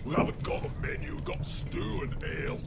We haven't got a menu, we've got stew and ale.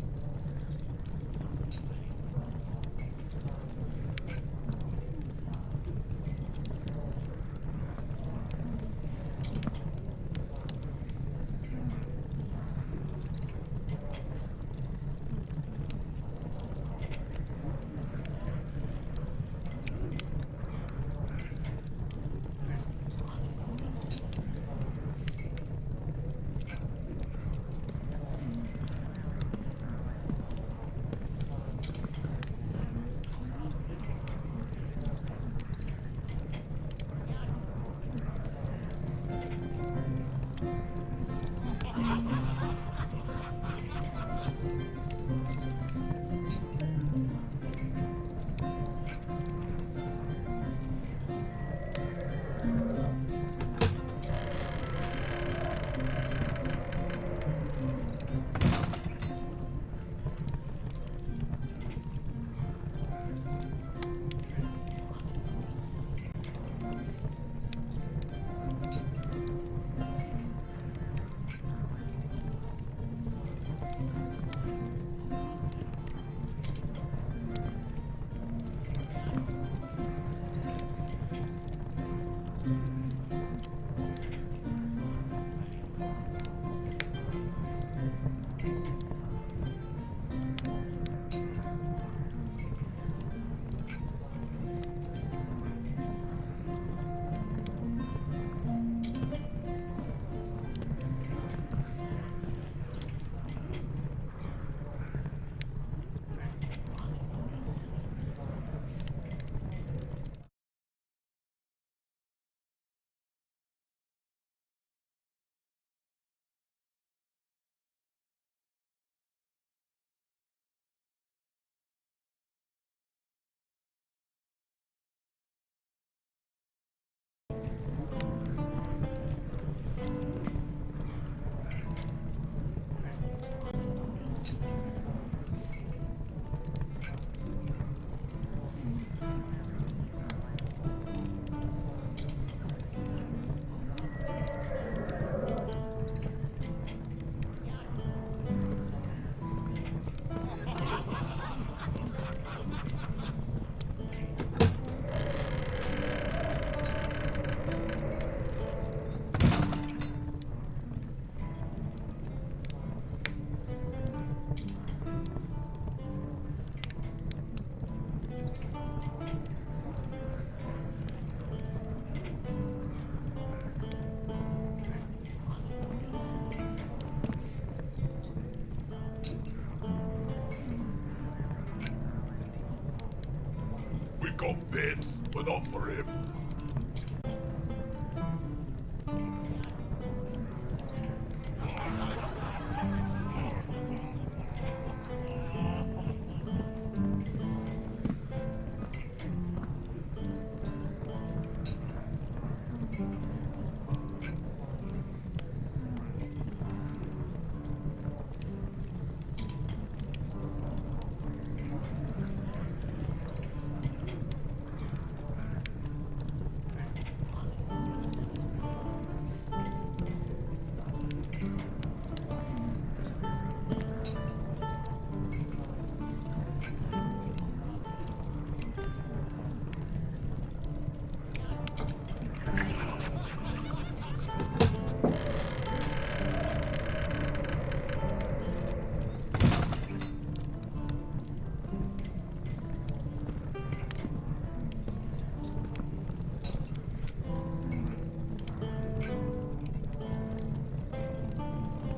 We've got bits, but not for him.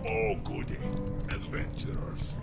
Oh, goody. Adventurers.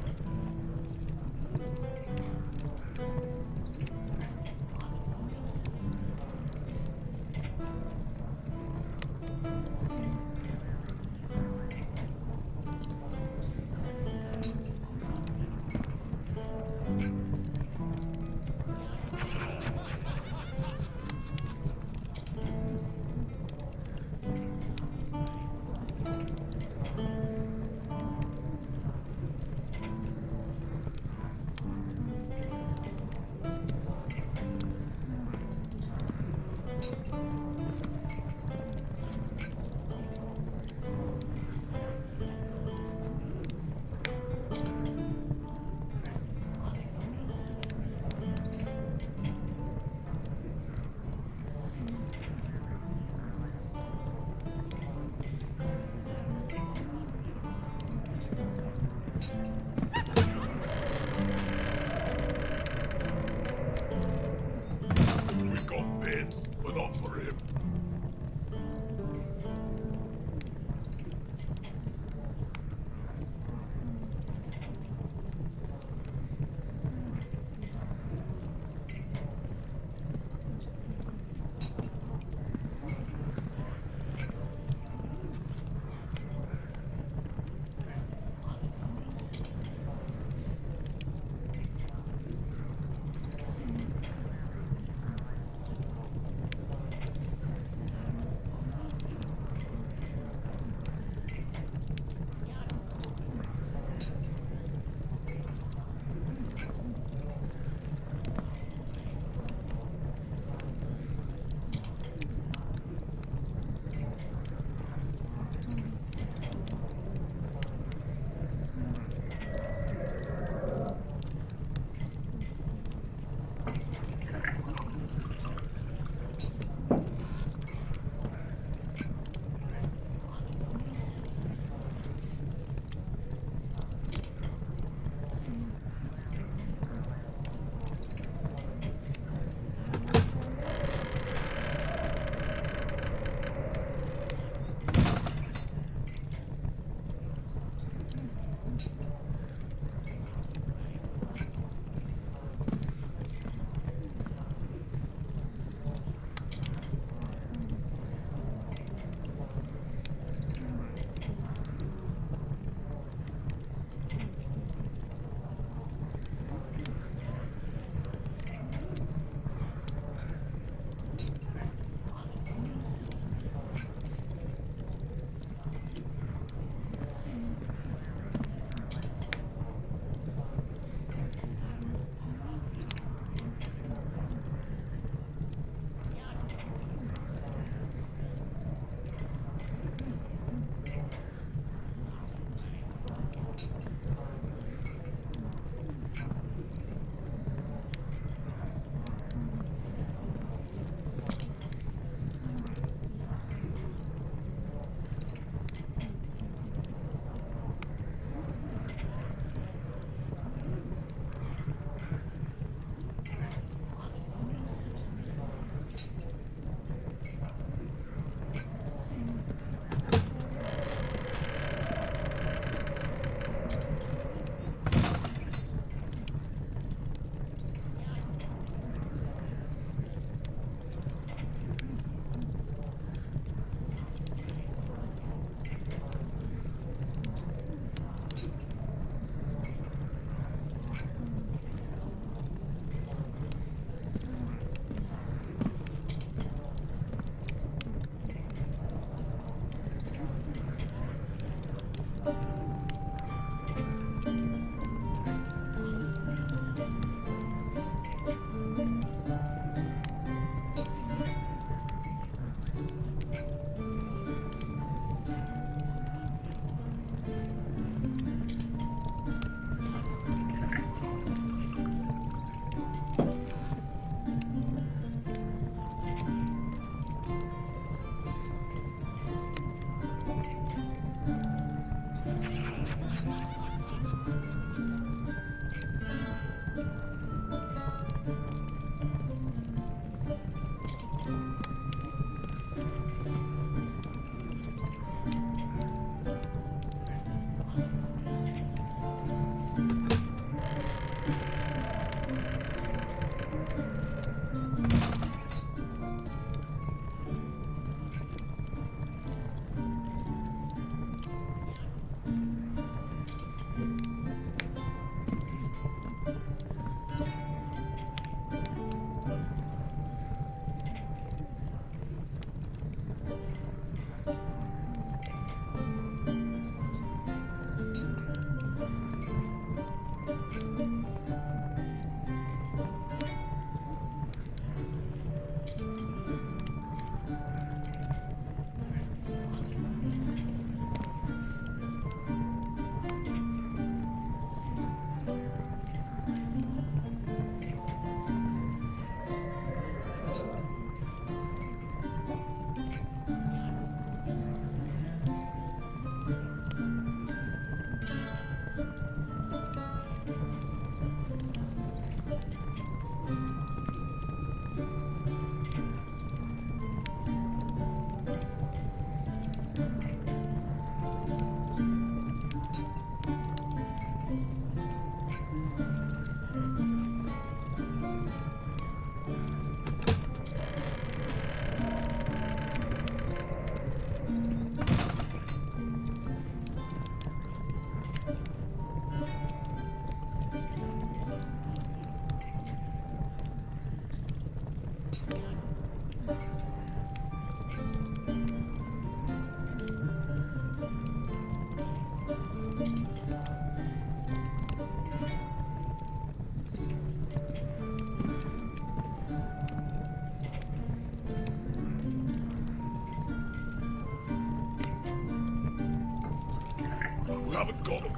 We got bits, but not for him.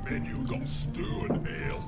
Menu got stew and ale.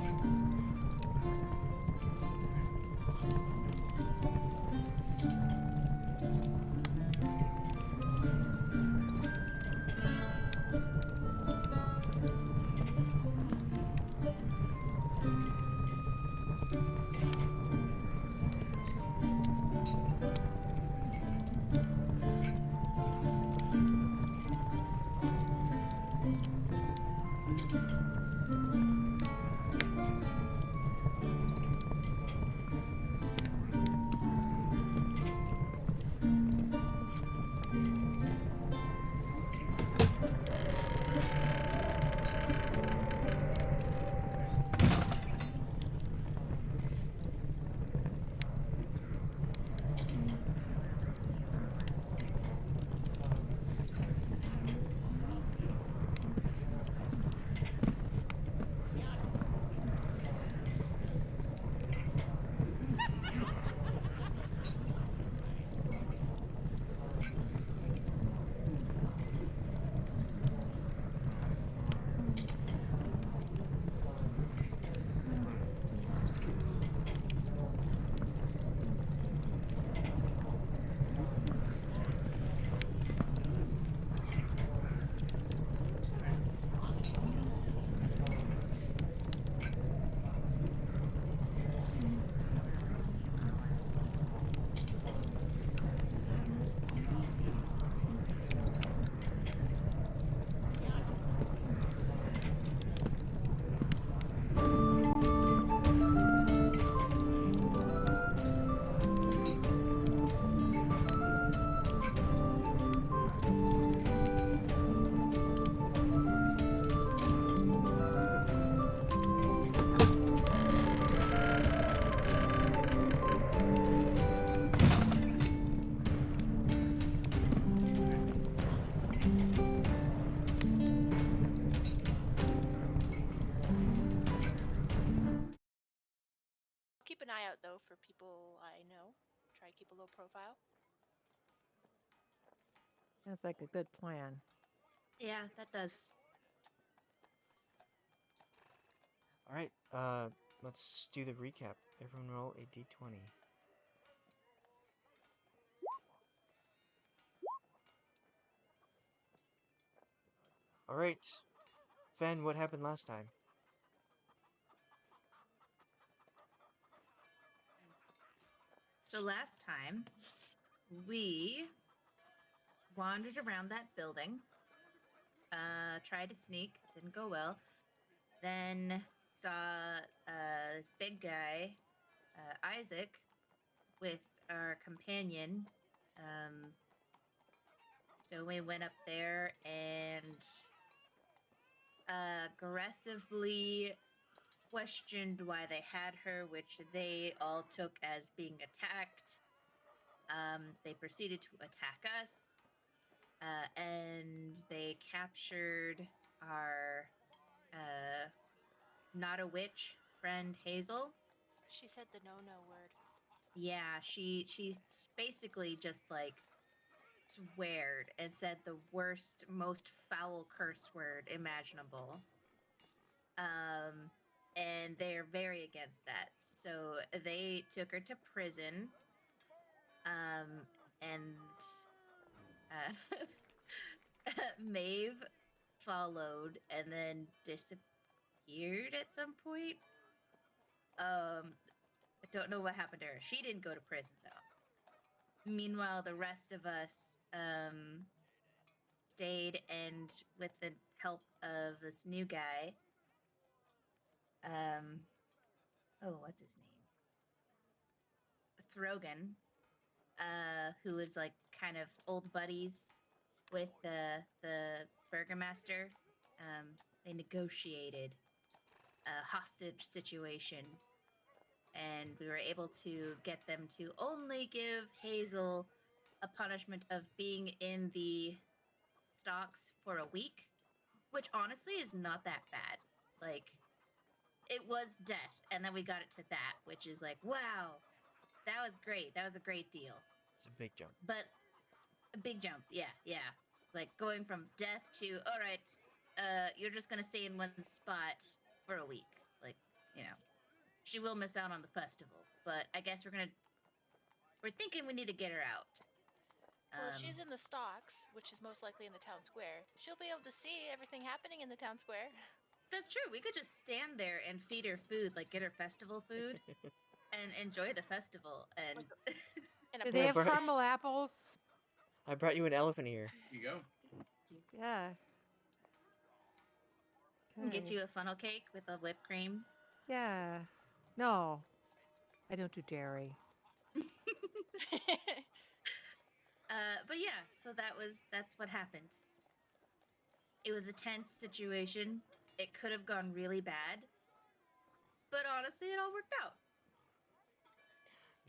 Keep an eye out though for people I know. Try to keep a low profile. That's like a good plan. Yeah, that does. All right, let's do the recap. Everyone roll a d20. All right, Fenn, what happened last time? So last time, we wandered around that building, tried to sneak, didn't go well. Then saw this big guy, Isaac, with our companion. So we went up there and aggressively questioned why they had her, which they all took as being attacked. They proceeded to attack us, and they captured our not a witch friend Hazel. She said the no word. Yeah, she's basically just like sweared and said the worst, most foul curse word imaginable. And they're very against that. So they took her to prison. And Maeve followed and then disappeared at some point. I don't know what happened to her. She didn't go to prison though. Meanwhile, the rest of us stayed, and with the help of this new guy, what's his name? Throgan, who is like kind of old buddies with the burgomaster. They negotiated a hostage situation, and we were able to get them to only give Hazel a punishment of being in the stocks for a week, which honestly is not that bad. Like, it was death, and then we got it to that, which is like, wow, that was great. That was a great deal. It's a big jump. But a big jump, yeah. Like going from death to, all right, you're just gonna stay in one spot for a week. Like, she will miss out on the festival, but I guess we're thinking we need to get her out. Well, if she's in the stocks, which is most likely in the town square, she'll be able to see everything happening in the town square. That's true. We could just stand there and feed her food, like get her festival food, and enjoy the festival. And In a Do Yeah, they have but- caramel apples? I brought you an elephant ear. You go. Yeah. get Okay. you a funnel cake with a whipped cream. Yeah. No, I don't do dairy. But yeah, so that's what happened. It was a tense situation. It could have gone really bad, but honestly, it all worked out.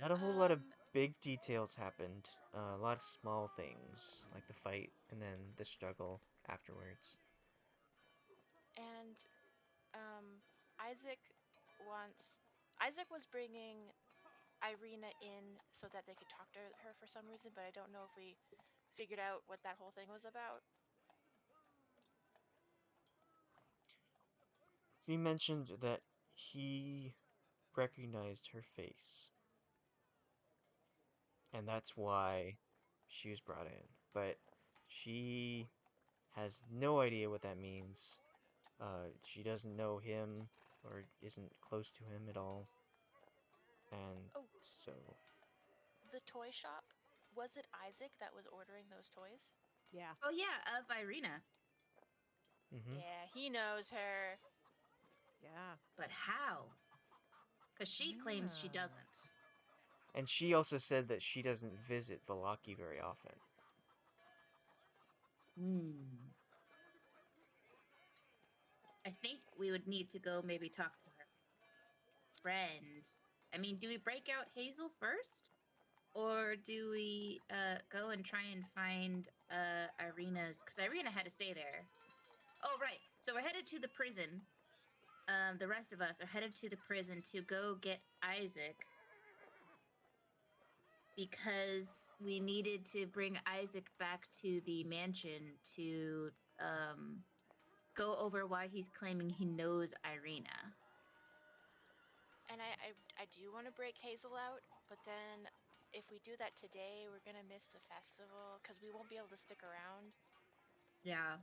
Not a whole lot of Um, big details happened. A lot of small things, like the fight and then the struggle afterwards. and Isaac Isaac was bringing Irina in so that they could talk to her for some reason, but I don't know if we figured out what that whole thing was about. He mentioned that he recognized her face, and that's why she was brought in. But she has no idea what that means. She doesn't know him or isn't close to him at all. And Oh, so, the toy shop? Was it Isaac that was ordering those toys? Yeah. Oh yeah, of Irina. Yeah, he knows her. Yeah. But how? Because she claims she Yeah. doesn't. And she also said that she doesn't visit Valaki very often. I think we would need to go maybe talk to her friend. I mean, do we break out Hazel first? Or do we go and try and find Irina's? Because Irina had to stay there. Oh, right. So we're headed to the prison. The rest of us are headed to the prison to go get Isaac. Because we needed to bring Isaac back to the mansion to go over why he's claiming he knows Irina. And I do want to break Hazel out, but then if we do that today, we're gonna miss the festival because we won't be able to stick around. Yeah.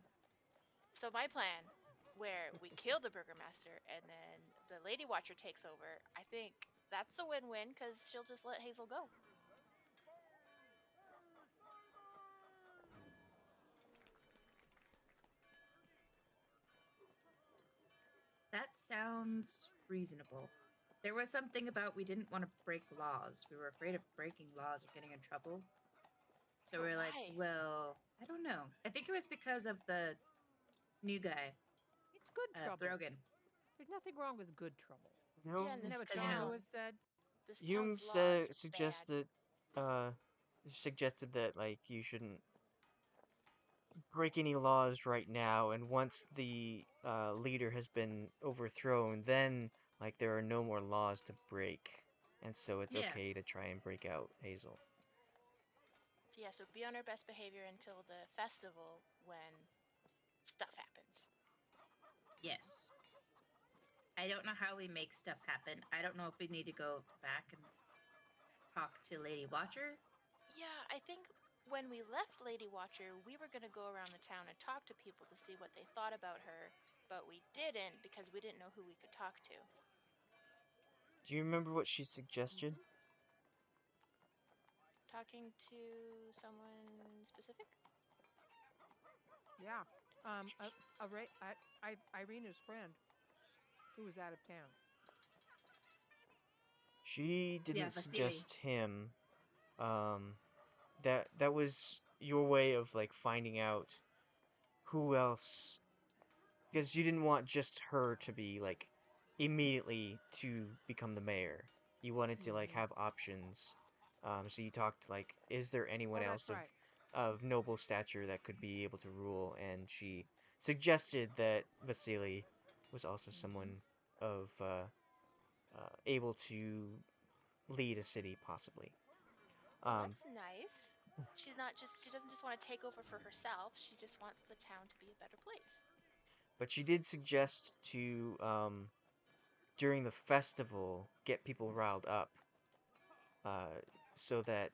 So my plan, where we kill the burgomaster and then the lady watcher takes over, I think that's a win-win because she'll just let Hazel go. That sounds reasonable. There was something about we didn't want to break laws. We were afraid of breaking laws or getting in trouble. So But we are like, why? well, I don't know. I think it was because of the new guy, It's good trouble. Brogan. There's nothing wrong with good trouble. Yeah, and Isn't that this what Because, John town, Lewis said? this Hume town's laws are suggests bad. that, suggested that, like, you shouldn't break any laws right now, and once the, leader has been overthrown, then, like, there are no more laws to break. And so it's Yeah. okay to try and break out Hazel. So yeah, so be on our best behavior until the festival when stuff happens. Yes. I don't know how we make stuff happen. I don't know if we need to go back and talk to Lady Watcher. Yeah, I think when we left Lady Watcher, we were gonna go around the town and talk to people to see what they thought about her, but we didn't because we didn't know who we could talk to. Do you remember what she suggested? Talking to someone specific? Yeah. Irina's friend who was out of town. She Yeah, didn't Vasily. suggest him. That was your way of, like, finding out who else, because you didn't want just her to be, like, immediately to become the mayor. You wanted to, like, have options. So you talked, like, is there anyone Oh, else that's right. of noble stature that could be able to rule? And she suggested that Vasily was also someone of able to lead a city, possibly. Well, Um, that's nice. She doesn't just want to take over for herself. She just wants the town to be a better place. But she did suggest to, during the festival, get people riled up, so that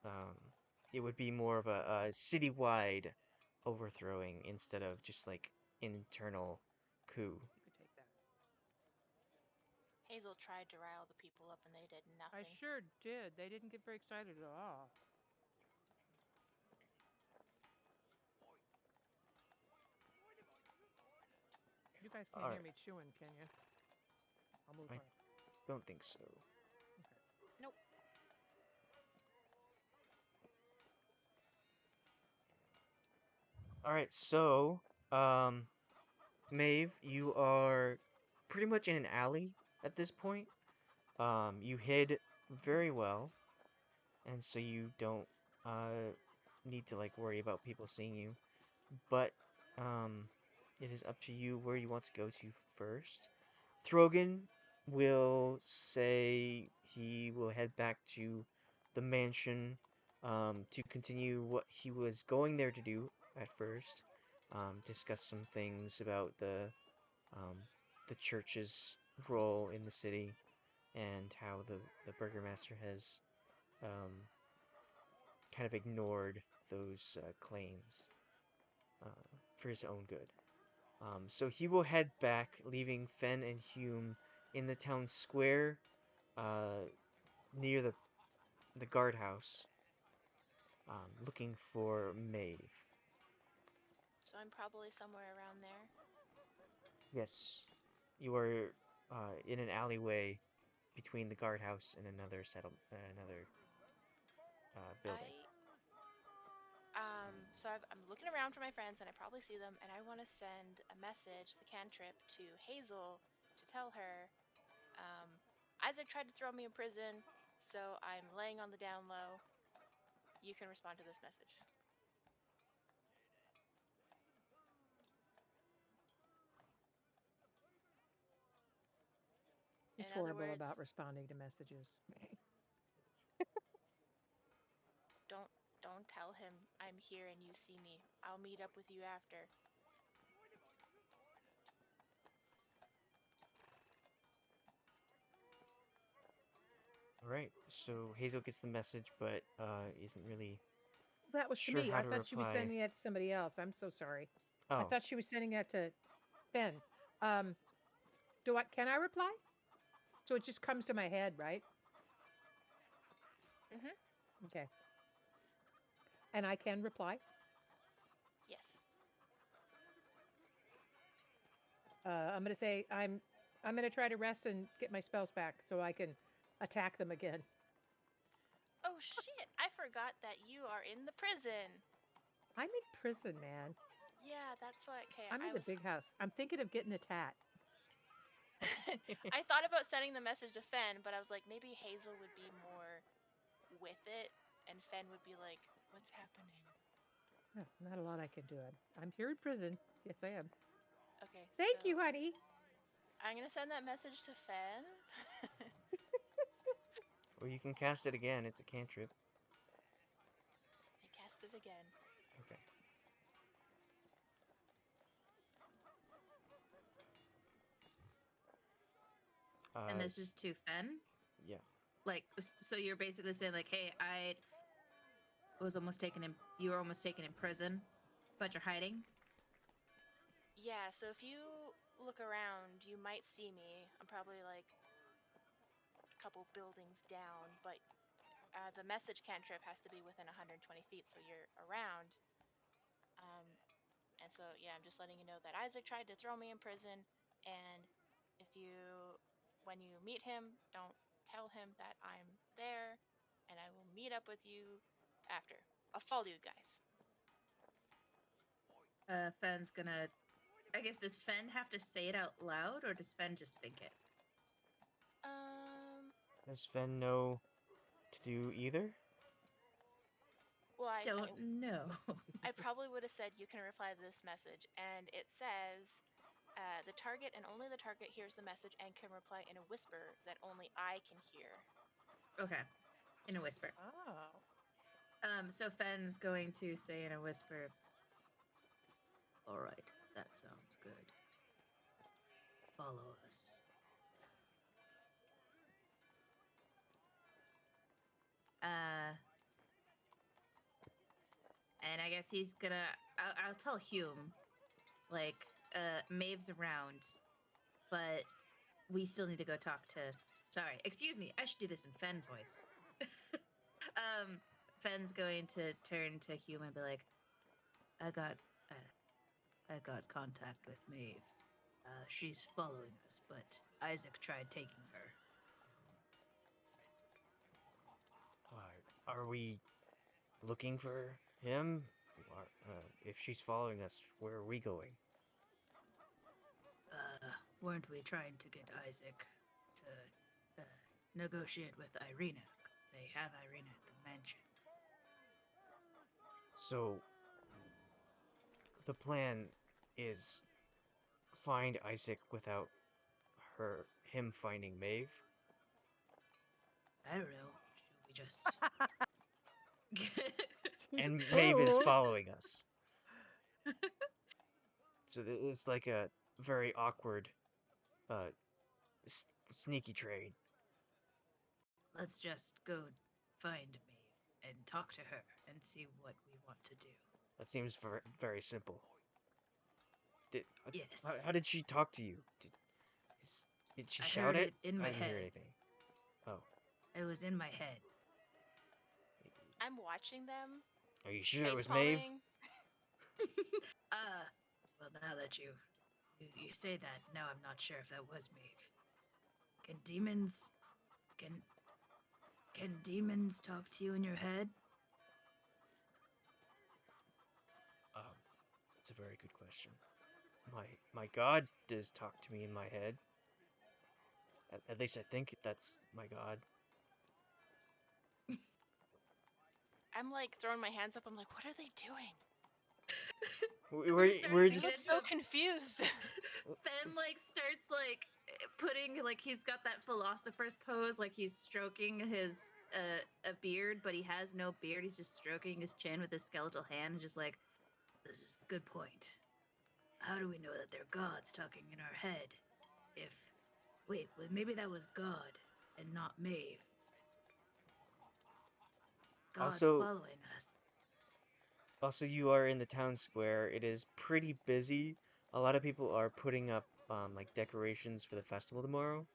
um, it would be more of a citywide overthrowing instead of just like internal coup. You could take that. Hazel tried to rile the people up and they did I nothing. sure did. They didn't get very excited at all. You guys can't hear Alright, me chewing, can you? I'll move I on. don't think so. Nope. Alright, so, Maeve, you are pretty much in an alley at this point. You hid very well, and so you don't need to like worry about people seeing you. But it is up to you where you want to go to first. Throgan will say he will head back to the mansion to continue what he was going there to do at first. Discuss some things about um, the church's role in the city and how the burgomaster has kind of ignored those claims uh, for his own good. So he will head back, leaving Fenn and Hume in the town square near the guardhouse, looking for Maeve. So I'm probably somewhere around there. Yes, you are in an alleyway between the guardhouse and another building. I'm looking around for my friends and I probably see them and I want to send a message, the cantrip, to Hazel to tell her, um, Isaac tried to throw me in prison, so I'm laying on the down low. You can respond to this message. He's In other horrible words, about responding to messages. don't don't tell him I'm here and you see me. I'll meet up with you after. All right, so Hazel gets the message, but isn't really That was to sure me. how I to thought she was reply. sending that to somebody else. I'm so sorry. I Oh, thought she was sending that to Ben. Um, can I reply? So it just comes to my head, right? Mhm. Okay. And I can reply. Yes. I'm gonna say I'm gonna try to rest and get my spells back so I can attack them again. Oh shit! I forgot that you are in the prison. I'm in prison, man. Yeah, that's what. Okay, I'm in I the was. big house. I'm thinking of getting a tat. I thought about sending the message to Fenn, but I was like, maybe Hazel would be more with it, and Fenn would be like, "What's happening?" Oh, not a lot I can do. I'm here in prison. Yes, I am. Okay, so Thank you, honey. I'm gonna send that message to Fenn. or you can cast it again. It's a cantrip. I cast it again. Okay. And this is to Fenn? Yeah. Like, so you're basically saying, like, hey, I was almost taken in, you were almost taken in prison, but you're hiding? Yeah, so if you look around, you might see me. I'm probably like a couple buildings down, but the message cantrip has to be within 120 feet, so you're around. Um, and so, yeah, I'm just letting you know that Isaac tried to throw me in prison, and if you, when you meet him, don't tell him that I'm there, and I will meet up with you after. I'll follow you guys. Fenn's gonna, I guess, does Fenn have to say it out loud, or does Fenn just think it? Does Fenn know to do either? Well, Don't know. I probably would have said you can reply to this message, and it says the target and only the target hears the message and can reply in a whisper that only I can hear. Okay, in a whisper. Oh. So Fenn's going to say in a whisper, all right, That sounds good. Follow us. And I guess he's gonna. I'll tell Hume, like, Maeve's around, but we still need to go talk to. Sorry, excuse me. I should do this in Fenn voice. Fenn's going to turn to Hume and be like, I got contact with Maeve. She's following us, but Isaac tried taking her. Are we looking for him? If she's following us, where are we going? Weren't we trying to get Isaac to negotiate with Irina? They have Irina at the mansion. So, the plan is find Isaac without him finding Maeve? I don't know. Should we just... And Maeve is Oh. following us. So it's like a very awkward, sneaky trade. Let's just go find Maeve and talk to her and see what we want to do. That seems very, very simple. Yes. How did she talk to you? Did she I shout heard it? in my I didn't hear head. anything. Oh. It was in my head. I'm watching them. Are you sure it face was Maeve? palming. Well, now that you say that, now I'm not sure if that was Maeve. Can demons talk to you in your head? That's a very good question. My god does talk to me in my head. At least I think that's my god. I'm like throwing my hands up. I'm like, what are they doing? We're They just look so confused. Fenn starts putting he's got that philosopher's pose, like he's stroking his a beard, but he has no beard. He's just stroking his chin with his skeletal hand, and just like, this is a good point. How do we know that they're gods talking in our head? Maybe that was God and not Maeve. God's Also- following us. Also, you are in the town square. It is pretty busy. A lot of people are putting up like decorations for the festival tomorrow.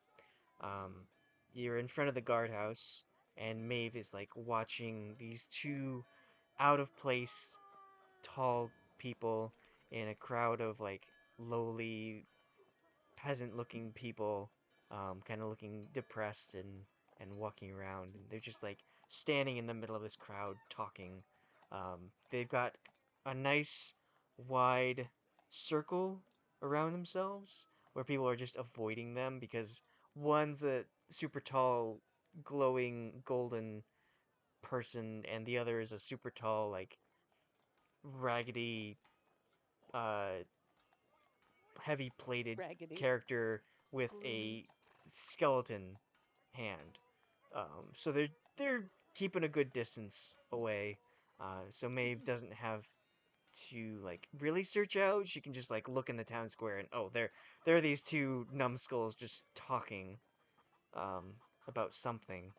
You're in front of the guardhouse, and Maeve is like watching these two out of place, tall people in a crowd of like lowly, peasant-looking people, kind of looking depressed and walking around, and they're just like standing in the middle of this crowd talking. They've got a nice wide circle around themselves where people are just avoiding them because one's a super tall, glowing golden person, and the other is a super tall, like raggedy, uh, heavy plated Raggedy. character with Gloomy. a skeleton hand. So they're keeping a good distance away. So Maeve doesn't have to like really search out. She can just like look in the town square and oh, there are these two numbskulls just talking about something.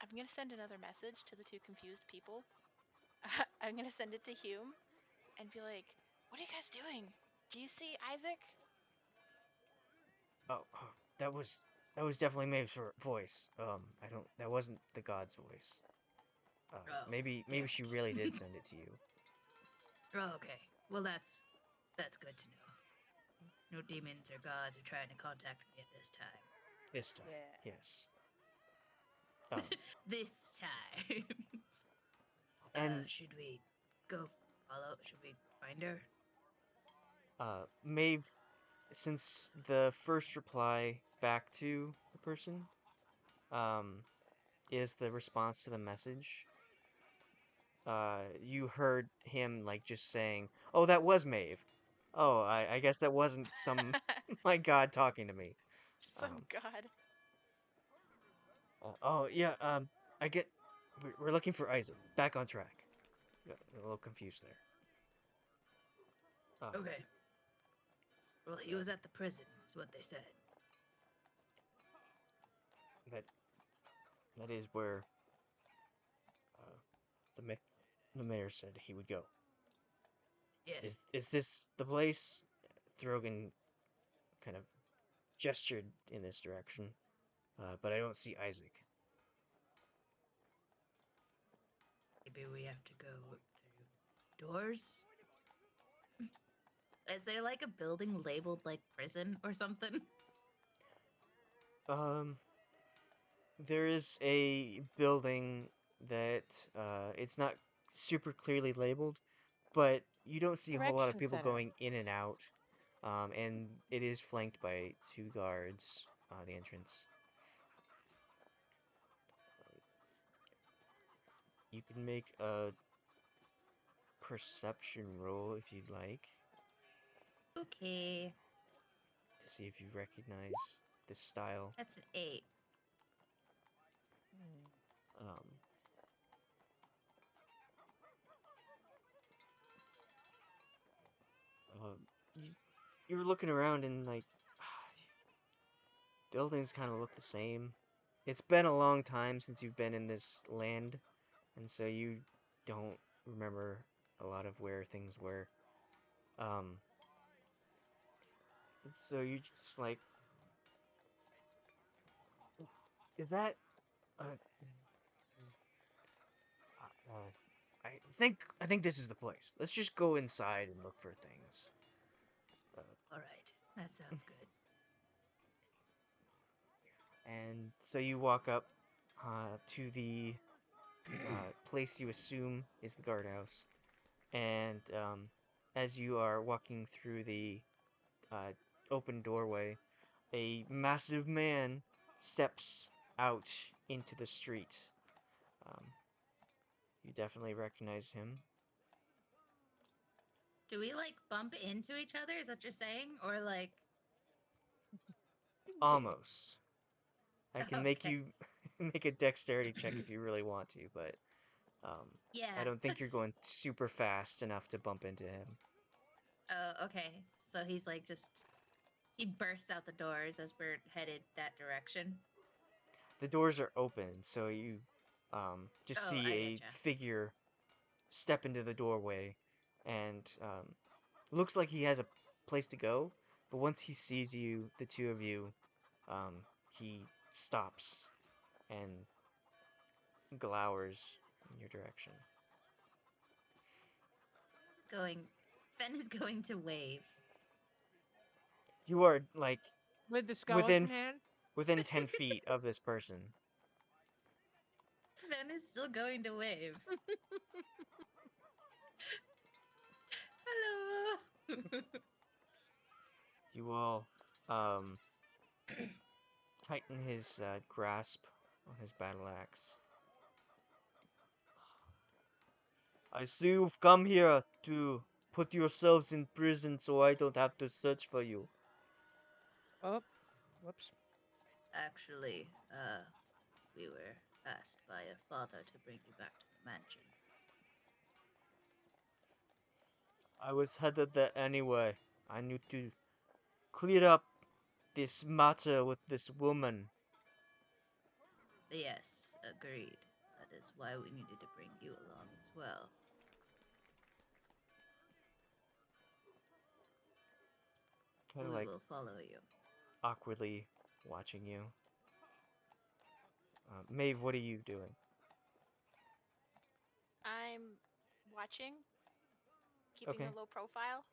I'm gonna send another message to the two confused people. I'm gonna send it to Hume and be like, what are you guys doing? Do you see Isaac? Oh, that was definitely Maeve's voice. I don't. That wasn't the god's voice. Maybe damn she it. really did send it to you. Oh, okay. Well, that's good to know. No demons or gods are trying to contact me at this time. This time, Yeah. yes. This time. And should we go follow? Should we find her? Maeve, since the first reply back to the person, is the response to the message. You heard him like just saying, "Oh, that was Maeve." Oh, I guess that wasn't some my god talking to me. Some god. Oh yeah. I get. We're looking for Isaac. Back on track. got a little confused there. Okay. Well, he was at the prison, is what they said. That is where the mayor said he would go. Yes. Is this the place? Throgan kind of gestured in this direction, but I don't see Isaac. Maybe we have to go through doors? Is there like a building labeled like prison or something? There is a building that it's not super clearly labeled, but you don't see a whole lot of Correction people center. going in and out. And it is flanked by 2 guards, the entrance. You can make a perception roll if you'd like Okay. to see if you recognize this style. That's an 8. Um, you're looking around and like buildings kind of look the same. It's been a long time since you've been in this land, and so you don't remember a lot of where things were. Um, so you just like, is that? Uh, I think this is the place. Let's just go inside and look for things. All right. That sounds good. And so you walk up to the place you assume is the guardhouse. And as you are walking through the uh, open doorway, a massive man steps out into the street. Um, you definitely recognize him. Do we like bump into each other? Is that what you're saying? Or like. Almost. I can make Okay. you make a dexterity check if you really want to, but Yeah. I don't think you're going super fast enough to bump into him. Oh, okay. So he's like just. He bursts out the doors as we're headed that direction. The doors are open, so you just Oh, see I a getcha. figure step into the doorway, and looks like he has a place to go. But once he sees you, the two of you, he stops and glowers in your direction. Fenn is going to wave. You are like With the within skeleton hand? within 10 feet of this person. Fenn is still going to wave. Hello. You all tighten his grasp on his battle axe. I see you've come here to put yourselves in prison so I don't have to search for you. Oh, whoops. Actually, we were asked by a father to bring you back to the mansion. I was headed there anyway. I need to clear up this matter with this woman. Yes, agreed. That is why we needed to bring you along as well. Kind of We like will follow you. awkwardly watching you. Maeve, what are you doing? I'm watching, keeping Okay. a low profile.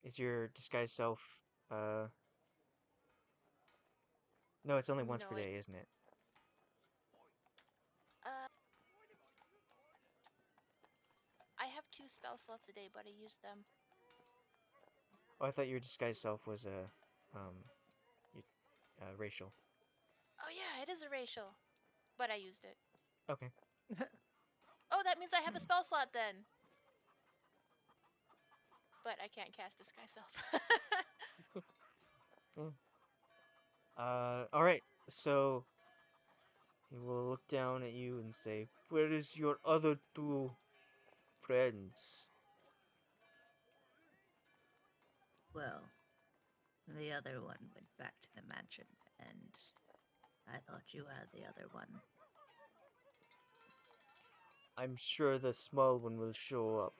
Is your disguise self, uh... No, it's only once No, per day, isn't it? uh, I have 2 spell slots a day, but I use them. Oh, I thought your disguise self was, racial. Oh yeah, it is a racial, but I used it. Okay. Oh, that means I have a spell slot then. But I can't cast disguise self. Alright, so He will look down at you and say, "Where is your other two friends?" Well, the other one went back to the mansion, and I thought you had the other one. I'm sure the small one will show up.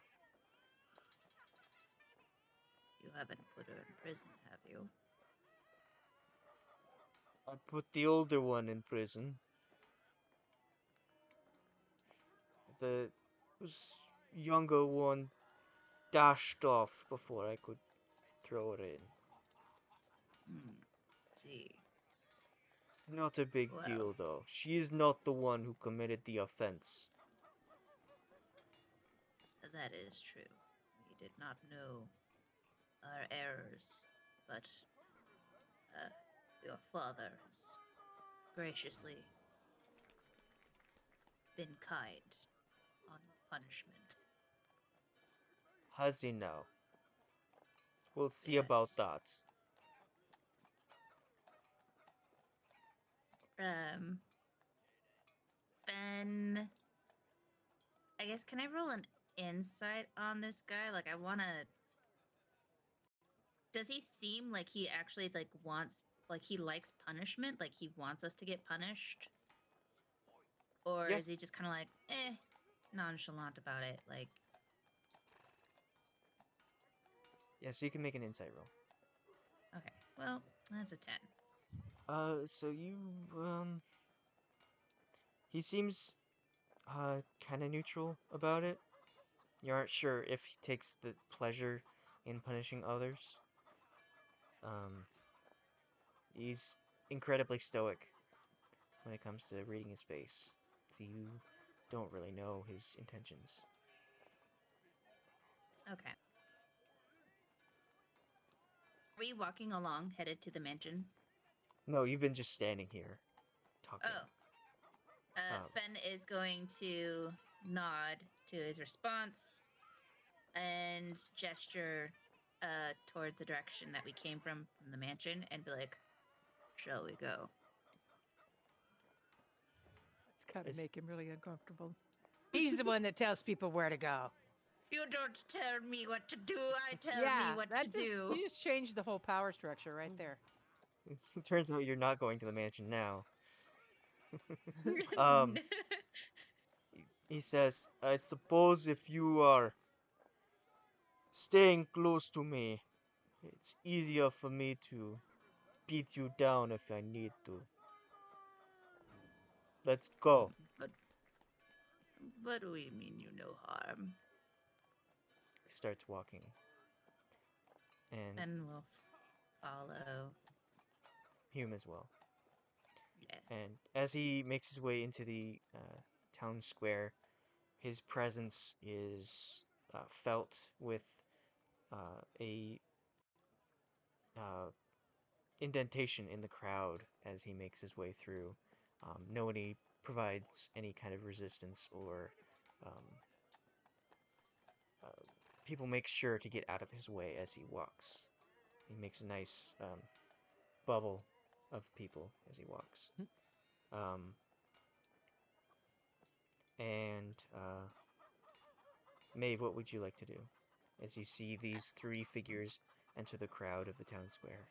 You haven't put her in prison, have you? I put the older one in prison. The younger one dashed off before I could throw her in. See. It's not a big Well. deal, though. She is not the one who committed the offense. That is true. We did not know our errors, but your father has graciously been kind on punishment. Has he now? We'll see about Yes. that. Fenn. I guess, can I roll an insight on this guy? Like, I want to. Does he seem like he actually, like, wants. Like, he likes punishment? Like, he wants us to get punished? Or Yeah. is he just kind of like, nonchalant about it? Like. Yeah, so you can make an insight roll. Okay, well, that's a 10. So you, he seems, kind of neutral about it. You aren't sure if he takes the pleasure in punishing others. He's incredibly stoic when it comes to reading his face, so you don't really know his intentions. Okay. Are we walking along, headed to the mansion? No, you've been just standing here, talking. Oh. Fenn is going to nod to his response and gesture towards the direction that we came from the mansion and be like, shall we go? It's kind of It's- make him really uncomfortable. He's the one that tells people where to go. You don't tell me what to do, I tell Yeah, me what that to just, do. you just changed the whole power structure right there. It turns out you're not going to the mansion now. Um, he says, "I suppose if you are staying close to me, it's easier for me to beat you down if I need to. Let's go." But what do we mean you no harm? He starts walking. And And we'll follow. Hume as well. Yeah. And as he makes his way into the town square, his presence is felt with a indentation in the crowd as he makes his way through. Nobody provides any kind of resistance, or um, people make sure to get out of his way as he walks. He makes a nice bubble of people as he walks. And Maeve, what would you like to do as you see these three figures enter the crowd of the town square?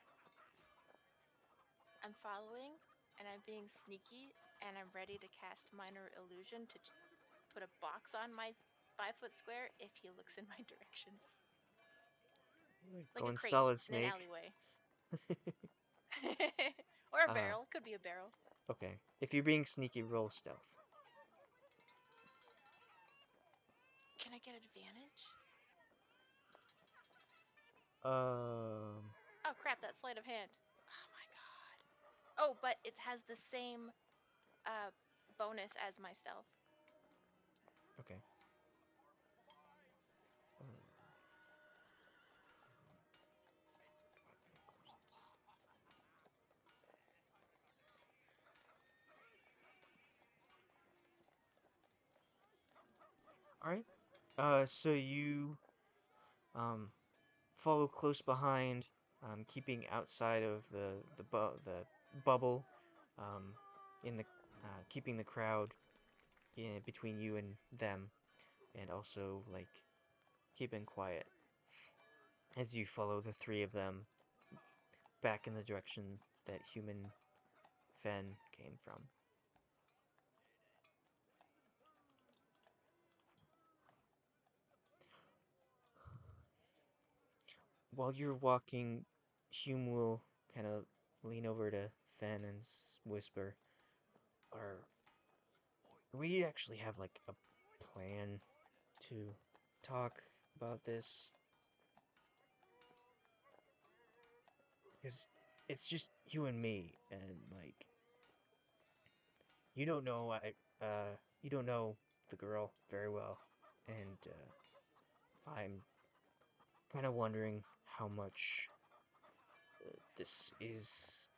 I'm following, and I'm being sneaky, and I'm ready to cast Minor Illusion to put a box on my 5-foot square if he looks in my direction. Like Going a crate solid in an snake. alleyway. Or a barrel. Could be a barrel. Okay. If you're being sneaky, roll stealth. Can I get advantage? Oh crap, that sleight of hand. Oh my god. Oh, but it has the same bonus as my stealth. Okay. Alright. So you follow close behind, keeping outside of the bubble, in the keeping the crowd in between you and them, and also like keeping quiet as you follow the three of them back in the direction that human Fenn came from. While you're walking, Hume will kind of lean over to Fenn and whisper, "Are we actually have like a plan to talk about this? Because it's just you and me, and like you don't know you don't know the girl very well, and I'm kind of wondering how much this is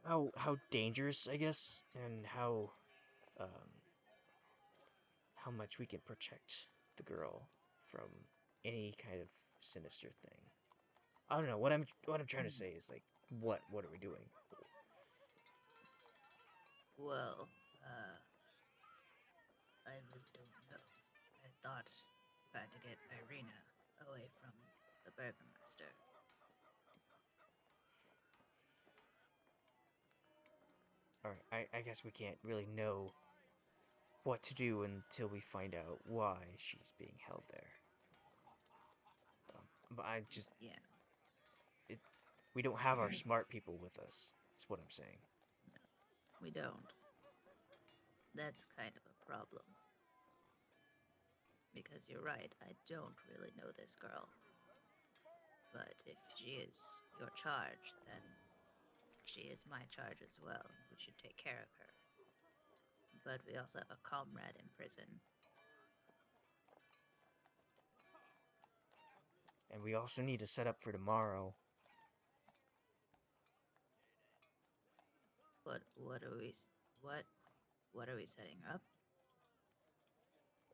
how dangerous, I guess, and um how much we can protect the girl from any kind of sinister thing. I don't know what I'm trying to say is like what are we doing? Well, I really don't know. I thought I had to get Irina away from the Burgomaster. All right, I guess we can't really know what to do until we find out why she's being held there. But I just Yeah, it we don't have our smart people with us. That's what I'm saying. we don't. That's kind of a problem. Because you're right, I don't really know this girl. But if she is your charge, then she is my charge as well. We should take care of her. But we also have a comrade in prison. And we also need to set up for tomorrow. What are we setting up?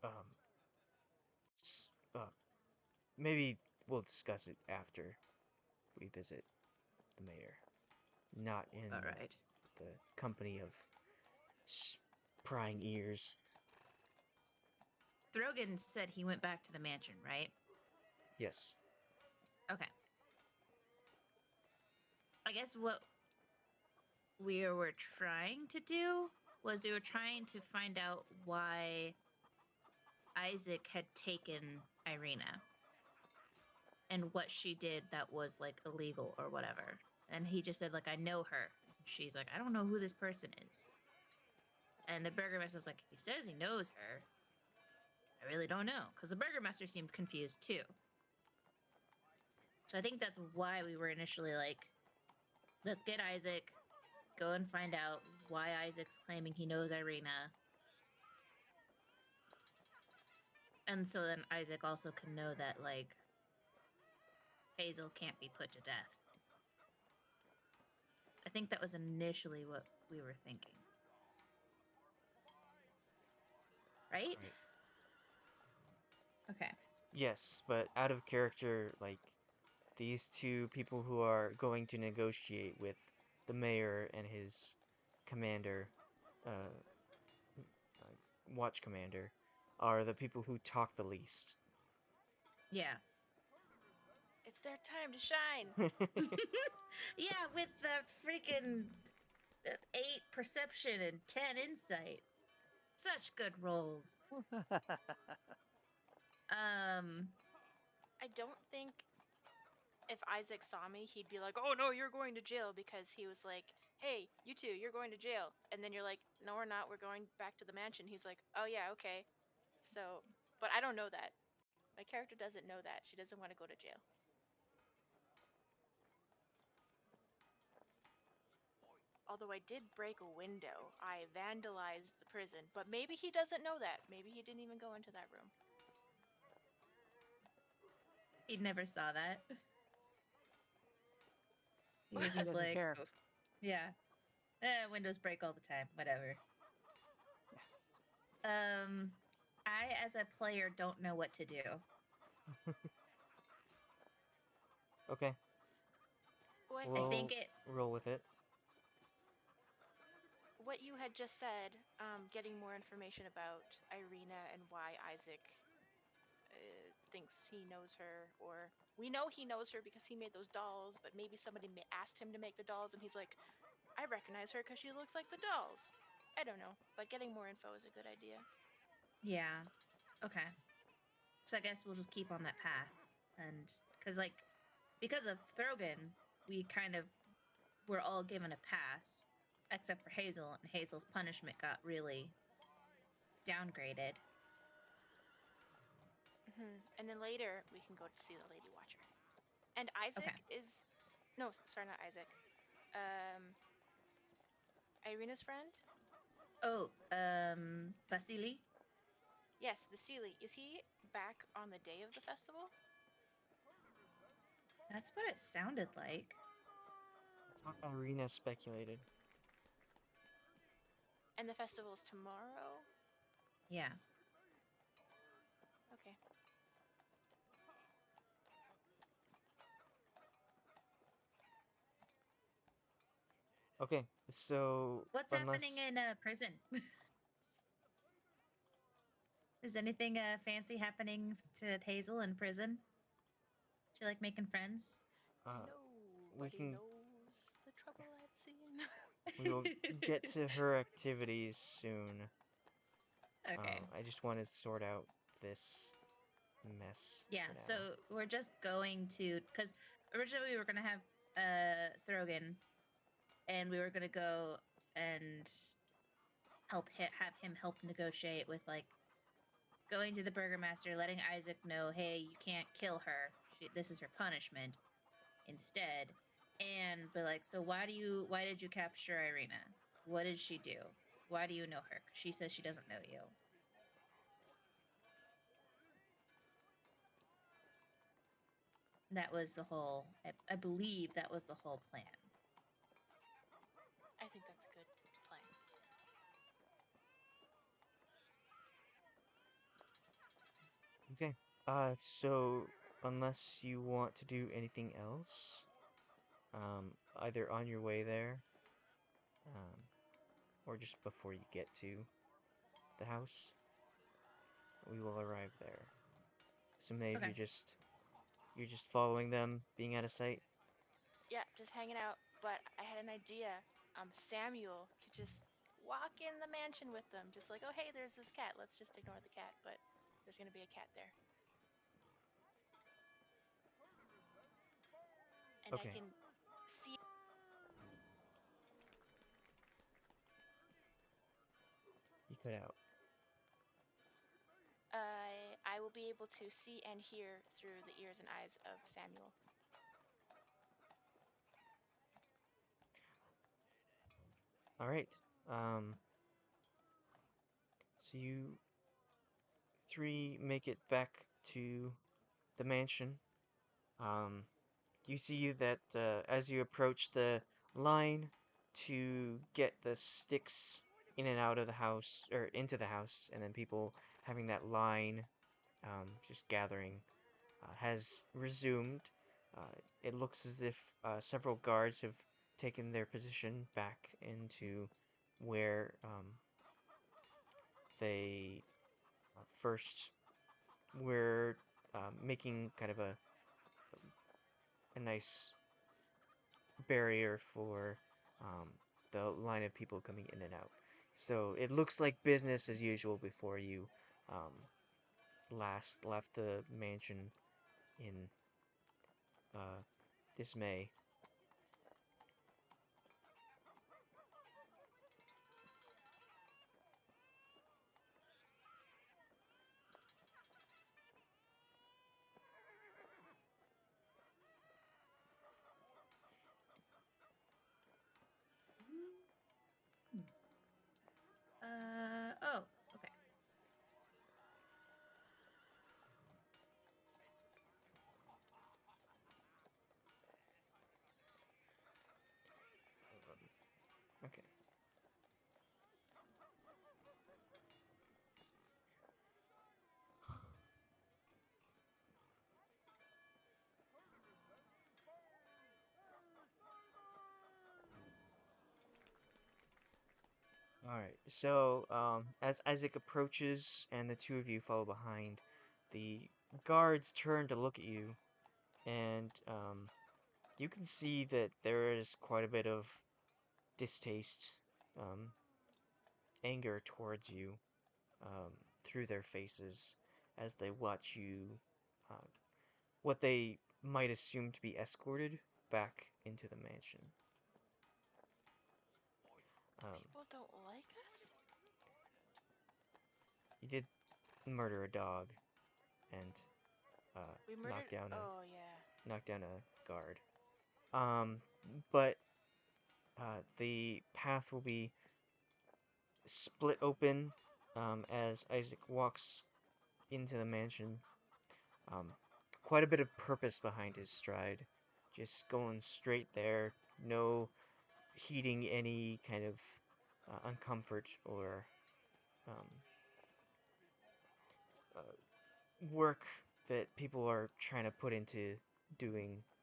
Um, s- uh, maybe we'll discuss it after we visit the mayor, not in All right. the company of prying ears. Throgan said he went back to the mansion, right? Yes. Okay. I guess what we were trying to do was we were trying to find out why Isaac had taken Irina and what she did that was like illegal or whatever. And he just said, like, I know her. She's like, I don't know who this person is. And the burgomaster was like, he says he knows her. I really don't know. Because the burgomaster seemed confused too. So I think that's why we were initially like, let's get Isaac, go and find out why Isaac's claiming he knows Irina. And so then Isaac also can know that, like, Hazel can't be put to death. I think that was initially what we were thinking. Right? Right. Okay. Yes, but out of character, like these two people who are going to negotiate with the mayor and his commander, uh, watch commander, are the people who talk the least. Yeah. It's their time to shine. Yeah, with the freaking 8 perception and 10 insight. Such good rolls. I don't think if Isaac saw me, he'd be like, "Oh no, you're going to jail," because he was like, "Hey, you two, you're going to jail." And then you're like, "No, we're not. We're going back to the mansion." He's like, "Oh yeah, okay." So, but I don't know that. My character doesn't know that. She doesn't want to go to jail. Although I did break a window, I vandalized the prison, but maybe he doesn't know that. Maybe he didn't even go into that room. He never saw that. He He was just doesn't like, care. "Oh, yeah. Windows break all the time. Whatever." I, as a player, don't know what to do. Okay. What, I We'll think it. roll with it. what you had just said, getting more information about Irina and why Isaac thinks he knows her, or we know he knows her because he made those dolls, but maybe somebody asked him to make the dolls, and he's like, I recognize her because she looks like the dolls. I don't know, but getting more info is a good idea. Yeah. Okay. So I guess we'll just keep on that path, and because of Throgan, we kind of were all given a pass, except for Hazel, and Hazel's punishment got really downgraded. And then later we can go to see the Lady Watcher. And Isaac Okay. is no, sorry, not Isaac. Irina's friend. Oh, Vasily? Yes, Vasily. Is he back on the day of the festival? That's what it sounded like. That's what Irina speculated. And the festival's tomorrow? Yeah. Okay. Okay, so What's happening in prison? Is anything fancy happening to Hazel in prison? She like making friends? Nobody can- knows the trouble I've seen. we will get to her activities soon. Okay. I just want to sort out this mess. Yeah, for now. so we're just going to, because originally we were going to have Throgan, and we were going to go and have him help negotiate with, like, going to the Burgermaster, letting Isaac know, hey, you can't kill her. This is her punishment instead. And be like, so why did you capture Irina? What did she do? Why do you know her? 'Cause she says she doesn't know you. That was the whole, I believe that was the whole plan. I think that's a good plan. Okay. So unless you want to do anything else, either on your way there, or just before you get to the house, we will arrive there. So Maeve, Okay. you're just following them, being out of sight. Yeah, just hanging out. But I had an idea. Samuel could just walk in the mansion with them, just like, oh hey, there's this cat. Let's just ignore the cat, but there's gonna be a cat there. And I Okay. can see. You cut out. I will be able to see and hear through the ears and eyes of Samuel. All right. So you three make it back to the mansion. You see that as you approach the line to get the sticks in and out of the house, or into the house, and then people having that line just gathering, has resumed. It looks as if several guards have taken their position back into where they first were making kind of a nice barrier for the line of people coming in and out. So it looks like business as usual before you um, last left the mansion in dismay. Oh, okay. Alright, so as Isaac approaches and the two of you follow behind, the guards turn to look at you, and you can see that there is quite a bit of distaste, um, anger towards you um, through their faces as they watch you, uh, what they might assume to be escorted back into the mansion. People don't like us? You did murder a dog and We murdered. Oh yeah. knock down a guard. Um, but the path will be split open as Isaac walks into the mansion. Um, quite a bit of purpose behind his stride, just going straight there, no heeding any kind of uncomfort or um, uh, work that people are trying to put into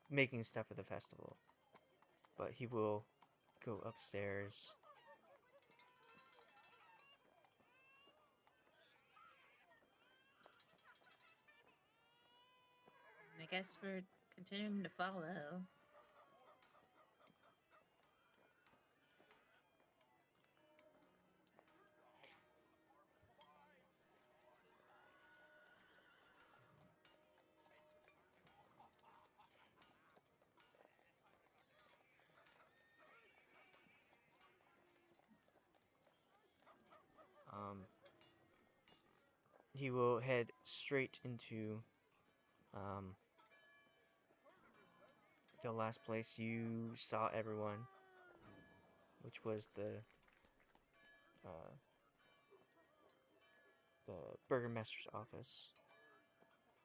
making stuff for the festival. But he will go upstairs. I guess we're continuing to follow. Um, he will head straight into um, the last place you saw everyone, which was uh, the burgomaster's office.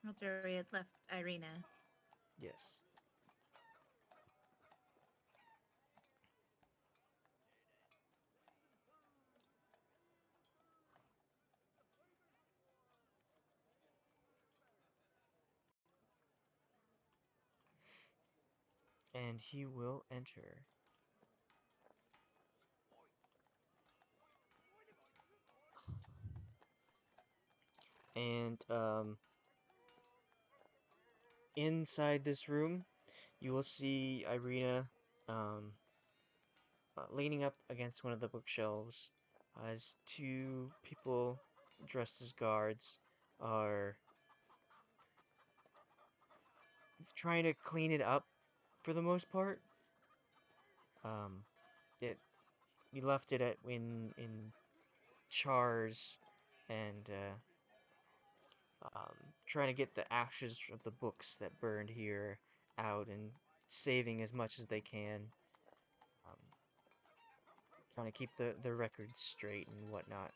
That's where we had left Irina. Yes. And he will enter. And inside this room, you will see Irina um, leaning up against one of the bookshelves as two people dressed as guards are trying to clean it up for the most part. Um, it you left it in chars and trying to get the ashes of the books that burned here out and saving as much as they can. Um, Trying to keep the records straight and whatnot.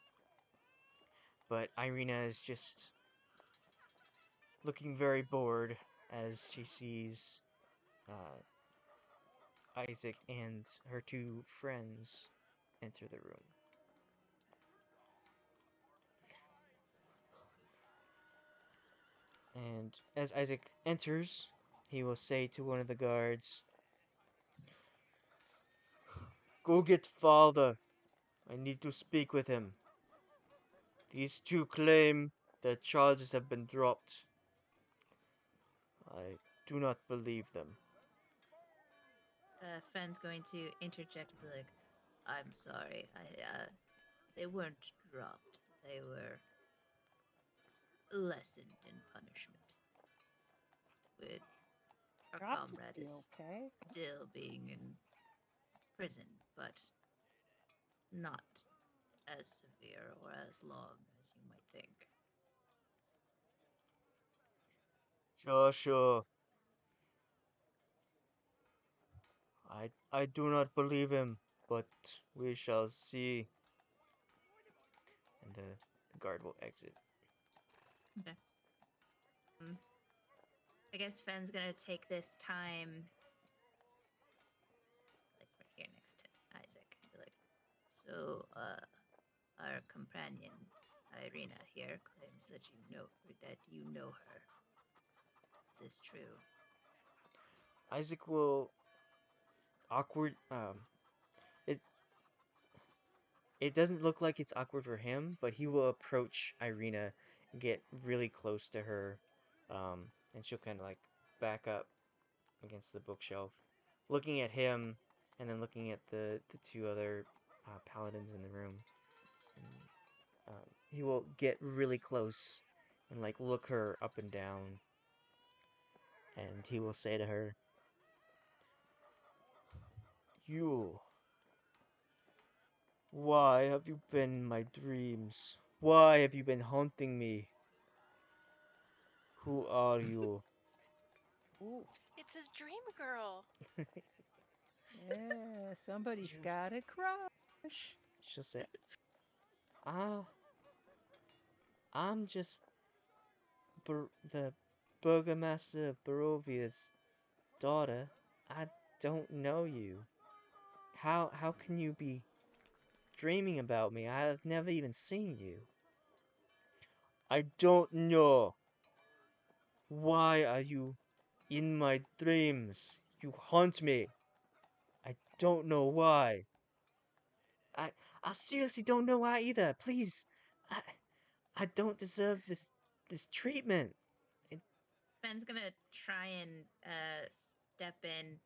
But Irina is just looking very bored as she sees Isaac and her two friends enter the room. And as Isaac enters, he will say to one of the guards, "Go get father. I need to speak with him. These two claim that charges have been dropped. I do not believe them." Fenn's going to interject and be like, I'm sorry. They weren't dropped. They were lessened in punishment. With our Dropped comrade would be is okay. still being in prison, but not as severe or as long as you might think. Sure, sure. I do not believe him, but we shall see. And the guard will exit. Okay. I guess Fenn's gonna take this time, like right here next to Isaac, and be like, so, our companion, Irina here, claims that you know her. Is this true? Isaac will it it doesn't look like it's awkward for him, but he will approach Irina and get really close to her, and she'll kind of like back up against the bookshelf, looking at him, and then looking at the two other paladins in the room. And, he will get really close and like look her up and down, and he will say to her, "You, why have you been in my dreams? Why have you been haunting me? Who are you?" Ooh. It's his dream girl. Yeah, somebody's She'll, got a crush. she'll say, "Ah, I'm just the Burgomaster of Barovia's daughter. I don't know you. How can you be dreaming about me? I've never even seen you." "I don't know. Why are you in my dreams? You haunt me. I don't know why. I I seriously don't know why either. Please, I I don't deserve this treatment." It, Fenn's gonna try and step in,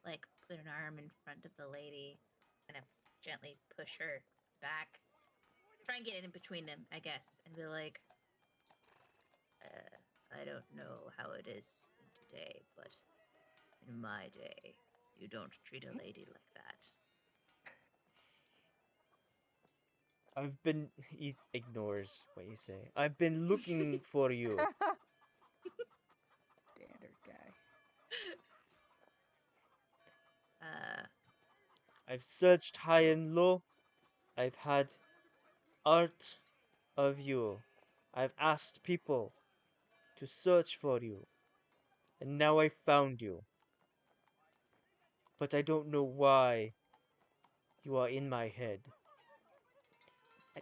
like put an arm in front of the lady, kind of gently push her back, try and get in between them, I guess, and be like, I don't know how it is today, but in my day, you don't treat a lady like that. I've been. He ignores what you say. "I've been looking for you. Standard guy. Uh, I've searched high and low. I've had art of you. I've asked people to search for you. And now I found you. But I don't know why you are in my head. I,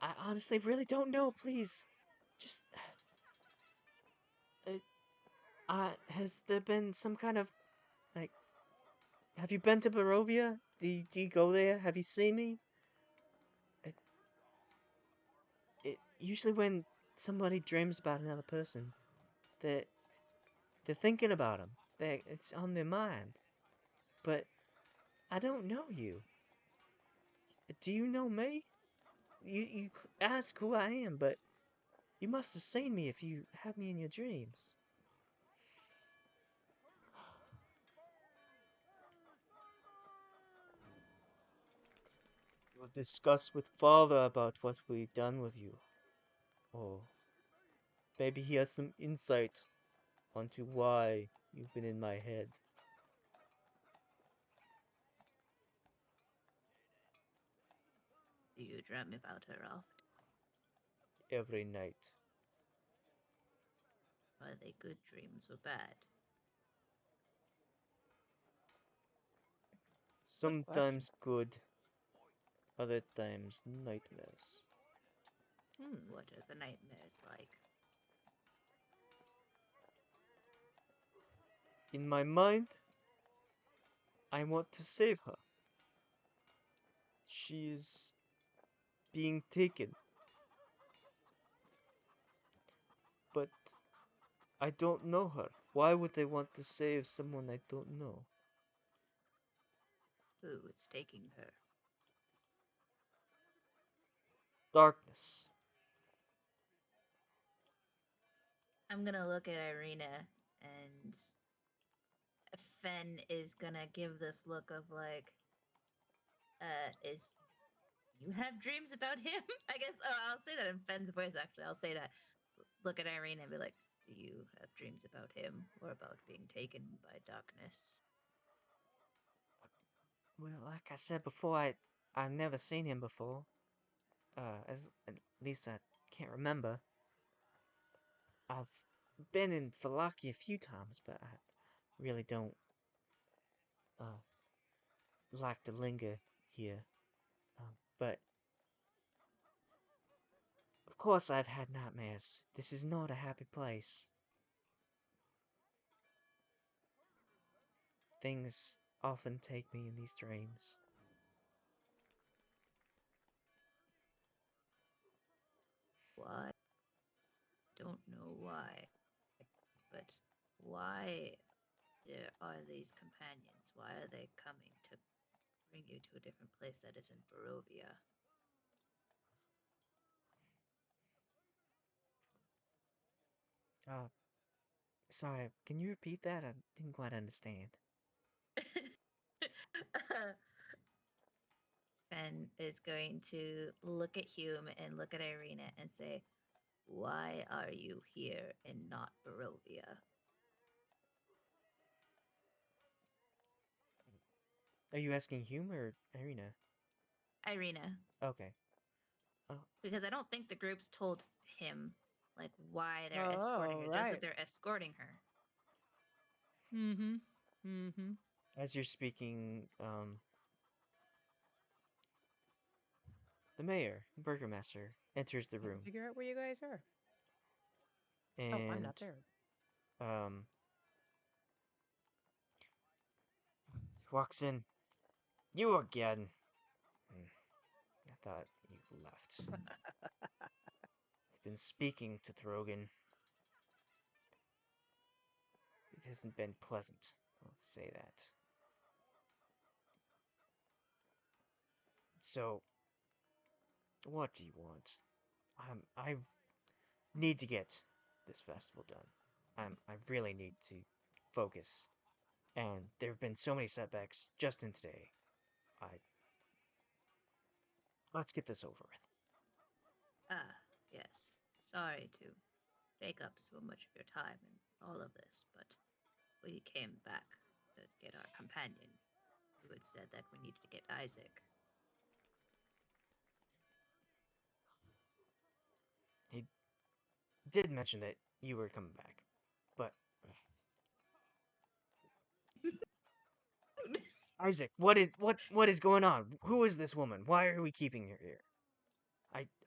I honestly really don't know. Please, just has there been some kind of like? Have you been to Barovia? Do you go there? Have you seen me? Usually when somebody dreams about another person, they're they're thinking about them. It's on their mind. But I don't know you. Do you know me? You ask who I am, but you must have seen me if you have me in your dreams." "You'll discuss with father about what we've done with you. Or maybe he has some insight onto why you've been in my head." do you dream about her often? "Every night. Are they good dreams or bad? Sometimes good, other times nightmares." Hmm. What are the nightmares like? "In my mind, I want to save her. She is being taken. But I don't know her. Why would they want to save someone I don't know?" Who is taking her? "Darkness." I'm gonna look at Irina, and Fenn is gonna give this look of like, is you have dreams about him? I guess. Oh, I'll say that in Fenn's voice. Actually, I'll say that. Look at Irina and be like, do you have dreams about him or about being taken by darkness? Well, like I said before, I've never seen him before. As at least I can't remember. I've been in Falaki a few times, but I really don't uh like to linger here. But of course I've had nightmares. This is not a happy place. Things often take me in these dreams. why there are these companions? Why are they coming to bring you to a different place that isn't Barovia? Uh, sorry, can you repeat that? I didn't quite understand. Fenn is going to look at Hume and look at Irina and say, "Why are you here and not Barovia?" Are you asking Hume or Irina? Irina, Okay. Oh, because I don't think the group's told him like why they're escorting Oh, her, just that right. they're escorting her. Mm-hmm. Mm-hmm. as you're speaking, the mayor, burgomaster, enters the Trying to room figure out where you guys are. Oh, I'm and not there. um walks in. You again? Hmm, I thought you left. I've been speaking to Throgan. It hasn't been pleasant. Let's say that. So, what do you want? I need to get this festival done. I really need to focus. And there have been so many setbacks just in today. I Let's get this over with. Ah, yes. Sorry to take up so much of your time and all of this, but we came back to get our companion, who had said that we needed to get Isaac. He did mention that you were coming back, but Isaac, what is going on? Who is this woman? Why are we keeping her here?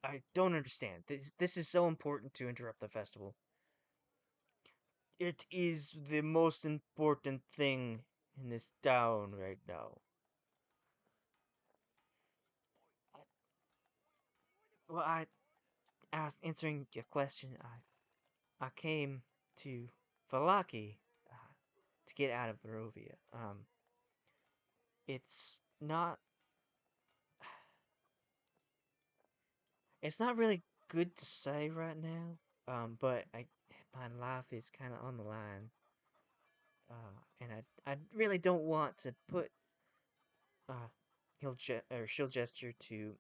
I don't understand. This is so important to interrupt the festival. It is the most important thing in this town right now. I, well, answering your question, I came to Valaki to get out of Barovia. It's not it's not really good to say right now. But my life is kind of on the line. And I really don't want to put uh she'll gesture to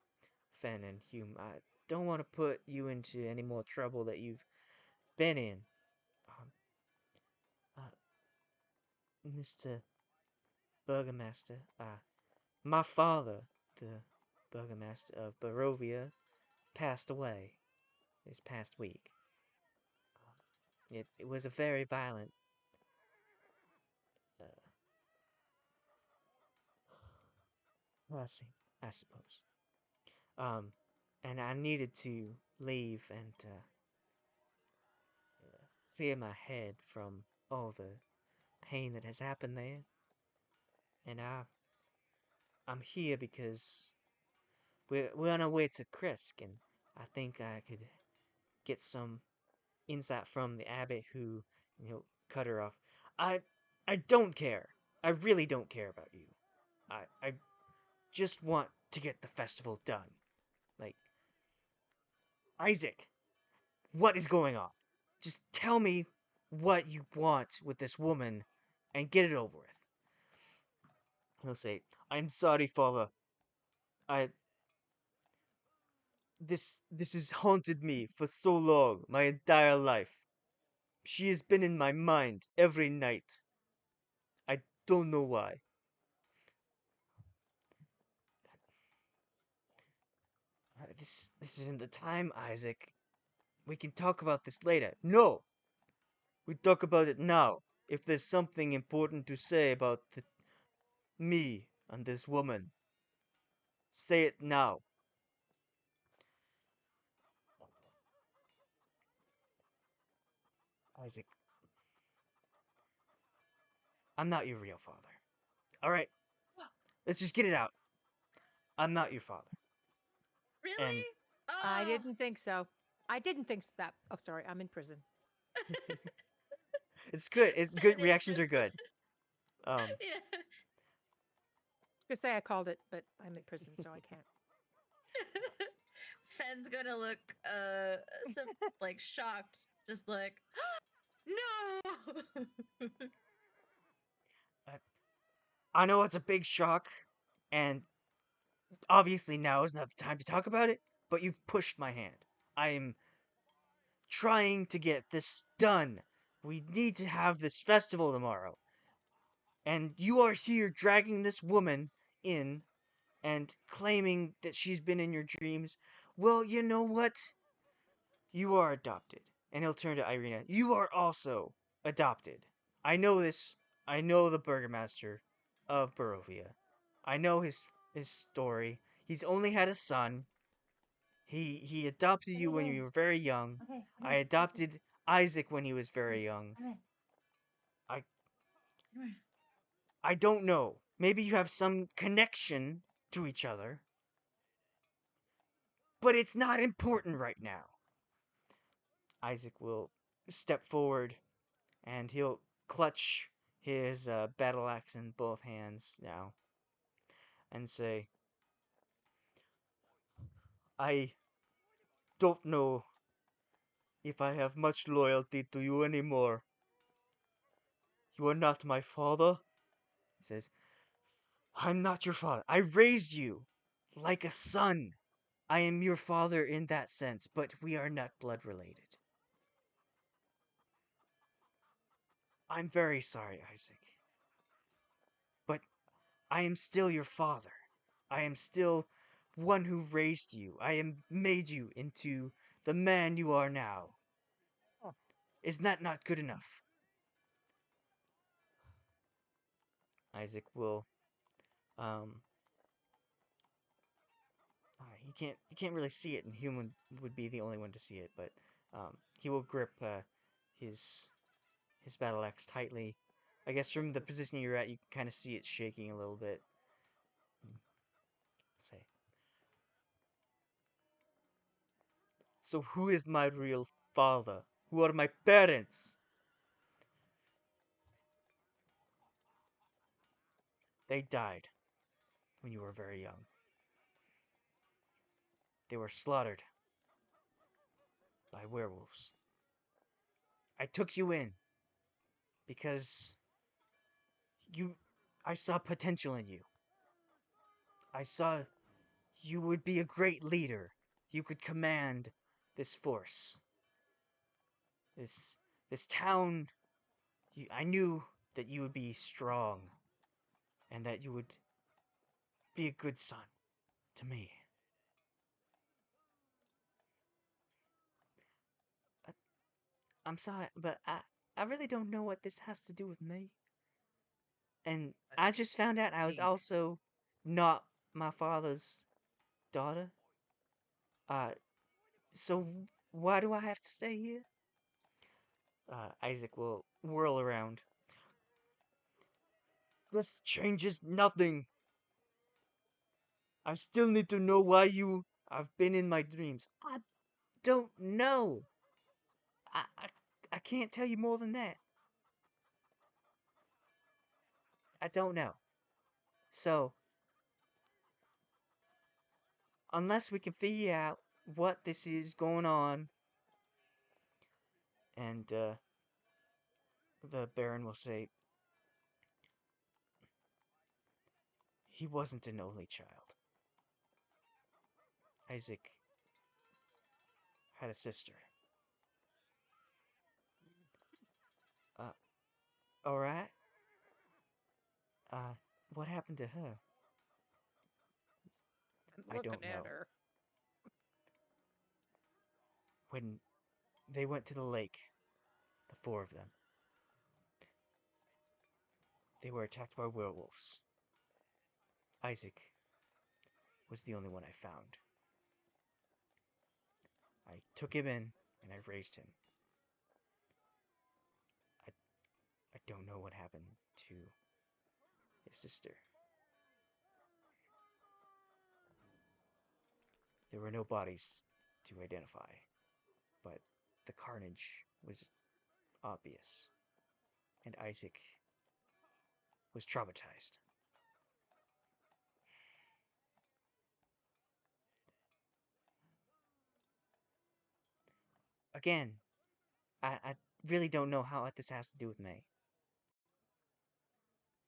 Fenn and Hume. I don't want to put you into any more trouble that you've been in. Um, Mr. Burgomaster, my father, the Burgomaster of Barovia, passed away this past week. It was a very violent uh, passing, I suppose. Um, and I needed to leave and clear my head from all the pain that has happened there. And I'm here because we're on our way to Krisk, and I think I could get some insight from the abbot who, cut her off. I I don't care. I really don't care about you. I just want to get the festival done. Like, Isaac, what is going on? Just tell me what you want with this woman and get it over with. He'll say, I'm sorry, father. I this has haunted me for so long, my entire life. She has been in my mind every night. I don't know why. This isn't the time, Isaac. We can talk about this later. No, we talk about it now. If there's something important to say about me and this woman, say it now. Isaac, I'm not your real father. All right, let's just get it out. I'm not your father. Really? And I Oh, didn't think so. I didn't think that. Oh, sorry. I'm in prison. It's good. It's And good. it's Reactions are just- good. Yeah. Just say I called it, but I'm in prison, so I can't. Fenn's gonna look some like shocked, just like no. I know it's a big shock, and obviously now is not the time to talk about it, but you've pushed my hand. I am trying to get this done. We need to have this festival tomorrow. And you are here dragging this woman in and claiming that she's been in your dreams. Well, you know what? You are adopted. And he'll turn to Irina. You are also adopted. I know this. I know the burgomaster of Barovia. I know his story. He's only had a son. He adopted you when you were very young. Okay. I adopted Isaac when he was very young. Okay. I Somewhere. I don't know. Maybe you have some connection to each other. But it's not important right now. Isaac will step forward and he'll clutch his battle axe in both hands now and say, I don't know if I have much loyalty to you anymore. You are not my father. He says, I'm not your father. I raised you like a son. I am your father in that sense, but we are not blood related. I'm very sorry, Isaac. But I am still your father. I am still one who raised you. I am made you into the man you are now. Oh. Is that not good enough? Isaac will you can't really see it, and human would be the only one to see it, but he will grip his battle axe tightly. I guess from the position you're at, you can kind of see it shaking a little bit. Say, so who is my real father? Who are my parents? They died when you were very young. They were slaughtered by werewolves. I took you in because you I saw potential in you. I saw you would be a great leader. You could command this force. This this town. I knew that you would be strong and that you would be a good son to me. I, I'm sorry, but I really don't know what this has to do with me. And I just found out I was Thanks. also not my father's daughter. Uh, so why do I have to stay here? Isaac will whirl around. This changes nothing. I still need to know why you have been in my dreams. I don't know. I, I, I can't tell you more than that. I don't know. So, unless we can figure out what this is going on, and the Baron will say, he wasn't an only child. Isaac had a sister. Uh, alright? What happened to her? I'm I looking don't know. at her. When they went to the lake, the four of them, they were attacked by werewolves. Isaac was the only one I found. I took him in and I raised him. I, I don't know what happened to his sister. There were no bodies to identify, but the carnage was obvious. and Isaac was traumatized. Again, I really don't know how this has to do with May.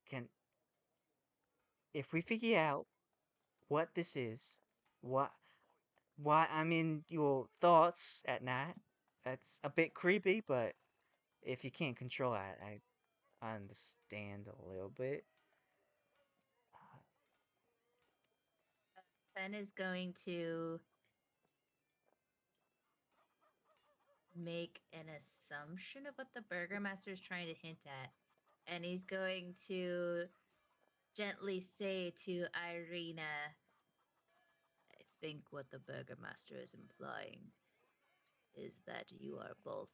Can if we figure out what this is, what why I'm in your thoughts at night, that's a bit creepy, but if you can't control it, I understand a little bit. Fenn is going to make an assumption of what the burgomaster is trying to hint at. And he's going to gently say to Irina, I think what the burgomaster is implying is that you are both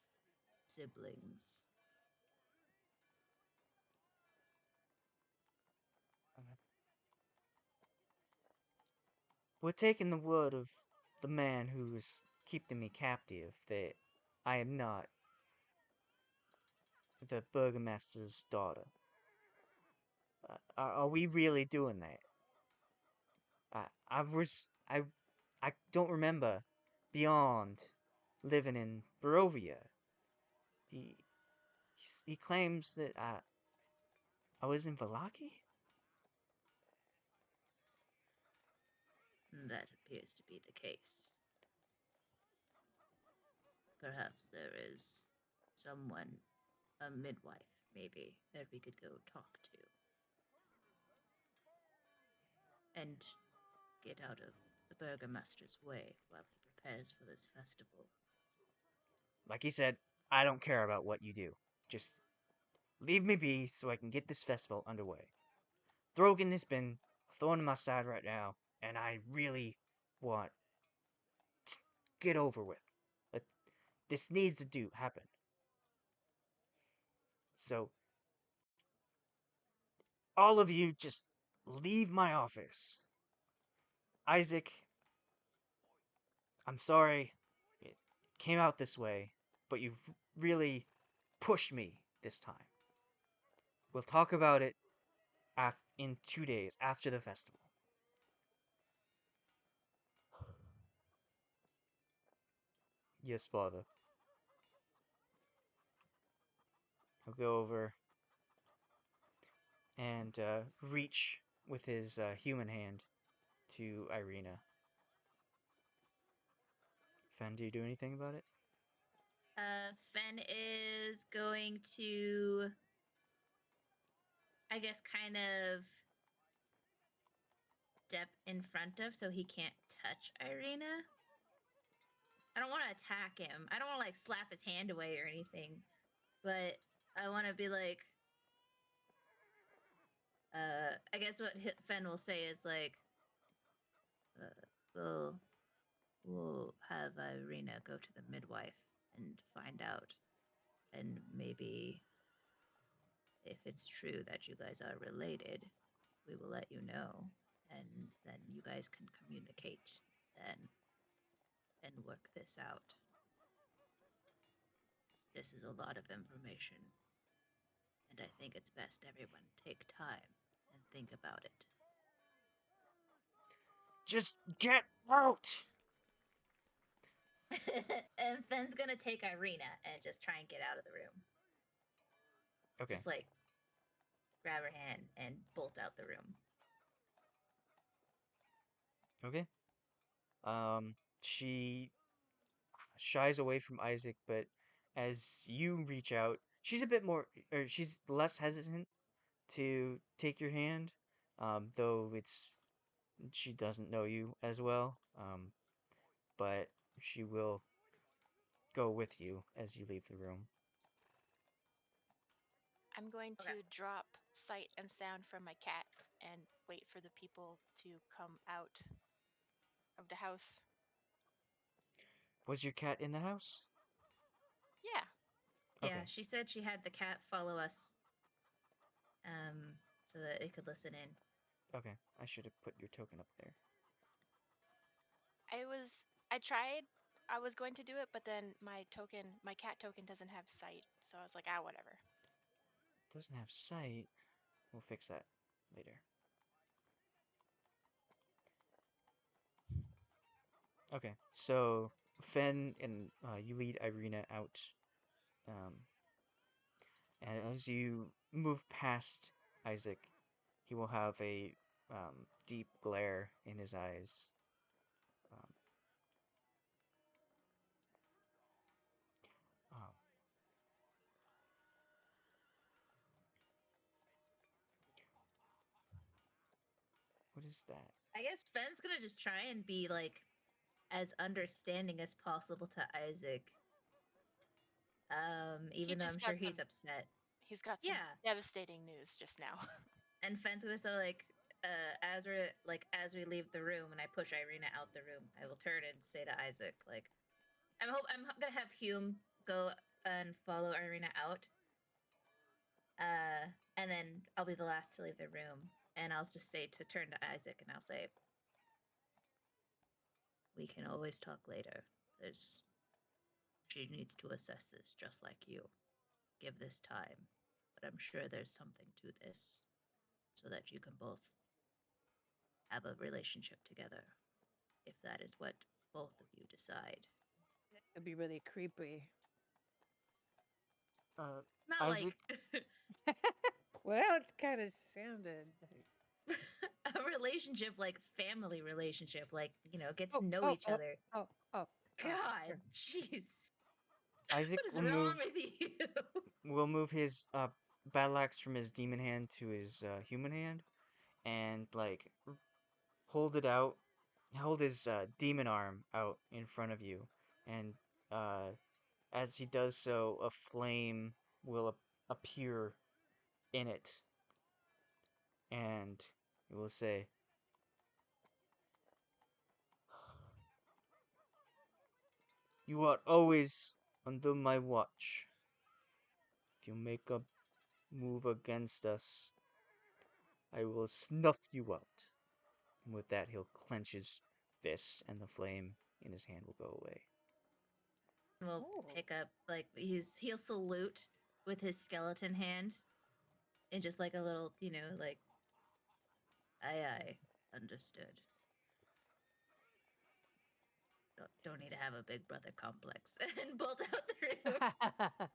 siblings. We're taking the word of the man who's keeping me captive that I am not the burgomaster's daughter. Are we really doing that? I don't remember beyond living in Barovia. He he claims that I was in Valaki. That appears to be the case. Perhaps there is someone, a midwife, maybe, that we could go talk to. And get out of the burgomaster's way while he prepares for this festival. Like he said, I don't care about what you do. Just leave me be so I can get this festival underway. Throgan has been a thorn in my side right now, and I really want to get over with. Like, this needs to happen. So, all of you just leave my office. Isaac, I'm sorry it came out this way, but you've really pushed me this time. We'll talk about it in 2 days after the festival. Yes, father. He'll go over and reach with his human hand to Irina. Fenn, do you do anything about it? Fenn is going to, I guess, kind of step in front of so he can't touch Irina. I don't want to attack him. I don't want to, like, slap his hand away or anything. But I want to be like, I guess what Fenn will say is like, we'll have Irina go to the midwife and find out. And maybe if it's true that you guys are related, we will let you know. And then you guys can communicate then and work this out. This is a lot of information. And I think it's best everyone take time and think about it. Just get out! And Fenn's gonna take Irina and just try and get out of the room. Okay. Just like grab her hand and bolt out the room. Okay. She shies away from Isaac, but as you reach out, she's a bit more, or she's less hesitant to take your hand, though she doesn't know you as well, but she will go with you as you leave the room. I'm going to Okay. drop sight and sound from my cat and wait for the people to come out of the house. Was your cat in the house? Yeah. Yeah, Okay. she said she had the cat follow us so that it could listen in. Okay, I should have put your token up there. I tried. I was going to do it, but then my cat token doesn't have sight. So I was like, whatever. doesn't have sight. We'll fix that later. Okay, so Fenn and you lead Irina out, and as you move past Isaac, he will have a deep glare in his eyes. Um, um, what is that? I guess Fenn's gonna just try and be like as understanding as possible to Isaac. Even though just I'm sure got he's some- upset. He's got some Yeah. devastating news just now. And Fenn's gonna say like, as we leave the room and I push Irina out the room, I will turn and say to Isaac, like, I'm gonna have Hume go and follow Irina out. And then I'll be the last to leave the room, and I'll just say to turn to Isaac and I'll say, we can always talk later. She needs to assess this just like you. Give this time. But I'm sure there's something to this so that you can both have a relationship together, if that is what both of you decide. It'd be really creepy. Not Isaac? like Well, it kind of sounded. a relationship, like family relationship, like, get Oh, to know oh, each oh, other. Oh, God, sure. jeez. Isaac What is will wrong move with you? will move his battle axe from his demon hand to his human hand, and like hold it out, hold his demon arm out in front of you, and uh, as he does so, a flame will appear in it, and it will say, "You are always under my watch. If you make a move against us, I will snuff you out." And with that, he'll clench his fists, and the flame in his hand will go away. We'll Oh. pick up, like, he'll salute with his skeleton hand and just like a little, like, aye, understood. Don't need to have a big brother complex and bolt out the room.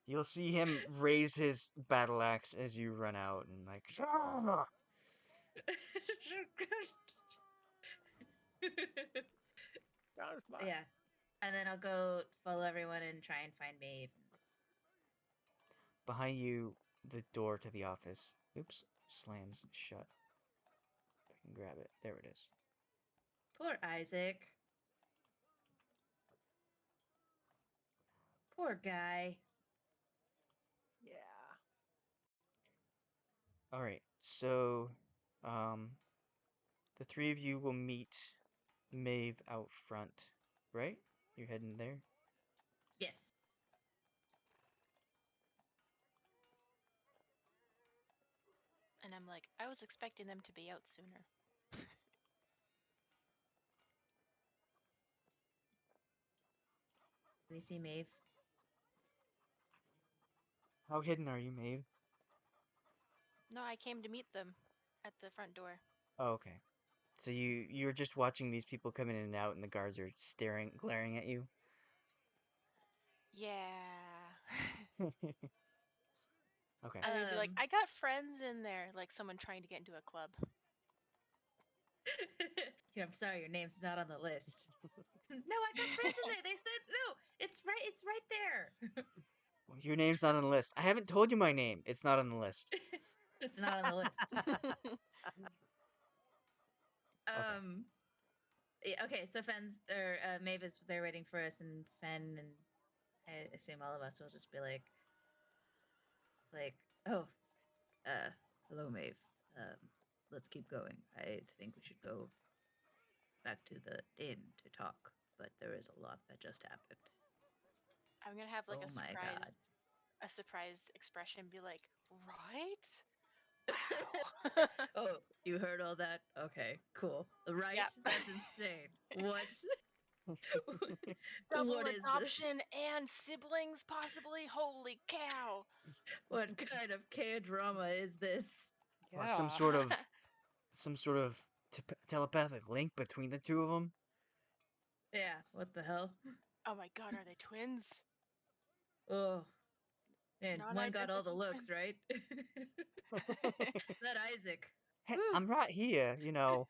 You'll see him raise his battle axe as you run out, and like, "Ah!" Yeah. And then I'll go follow everyone and try and find Maeve. Behind you, the door to the office, oops, slams shut. If I can grab it, there it is. Poor Isaac. Poor guy. Yeah. All right, so, the three of you will meet Maeve out front, right? You're heading there. Yes. And I'm like, I was expecting them to be out sooner. We see Maeve. How hidden are you, Maeve? No, I came to meet them at the front door. Oh, okay. So you're just watching these people come in and out, and the guards are glaring at you. Yeah. Okay. And they'd be like, I got friends in there, like someone trying to get into a club. Yeah, I'm sorry, your name's not on the list. No, I got friends in there. They said no. It's right there. Well, your name's not on the list. I haven't told you my name. It's not on the list. It's not on the list. Okay. Yeah, okay, so Fenn's or Maeve is there waiting for us, and Fenn and I assume all of us will just be like, oh, hello, Maeve. Let's keep going. I think we should go back to the inn to talk, but there is a lot that just happened. I'm gonna have like Oh my God. a surprised expression, be like, right? Wow. Oh, you heard all that? Okay, cool. Right? Yep. That's insane. What? Double What is this? adoption and siblings, possibly. Holy cow! What kind of K-drama is this? Or some sort of telepathic link between the two of them. Yeah, what the hell? Oh my god, are they twins? Oh, and one got all the Non-identical looks, twins. right? That Isaac. Hey, Whew. I'm right here, you know.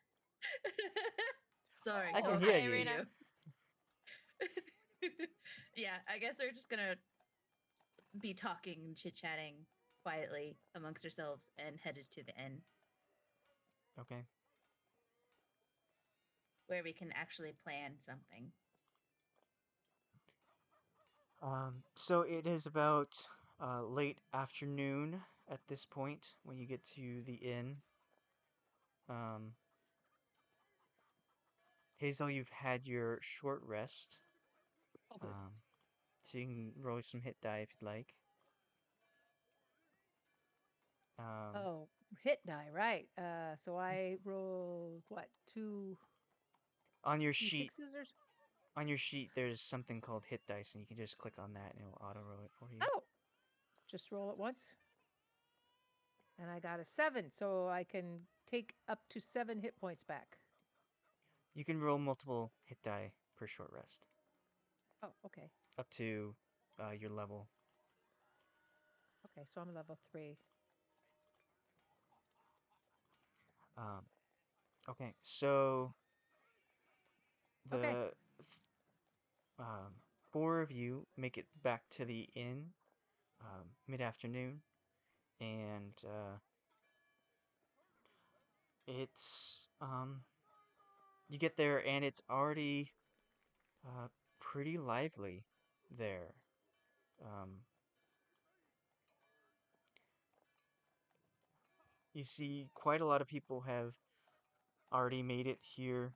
Sorry, I can no hear offense you. to Irina. Yeah, I guess we're just gonna be talking and chit-chatting quietly amongst ourselves and headed to the inn Okay. where we can actually plan something. So it is about late afternoon at this point when you get to the inn. Hazel, you've had your short rest. Oh, good. So you can roll some hit die if you'd like. Oh, hit die, right. So I rolled what, two On your sheet, d6s or on your sheet, there's something called hit dice, and you can just click on that, and it'll auto roll it for you. Oh, just roll it once. And I got a 7, so I can take up to 7 hit points back. You can roll multiple hit die per short rest, Oh, okay. up to your level. Okay, so I'm level 3. Okay, so the Okay. four of you make it back to the inn mid-afternoon, and it's you get there and it's already pretty lively there. You see quite a lot of people have already made it here,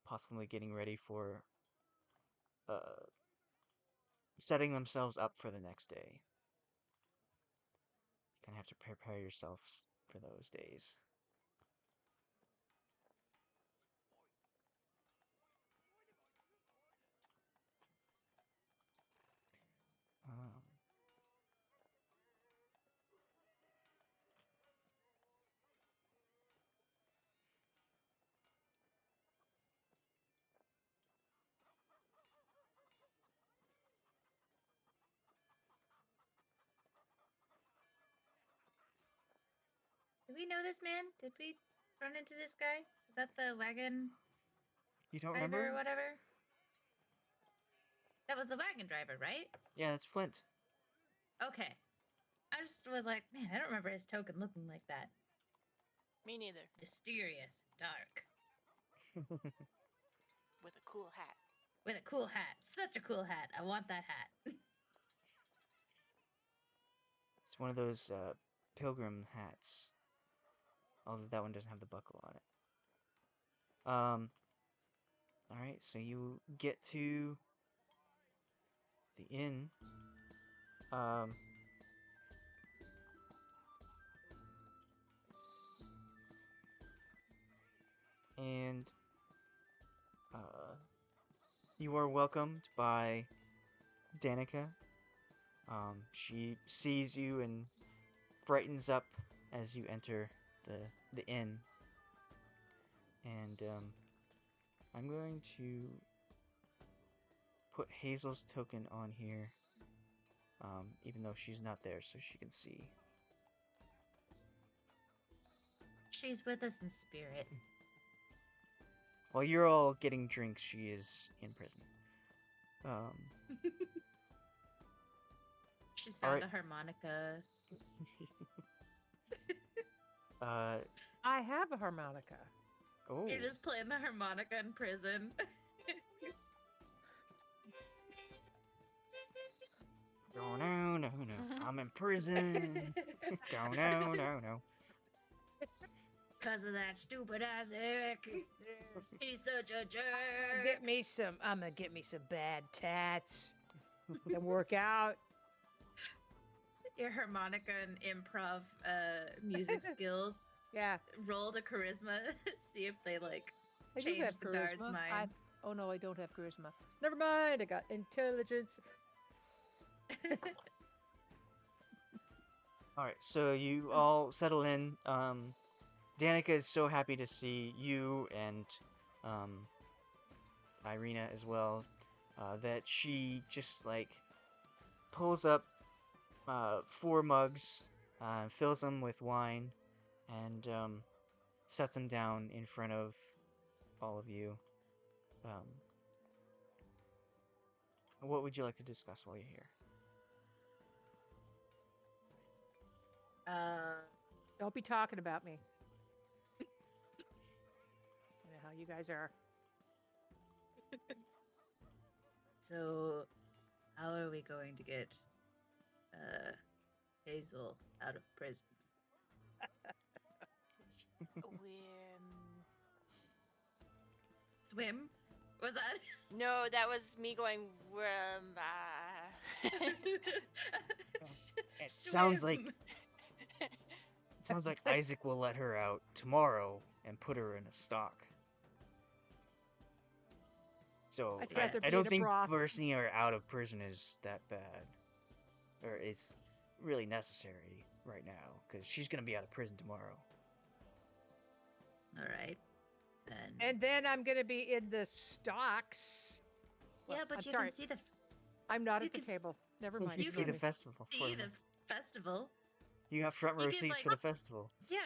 possibly getting ready for setting themselves up for the next day. You kind of have to prepare yourselves for those days. Um, Did we know this man? Did we run into this guy? Is that the wagon you don't driver remember? or whatever? That was the wagon driver, right? Yeah, that's Flint. Okay. I just was like, man, I don't remember his token looking like that. Me neither. Mysterious, dark, With a cool hat. with a cool hat. Such a cool hat. I want that hat. It's one of those pilgrim hats. Although that one doesn't have the buckle on it. Alright, so you get to the inn. And you are welcomed by Danica. She sees you and brightens up as you enter the inn. And I'm going to put Hazel's token on here, even though she's not there, so she can see. She's with us in spirit. While you're all getting drinks, she is in prison. She's found Alright. a harmonica. I have a harmonica. Oh. You're just playing the harmonica in prison. No, no, no, no. I'm in prison. No. Because of that stupid Isaac. He's such a jerk. I'm gonna get me some bad tats. Then work out. Your harmonica and improv music skills. Yeah. Roll the charisma. See if they like I do change have the guards' charisma. minds. Oh no, I don't have charisma. Never mind. I got intelligence. All right, so you all settle in. Danica is so happy to see you and Irina as well, that she just like pulls up 4 mugs, fills them with wine, and sets them down in front of all of you. What would you like to discuss while you're here? Don't be talking about me. I know how you guys are. So, how are we going to get Hazel out of prison? Swim? Was that? No, that was me going. It sounds like Swim. Isaac will let her out tomorrow and put her in a stock. So I'd rather I be don't in a think broth. bursting her out of prison is that bad, or it's really necessary right now because she's gonna be out of prison tomorrow. All right, then. And then I'm gonna be in the stocks. yeah, Well, but I'm you sorry. can see the I'm not you at the can s- table. Never You mind. can you see can the festival. see for the her. festival. You got front row you can, seats like- for the festival. Yeah.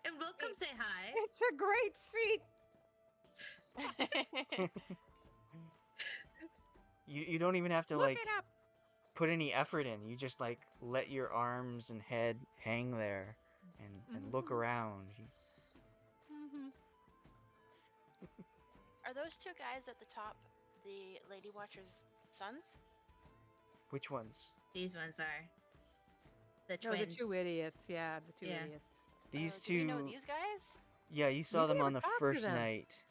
And we'll come say hi. It's a great seat. You don't even have to Look like it up. put any effort in. You just like let your arms and head hang there and look Mhm. around. Mhm. Are those 2 guys at the top the Lady Watcher's sons? Which ones? These ones are the No, twins. the 2 idiots. Yeah, the 2 Yeah. idiots. These Do we know two. these guys? Yeah, you saw We them never on the talked to first them. night.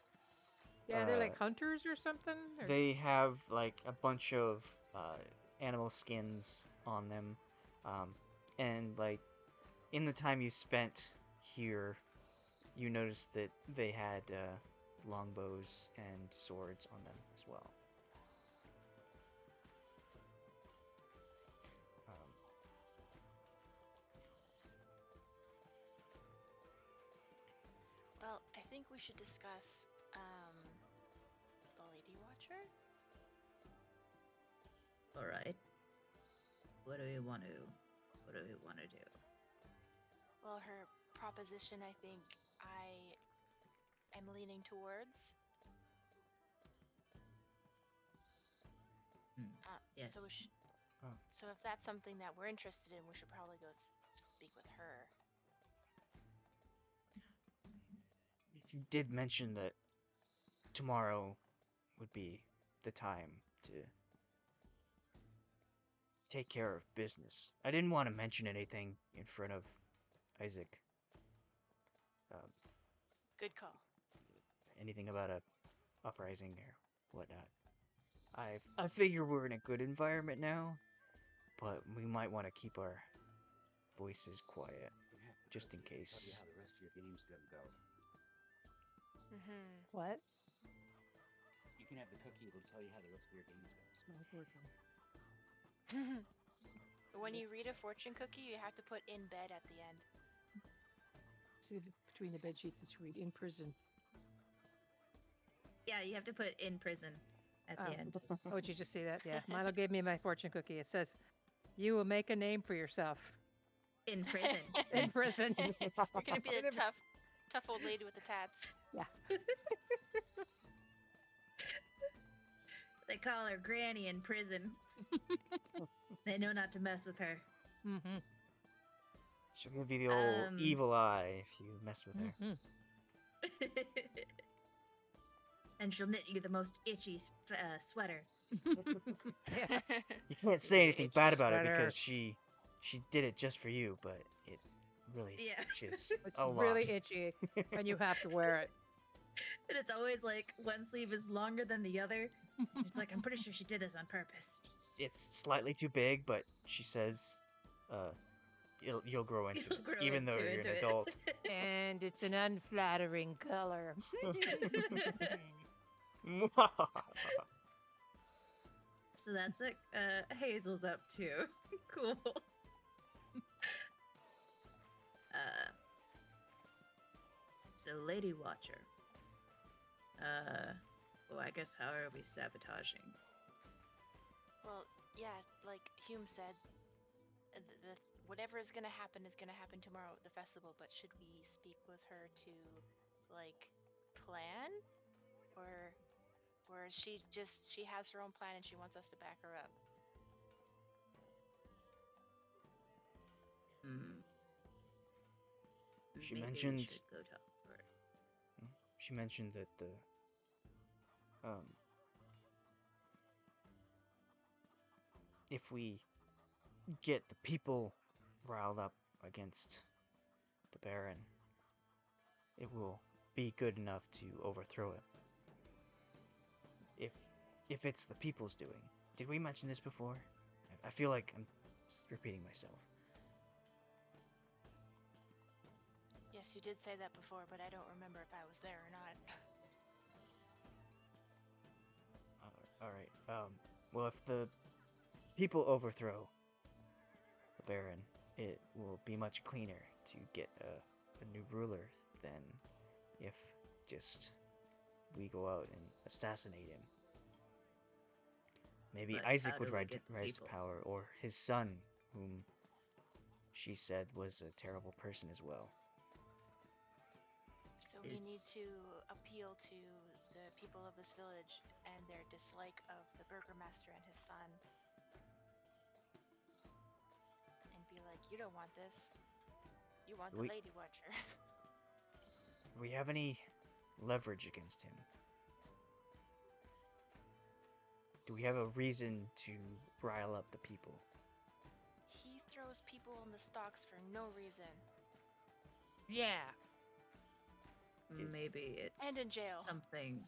Yeah, they're like hunters or something. Or... They have like a bunch of animal skins on them, and like in the time you spent here, you noticed that they had longbows and swords on them as well. Well, I think we should discuss the Lady Watcher. All right. What do we want to do? Well, her proposition, I think I am leaning towards. Yes. So, Oh. so if that's something that we're interested in, we should probably go speak with her. You did mention that tomorrow would be the time to take care of business. I didn't want to mention anything in front of Isaac. Good call. Anything about a uprising or whatnot. I figure we're in a good environment now, but we might want to keep our voices quiet, just in case. How the rest of your game's gonna go. Mm-hmm. What? You can have the cookie. It'll tell you how the rest of your game's gonna. My fortune. When you read a fortune cookie, you have to put "in bed" at the end. See between the bed sheets that you read in prison. Yeah, you have to put in prison at the end. Oh, did you just see that? Yeah. Milo gave me my fortune cookie. It says, "You will make a name for yourself In prison. in prison." You're gonna be a tough old lady with the tats. They call her Granny in prison. They know not to mess with her. Mm-hmm. She'll give you the old evil eye if you mess with her. Mm-hmm. And she'll knit you the most itchy sweater. Yeah. You can't say anything Itchy bad about it sweater. because she did it just for you, but it really Yeah. itches It's a lot. really itchy, and you have to wear it. And it's always like one sleeve is longer than the other. It's like, I'm pretty sure she did this on purpose. It's slightly too big, but she says, you'll grow into You'll it, grow even though you're into an it. adult. And it's an unflattering color. So that's what Hazel's up to. Cool. So Lady Watcher. Well, I guess how are we sabotaging? Well, yeah, like Hume said, whatever is gonna happen tomorrow at the festival. But should we speak with her to, like, plan, or is she has her own plan and she wants us to back her up? She Maybe mentioned- we should go talk to her. She mentioned that if we get the people riled up against the Baron, it will be good enough to overthrow him. If it's the people's doing. Did we mention this before? I feel like I'm repeating myself. Yes, you did say that before, but I don't remember if I was there or not. All right. Well, if the people overthrow the Baron, it will be much cleaner to get a new ruler than if just we go out and assassinate him. Maybe But Isaac how would do we rise get the to people? power, or his son, whom she said was a terrible person as well. So we need Is- to appeal to the people of this village and their dislike of the burgomaster and his son. And be like, you don't want this. You want the We- Lady Watcher. Do we have any leverage against him? Do we have a reason to rile up the people? He throws people in the stocks for no reason. Yeah. Is- Maybe it's And in jail. something.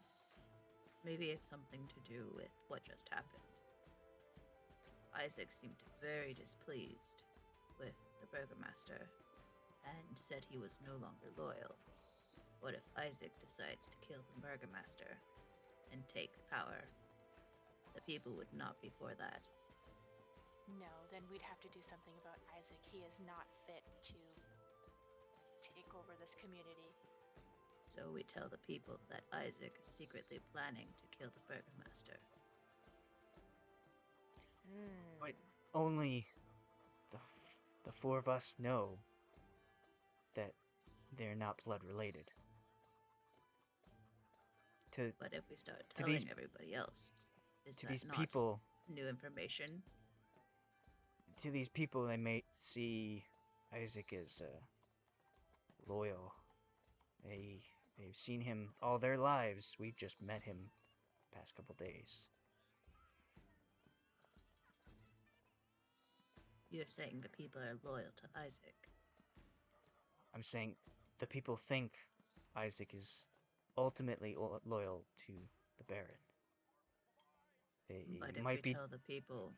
Maybe it's something to do with what just happened. Isaac seemed very displeased with the burgomaster and said he was no longer loyal. What if Isaac decides to kill the burgomaster and take power? The people would not be for that. No, then we'd have to do something about Isaac. He is not fit to take over this community. So we tell the people that Isaac is secretly planning to kill the burgomaster. But only the four of us know that they're not blood related. But if we start To telling these- everybody else, is To that these not people, new information? they may see Isaac as loyal. They've seen him all their lives. We've just met him past couple days. You're saying the people are loyal to Isaac. I'm saying the people think Isaac is ultimately loyal to the Baron. But It if might we be tell the people,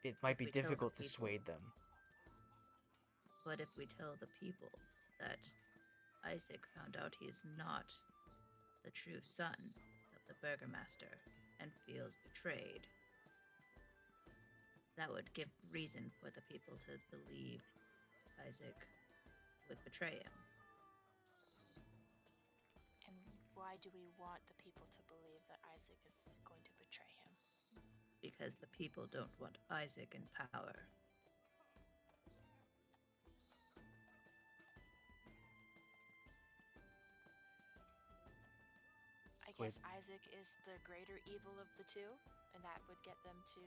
it might if be we tell the difficult to people- sway them. but if we tell the people that Isaac found out he is not the true son of the burgomaster and feels betrayed, that would give reason for the people to believe Isaac would betray him. And why do we want the people to believe that Isaac is going to betray him? Because the people don't want Isaac in power. I With- guess Isaac is the greater evil of the two, and that would get them to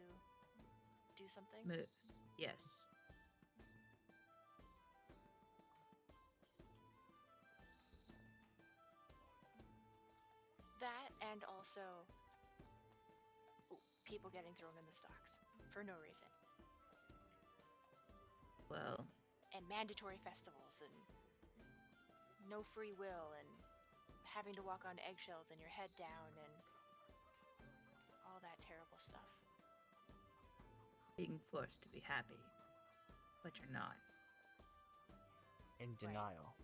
do something? Yes. That, and also people getting thrown in the stocks for no reason. Well, And mandatory festivals, and no free will, and having to walk on eggshells and your head down, and all that terrible stuff. being forced to be happy, but you're not. in denial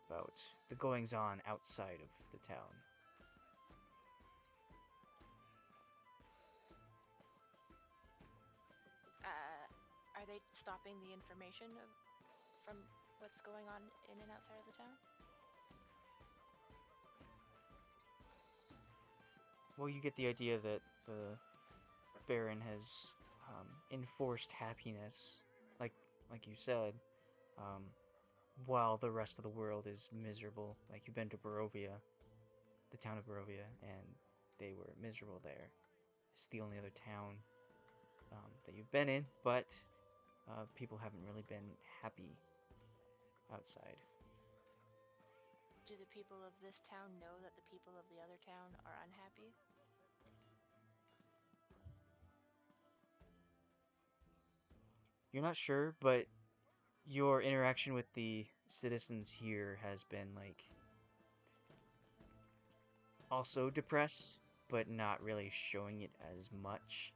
about the goings-on outside of the town. Are they stopping the information from what's going on in and outside of the town? Well, you get the idea that the Baron has enforced happiness, like you said, while the rest of the world is miserable. Like, you've been to Barovia, the town of Barovia, and they were miserable there. It's the only other town that you've been in, but people haven't really been happy outside. Do the people of this town know that the people of the other town are unhappy? You're not sure, but your interaction with the citizens here has been, like, also depressed, but not really showing it as much.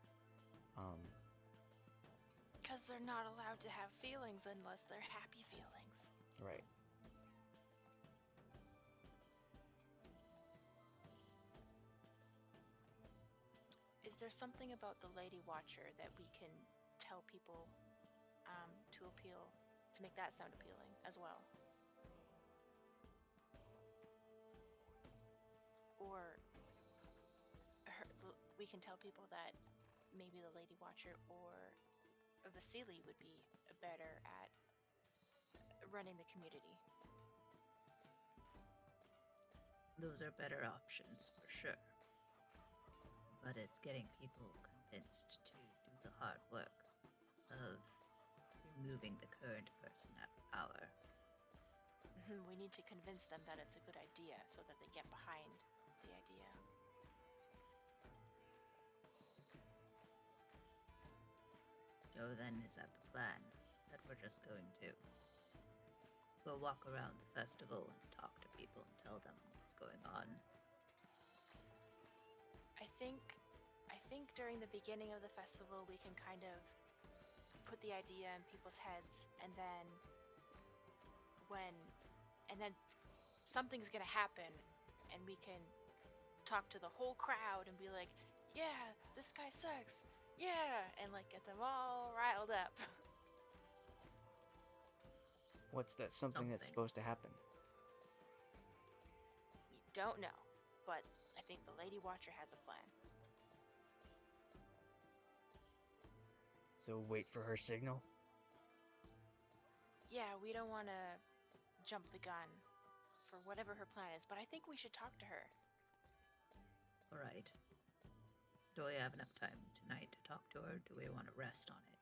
Because they're not allowed to have feelings unless they're happy feelings. Right. Is there something about the Lady Watcher that we can tell people to appeal, to make that sound appealing as well? Or we can tell people that maybe the Lady Watcher or the Sealy would be better at running the community. Those are better options for sure. But it's getting people convinced to do the hard work of removing the current person out of power. We need to convince them that it's a good idea so that they get behind the idea. So then, is that the plan? That we're just going to go walk around the festival and talk to people and tell them what's going on? I think during the beginning of the festival we can kind of put the idea in people's heads, and then something's gonna happen, and we can talk to the whole crowd and be like, yeah, this guy sucks, yeah, and like get them all riled up. What's that something that's supposed to happen? We don't know, but I think the Lady Watcher has a plan. So wait for her signal? Yeah, we don't want to jump the gun for whatever her plan is, but I think we should talk to her. Alright. Do we have enough time tonight to talk to her? Do we want to rest on it?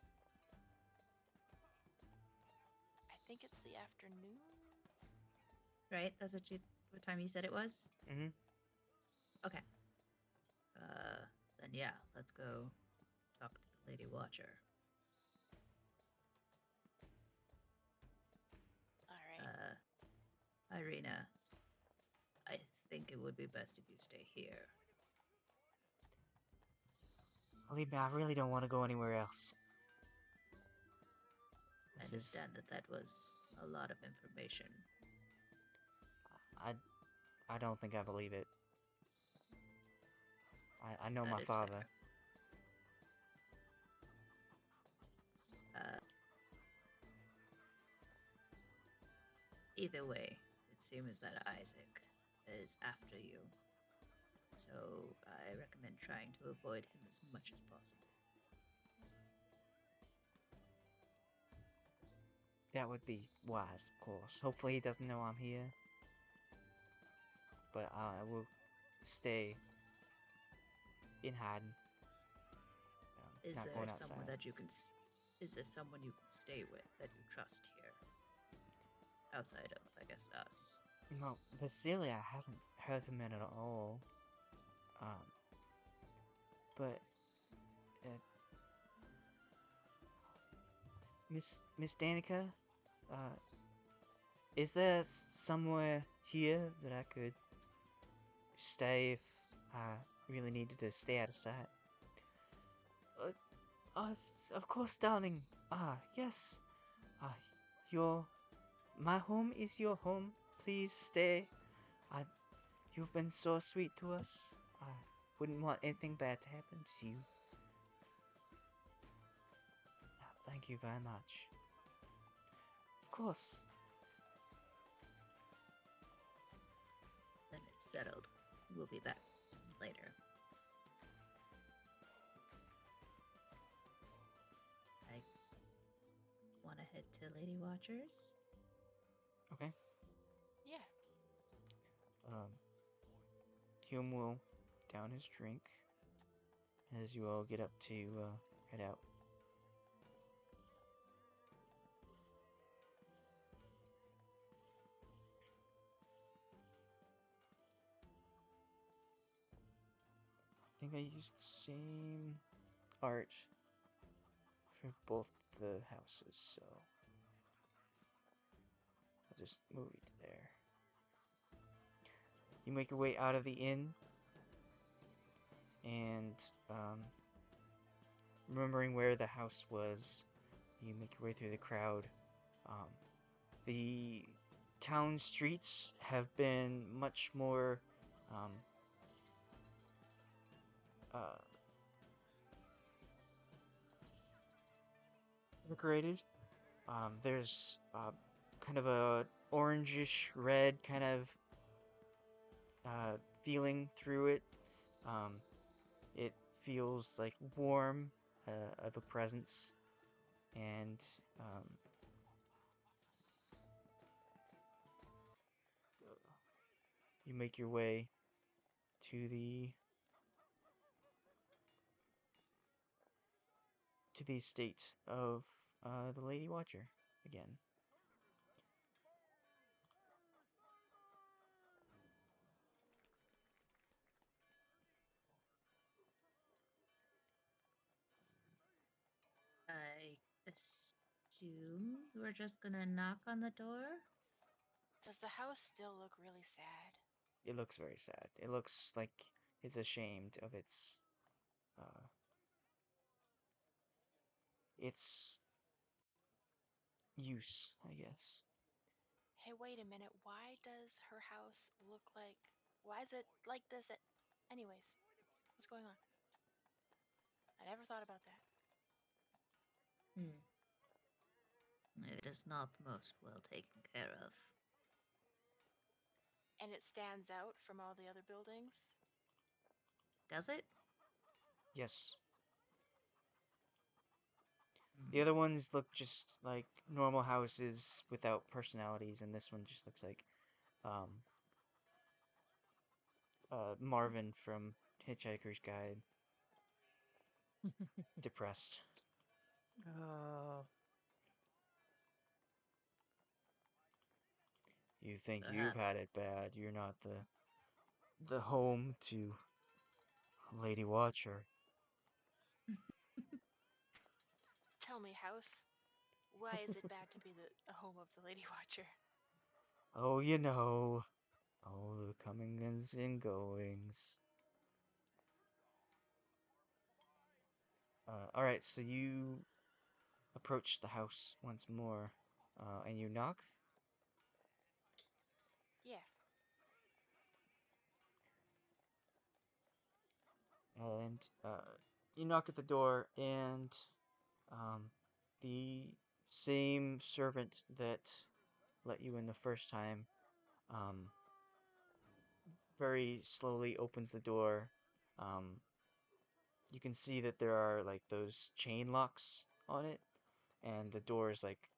I think it's the afternoon. Right? That's what time you said it was? Mm-hmm. Okay. Then yeah, let's go talk to the Lady Watcher. Alright. Irina, I think it would be best if you stay here. Believe me, I really don't want to go anywhere else. I understand that was a lot of information. I don't think I believe it. I know That my is father. fair. Either way, it seems that Isaac is after you. So I recommend trying to avoid him as much as possible. That would be wise, of course. Hopefully he doesn't know I'm here. But I will stay in hiding. Is not there going someone outside. that you can? Is there someone you can stay with that you trust here? Outside of, I guess, us. No, Vasily, I haven't heard from him at all. But Miss Danica, is there somewhere here that I could stay if I really needed to stay out of sight? Of course, darling. Yes. You're My home is your home. Please stay. You've been so sweet to us. I wouldn't want anything bad to happen to you. Thank you very much. Of course. Then it's settled. We'll be back later. I want to head to Lady Watchers. Okay. Yeah. Hume will down his drink as you all get up to head out. I think I used the same art for both the houses, so I'll just move you to there. You make your way out of the inn, and remembering where the house was, you make your way through the crowd. The town streets have been much more decorated. There's kind of a orangish red kind of feeling through it. It feels like warm of a presence, and you make your way to the estate of the Lady Watcher again. I assume we're just gonna knock on the door. Does the house still look really sad? It looks very sad. It looks like it's ashamed of its use, I guess. Hey, wait a minute. Why does her house look like... Why is it like this? Anyways, what's going on? I never thought about that. It is not most well taken care of. And it stands out from all the other buildings? Does it? Yes. The other ones look just like normal houses without personalities, and this one just looks like Marvin from Hitchhiker's Guide. Depressed. Oh. You think you've had it bad. You're not the home to Lady Watcher. Tell me, house, why is it bad to be the home of the Lady Watcher? Oh, you know. All the comings and goings. Alright, so you approach the house once more, and you knock. Yeah. And you knock at the door, and the same servant that let you in the first time very slowly opens the door. You can see that there are like those chain locks on it, and the door is like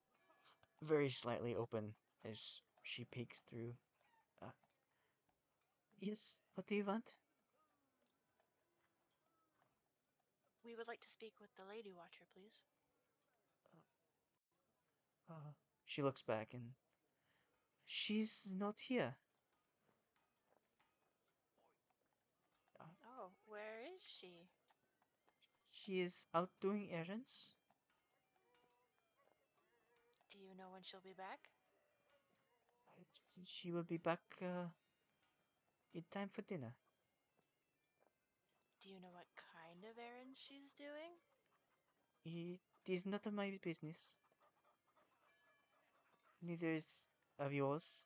very slightly open as she peeks through. Yes, what do you want? We would like to speak with the Lady Watcher, please. She looks back and she's not here. Oh, where is she? She is out doing errands. Do you know when she'll be back? She will be back in time for dinner. Do you know what kind of errand she's doing? It is not my business. Neither is of yours?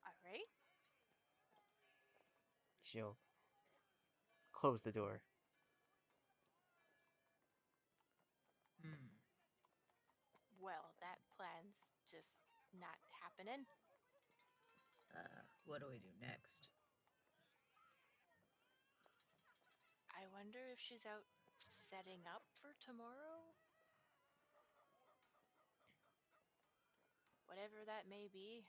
All right. She'll close the door. Hmm. Well, that plan's just not happening. What do we do next? I wonder if she's out setting up for tomorrow? Whatever that may be.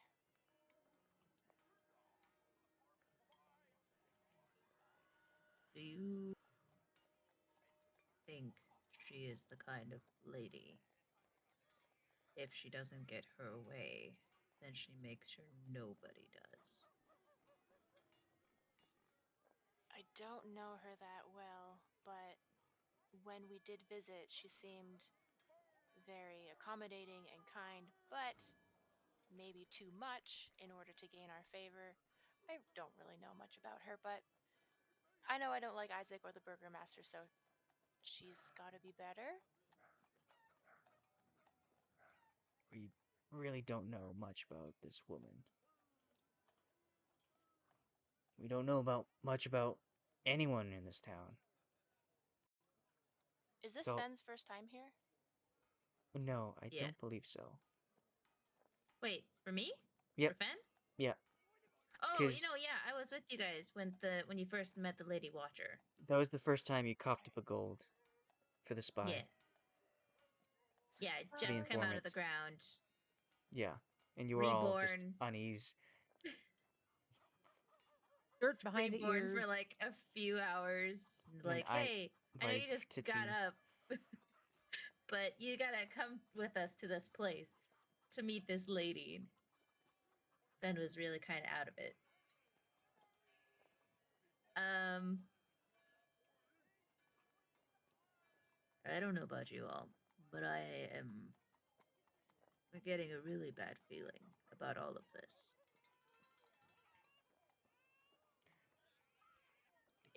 Do you think she is the kind of lady? If she doesn't get her way, then she makes sure nobody does. I don't know her that well, but when we did visit, she seemed very accommodating and kind, but maybe too much in order to gain our favor. I don't really know much about her, but I know I don't like Isaac or the Burgermaster, so she's gotta be better. We really don't know much about this woman. We don't know much about anyone in this town. Is this So, Fenn's first time here? no, I Yeah. don't believe so. Wait, for me? Yep. For Fenn? Yeah, Oh, 'cause- yeah, I was with you guys when you first met the Lady Watcher. that was the first time you coughed up a gold for the spy. Yeah. Yeah, it The just came out of the informant. ground. Yeah, and you were all just Reborn. uneasy. Dirt behind the Reborn ears. for like a few hours. then Like, I hey, I know invited you just to got tea. up, but you gotta come with us to this place to meet this lady. Ben was really kind of out of it. I don't know about you all, but I am getting a really bad feeling about all of this.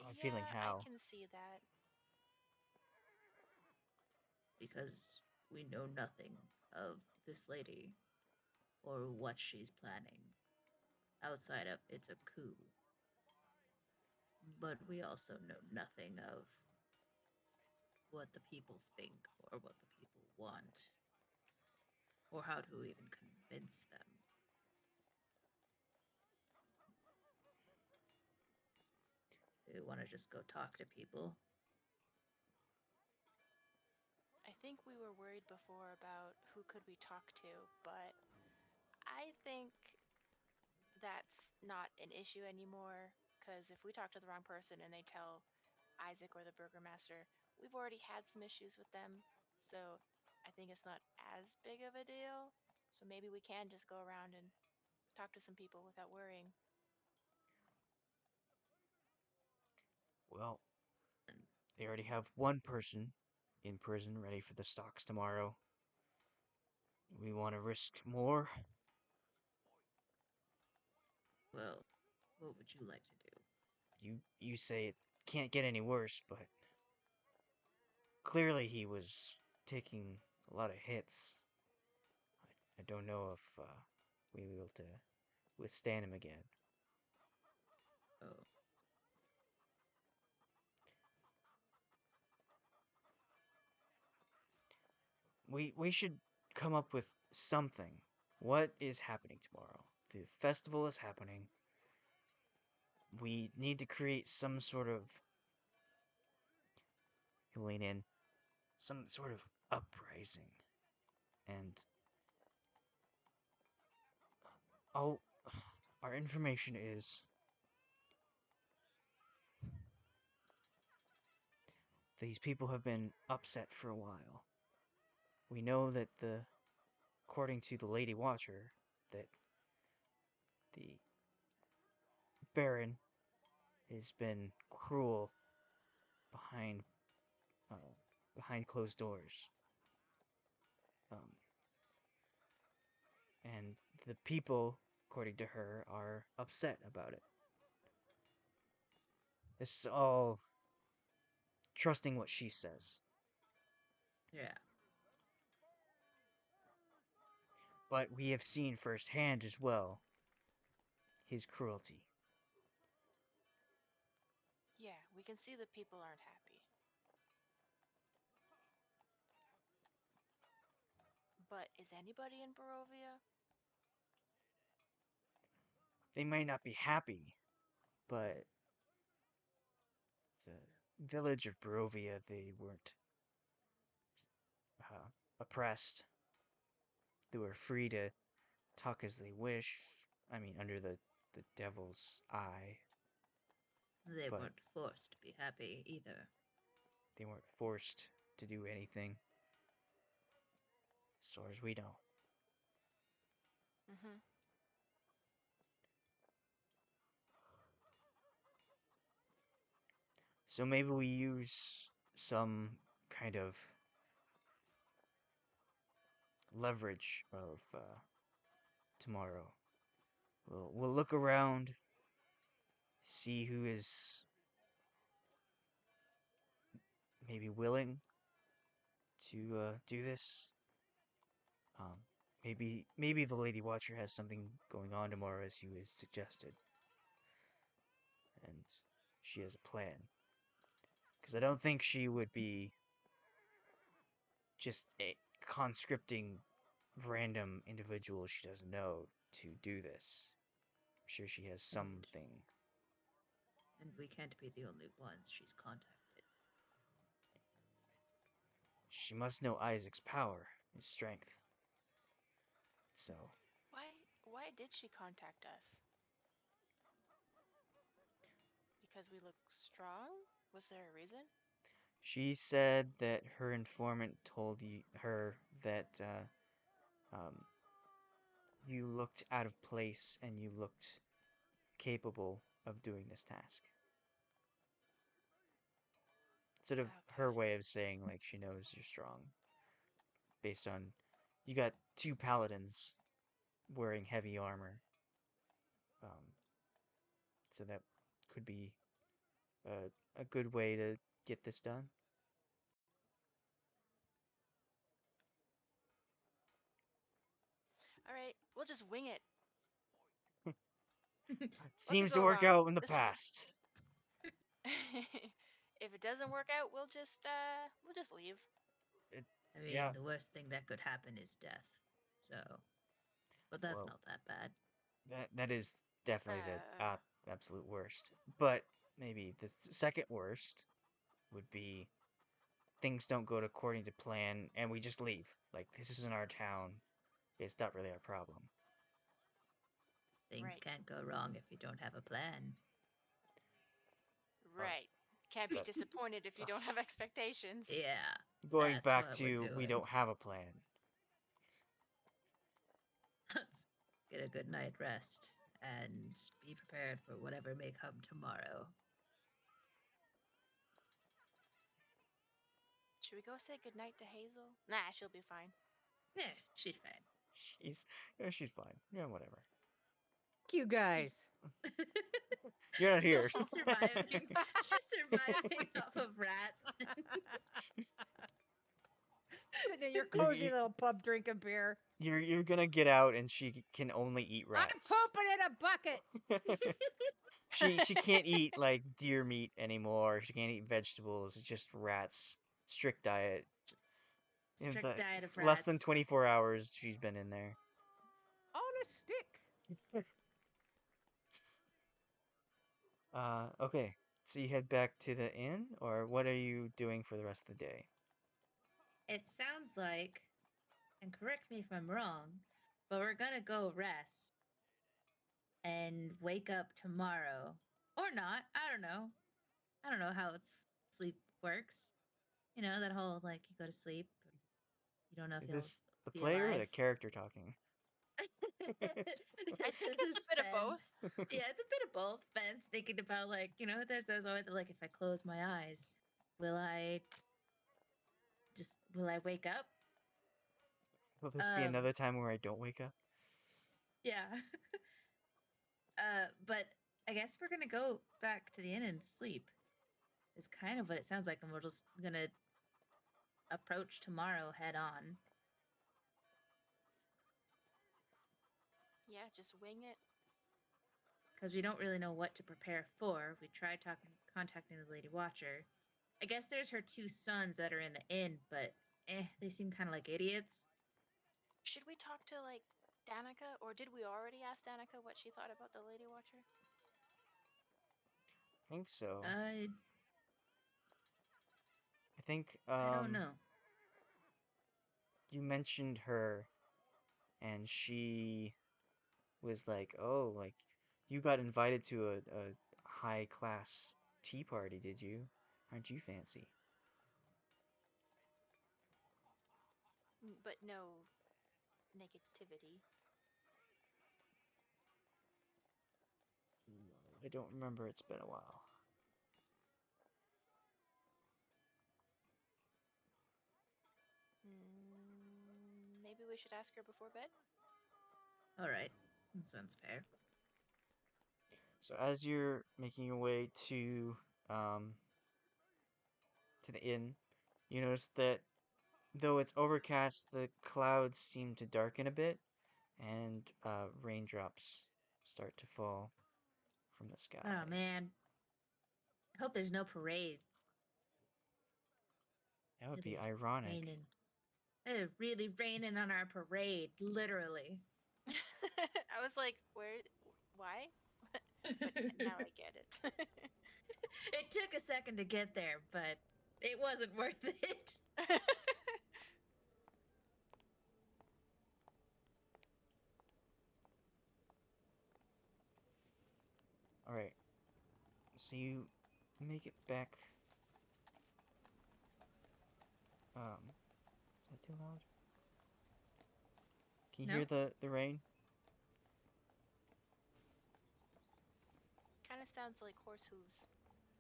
I'm feeling Yeah, how. I can see that. Because we know nothing of this lady or what she's planning outside of it's a coup. But we also know nothing of what the people think or what the people want or how to even convince them. Do we want to just go talk to people? I think we were worried before about who could we talk to, but I think that's not an issue anymore, because if we talk to the wrong person and they tell Isaac or the Burgermaster, we've already had some issues with them, so I think it's not as big of a deal. So maybe we can just go around and talk to some people without worrying. Well, they already have one person in prison ready for the stocks tomorrow. We want to risk more? Well, what would you like to do? You say it can't get any worse, but clearly he was taking a lot of hits. I don't know if we'll be able to withstand him again. Oh, We should come up with something. What is happening tomorrow? The festival is happening. We need to create some sort of, lean in, some sort of uprising. And all our information is these people have been upset for a while. We know that according to the Lady Watcher, that the Baron has been cruel behind uh, behind closed doors. Um, and the people, according to her, are upset about it. This is all trusting what she says. yeah. but we have seen firsthand as well his cruelty. Yeah, we can see that people aren't happy. But is anybody in Barovia? They might not be happy, but the village of Barovia, they weren't oppressed. They were free to talk as they wish. I mean, under the devil's eye. They But- weren't forced to be happy either. They weren't forced to do anything, as far as we know. Mm-hmm. So maybe we use some kind of leverage of tomorrow. We'll look around, see who is maybe willing to do this. Maybe the Lady Watcher has something going on tomorrow, as you has suggested, and she has a plan. Because I don't think she would be just conscripting random individuals she doesn't know to do this. I'm sure she has something. And we can't be the only ones she's contacted. She must know Isaac's power, his strength. So, Why did she contact us? Because we look strong? Was there a reason? she said that her informant told her that you looked out of place and you looked capable of doing this task. Sort of her Okay. way of saying, like, she knows you're strong. Based on, you got 2 paladins wearing heavy armor. So that could be a good way to get this done. Alright, we'll just wing it. Seems to go work wrong? out in the This is- past. If it doesn't work out, we'll just leave. I mean, Yeah. the worst thing that could happen is death. So, but that's Well, not that bad. That is definitely the Uh. absolute worst. But maybe the second worst would be things don't go according to plan and we just leave. Like, this isn't our town. It's not really our problem. Things Right. can't go wrong if you don't have a plan. Right. Can't be that- disappointed if you don't have expectations. Yeah. Going That's back what we're to we doing. don't have a plan. Let's get a good night rest and be prepared for whatever may come tomorrow. Should we go say goodnight to Hazel? Nah, she'll be fine. Yeah, she's fine. She's fine. Yeah, whatever. You guys. You're not here. She's surviving. She's surviving off of rats. Sitting in your cozy little pub drinking beer. You're gonna get out and she can only eat rats. I'm pooping in a bucket. She can't eat like deer meat anymore. She can't eat vegetables. It's just rats. Strict diet. In Strict fact, diet of rats. less than 24 hours she's been in there. On a stick. Okay. So you head back to the inn, or what are you doing for the rest of the day? It sounds like, and correct me if I'm wrong, but we're gonna go rest and wake up tomorrow. Or not. I don't know. I don't know how sleep works. You know, that whole like you go to sleep. You don't know if Is you'll this the be player or the alive. character talking? I think it's a bit of both. Yeah, it's a bit of both. Fenn's thinking about like, you know, there's always like if I close my eyes, will I wake up? Will this be another time where I don't wake up? Yeah. But I guess we're gonna go back to the inn and sleep. Is kind of what it sounds like, and we're just gonna approach tomorrow head on. Yeah, just wing it. Because we don't really know what to prepare for. We tried contacting the Lady Watcher. I guess there's her 2 sons that are in the inn, but they seem kind of like idiots. Should we talk to, like, Danica? Or did we already ask Danica what she thought about the Lady Watcher? I think so. I I think don't know. you mentioned her, and she was like, "Oh, like you got invited to a high class tea party, did you? Aren't you fancy?" But no negativity. I don't remember. It's been a while. Maybe we should ask her before bed? All right. That sounds fair. So as you're making your way to the inn, you notice that though it's overcast, the clouds seem to darken a bit, and raindrops start to fall from the sky. Oh, man. I hope there's no parade. That would be Really ironic. raining. It's really raining on our parade, literally. I was like, why? But now I get it. It took a second to get there, but it wasn't worth it. All right. So you make it back. Is that too loud? Can you No? hear the rain? Kind of sounds like horse hooves.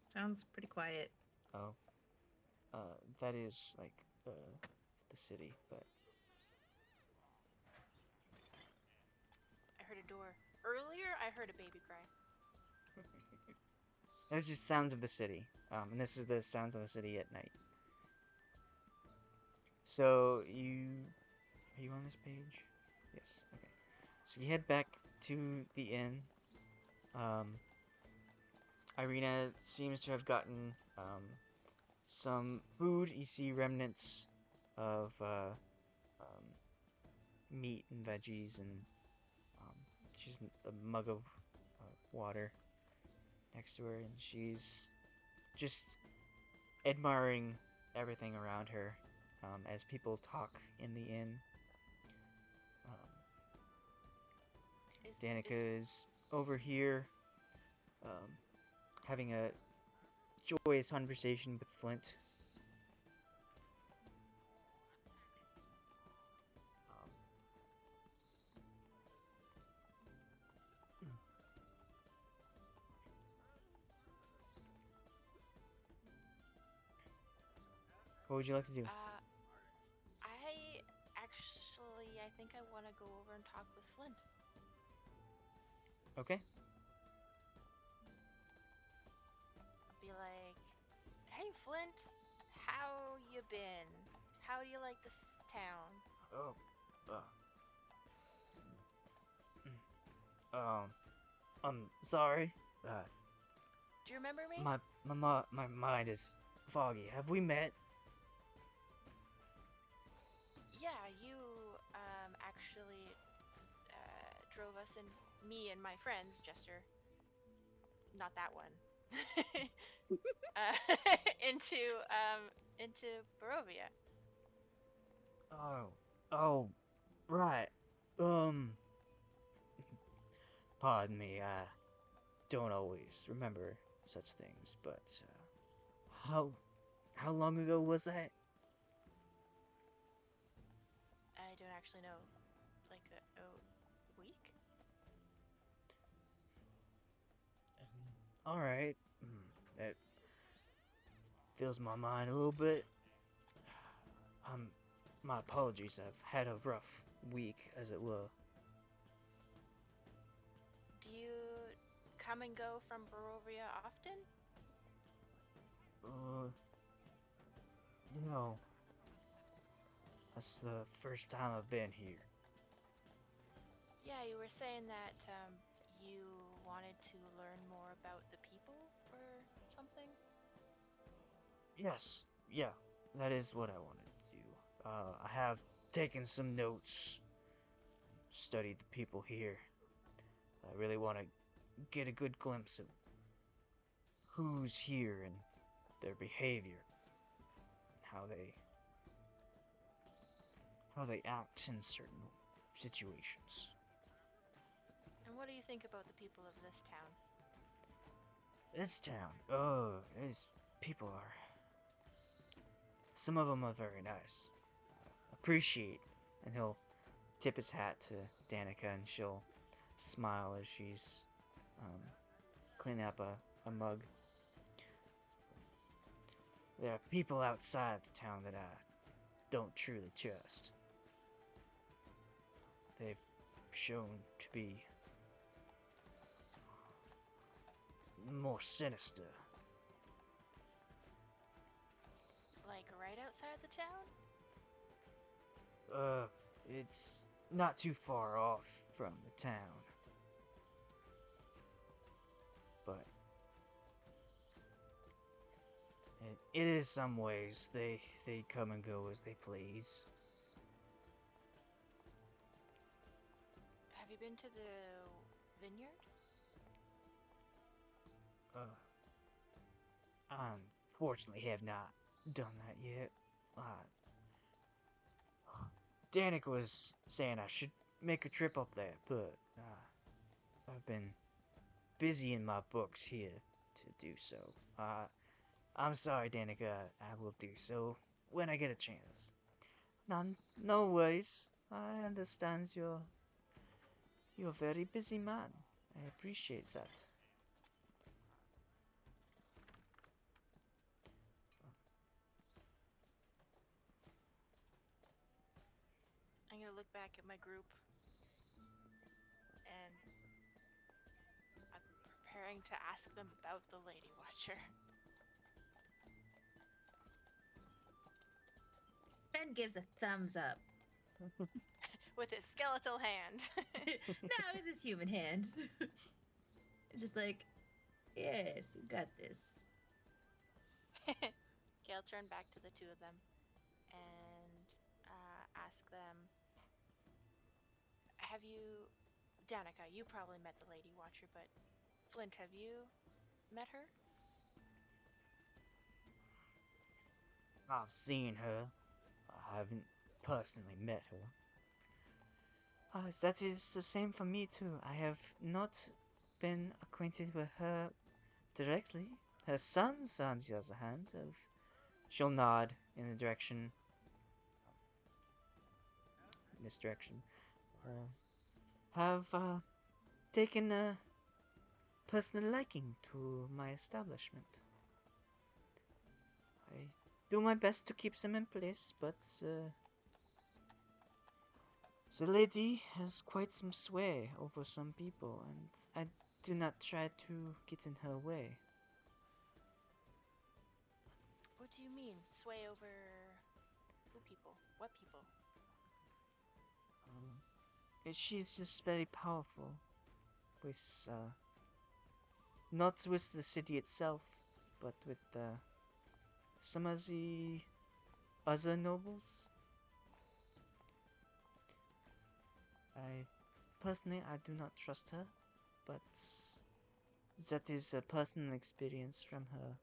Sounds pretty quiet. Oh. That is like the city, but I heard a door. Earlier, I heard a baby cry. that's just sounds of the city. And this is the sounds of the city at night. So are you on this page? Yes. Okay. So you head back to the inn. Irina seems to have gotten some food. You see remnants of meat and veggies, and she's a mug of water next to her, and she's just admiring everything around her as people talk in the inn. Danica is over here having a joyous conversation with Flint. What would you like to do? I think I want to go over and talk with Flint. Okay. I'll be like, hey Flint, how you been? How do you like this town? Oh. I'm sorry. Do you remember me? My mind is foggy. Have we met? Yeah, you actually drove us and me and my friends, Jester, not that one, into Barovia. Oh, right. Pardon me. I don't always remember such things, but how long ago was that? I don't actually know, like a week? All right. That fills my mind a little bit. My apologies. I've had a rough week, as it were. Do you come and go from Barovia often? No. That's the first time I've been here. Yeah, Yeah, you were saying that you wanted to learn more about the people or something? Yes, yeah, that is what I wanted to do. I have taken some notes, studied the people here. I really want to get a good glimpse of who's here and their behavior, how they act in certain situations. And what do you think about the people of this town? This town, oh, these people are. Some of them are very nice. Appreciate, and he'll tip his hat to Danica, and she'll smile as she's cleaning up a mug. There are people outside the town that I don't truly trust. They've shown to be more sinister. Like right outside the town? It's not too far off from the town. But it is some ways they come and go as they please. Have you been to the vineyard? Unfortunately have not done that yet. Danica was saying I should make a trip up there, but I've been busy in my books here to do so. I'm sorry, Danica. I will do so when I get a chance. No worries. I understand you're a very busy man. I appreciate that. I'm gonna look back at my group and I'm preparing to ask them about the Lady Watcher. Ben gives a thumbs up. With his skeletal hand. No, with his human hand. Just like, yes, you got this. Okay, I'll turn back to the two of them and ask them, have you... Danica, you probably met the Lady Watcher, but Flint, have you met her? I've seen her. I haven't personally met her. That is the same for me too. I have not been acquainted with her directly. Her sons, on the other hand, have... She'll nod in the direction... in this direction. Have taken a personal liking to my establishment. I do my best to keep them in place, but the lady has quite some sway over some people, and I do not try to get in her way. What do you mean? Sway over who people? What people? She's just very powerful. With, not with the city itself, but with some of the other nobles. I do not trust her, but that is a personal experience from her,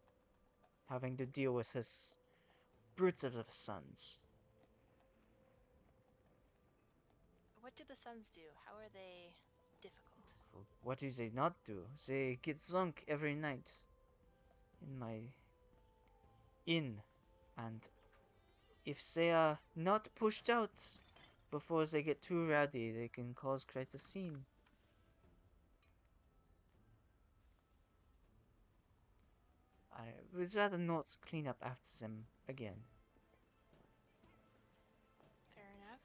having to deal with his brutes of sons. What do the sons do? How are they difficult? What do they not do? They get drunk every night in my inn, and if they are not pushed out before they get too rowdy, they can cause quite a scene. I would rather not clean up after them again. Fair enough.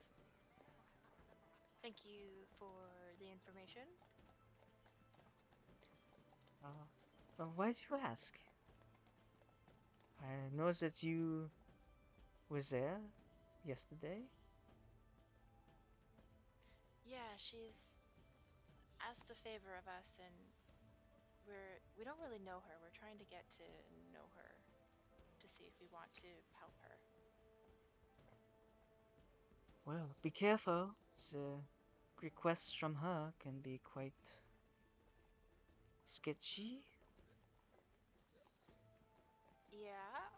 Thank you for the information. Why do you ask? I know that you was there yesterday. Yeah, she's asked a favor of us, and we don't really know her. We're trying to get to know her to see if we want to help her. Well, be careful. The requests from her can be quite sketchy. Yeah.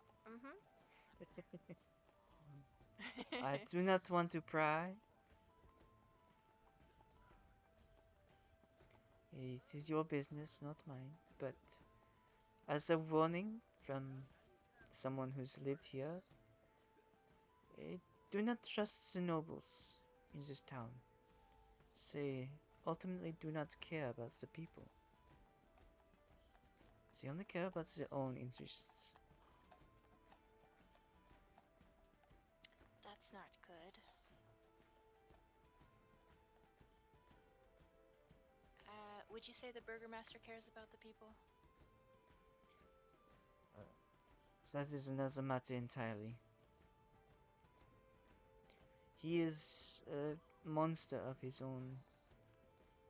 I do not want to pry. It is your business, not mine. But as a warning from someone who's lived here, do not trust the nobles in this town. They ultimately do not care about the people. They only care about their own interests. That's not good. Would you say the Burgermaster cares about the people? That is another matter entirely. He is a monster of his own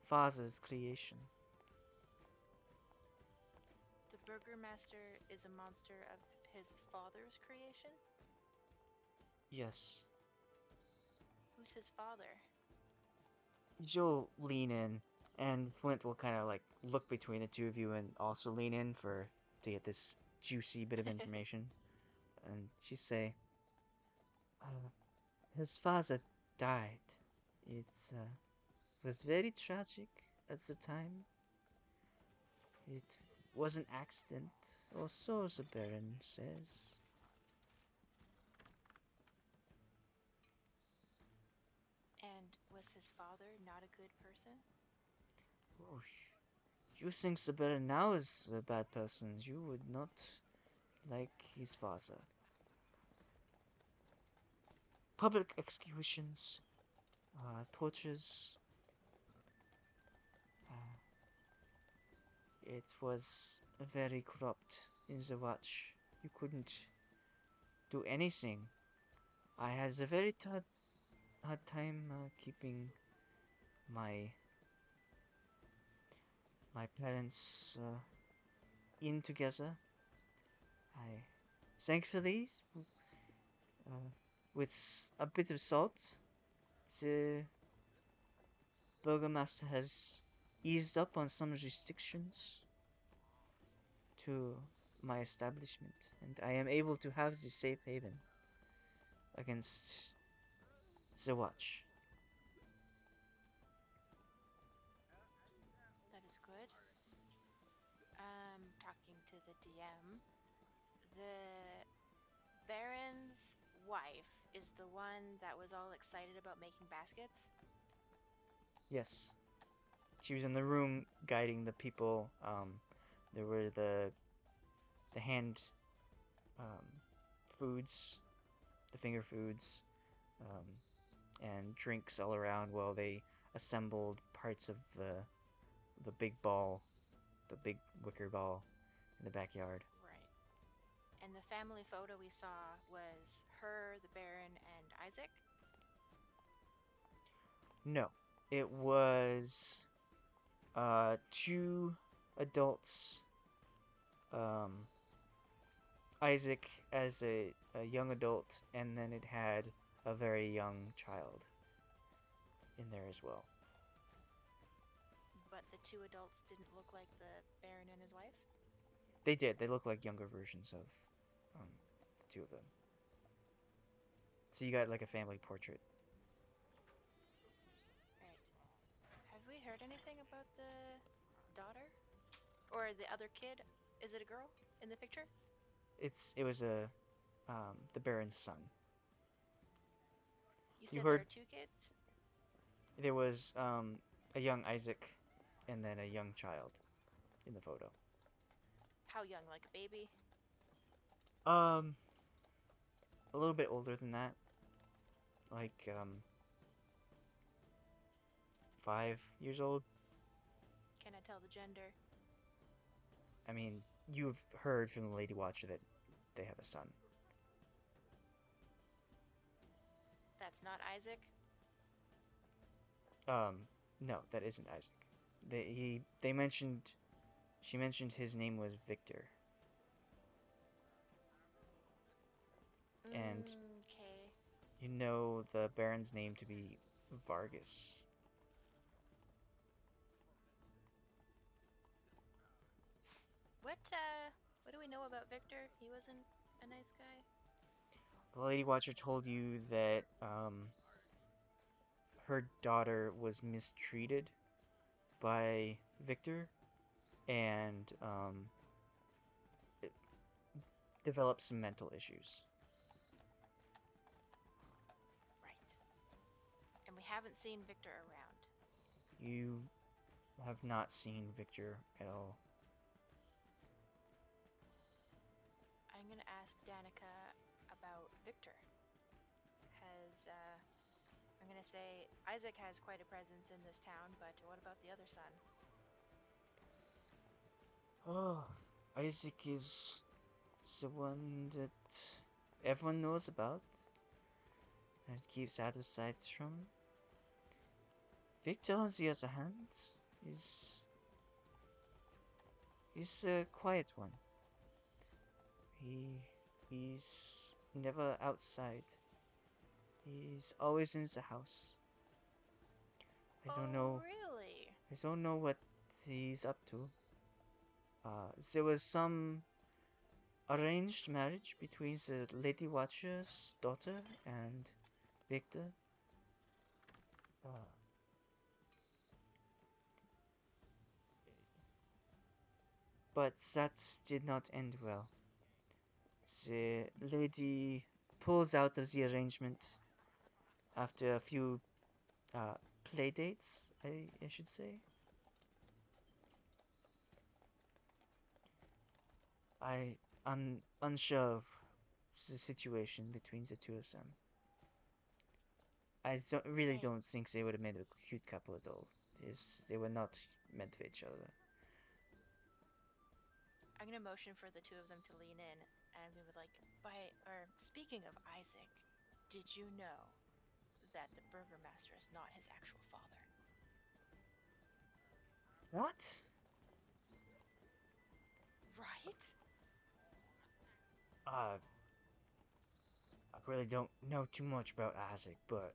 father's creation. The Burgermaster is a monster of his father's creation? Yes. Who's his father? You'll lean in, and Flint will kind of like look between the two of you and also lean in to get this juicy bit of information. And she say, his father died. It was very tragic at the time. It was an accident, or so the Baron says. And was his father not a good person? Oh, you think the Baron now is a bad person. You would not like his father. Public executions, tortures. It was very corrupt in the watch. You couldn't do anything. I had a very hard time keeping my parents in together. I thankfully, uh, with a bit of salt, the Burgomaster has eased up on some restrictions to my establishment, and I am able to have the safe haven against the watch. That is good. Talking to the DM, the Baron's wife is the one that was all excited about making baskets. Yes, she was in the room guiding the people. There were the hand foods, the finger foods, and drinks all around while they assembled parts of the big ball, the big wicker ball in the backyard. Right. And the family photo we saw was her, the Baron, and Isaac. No, it was two adults. Isaac as a young adult, and then it had a very young child in there as well. But the two adults didn't look like the Baron and his wife? They did. They look like younger versions of the two of them. So you got like a family portrait. Right. Have we heard anything about the daughter? Or the other kid? Is it a girl in the picture? It was the Baron's son. You You said there heard- are two kids? There was a young Isaac, and then a young child in the photo. How young? Like a baby? A little bit older than that, like 5 years old. Can I tell the gender? I mean, you've heard from the Lady Watcher that they have a son. That's not Isaac? No, that isn't Isaac. They mentioned. She mentioned his name was Victor. And Okay. you know the Baron's name to be Vargas. What do we know about Victor? He wasn't a nice guy. The Lady Watcher told you that her daughter was mistreated by Victor and developed some mental issues. Right. And we haven't seen Victor around. You have not seen Victor at all. I'm gonna ask Danica about Victor. I'm gonna say Isaac has quite a presence in this town, but what about the other son? Oh, Isaac is the one that everyone knows about and keeps out of sight from. Victor, on the other hand, is a quiet one. He's never outside. He's always in the house. I don't know. Really? I don't know what he's up to. There was some arranged marriage between the Lady Watcher's daughter and Victor. But that did not end well. The lady pulls out of the arrangement after a few play dates, I should say. I'm unsure of the situation between the two of them. I really Okay. don't think they would have made a cute couple at all. They were not meant for each other. I'm gonna motion for the two of them to lean in, and we was like, speaking of Isaac, did you know that the burgomaster is not his actual father? What? Right? I really don't know too much about Isaac, but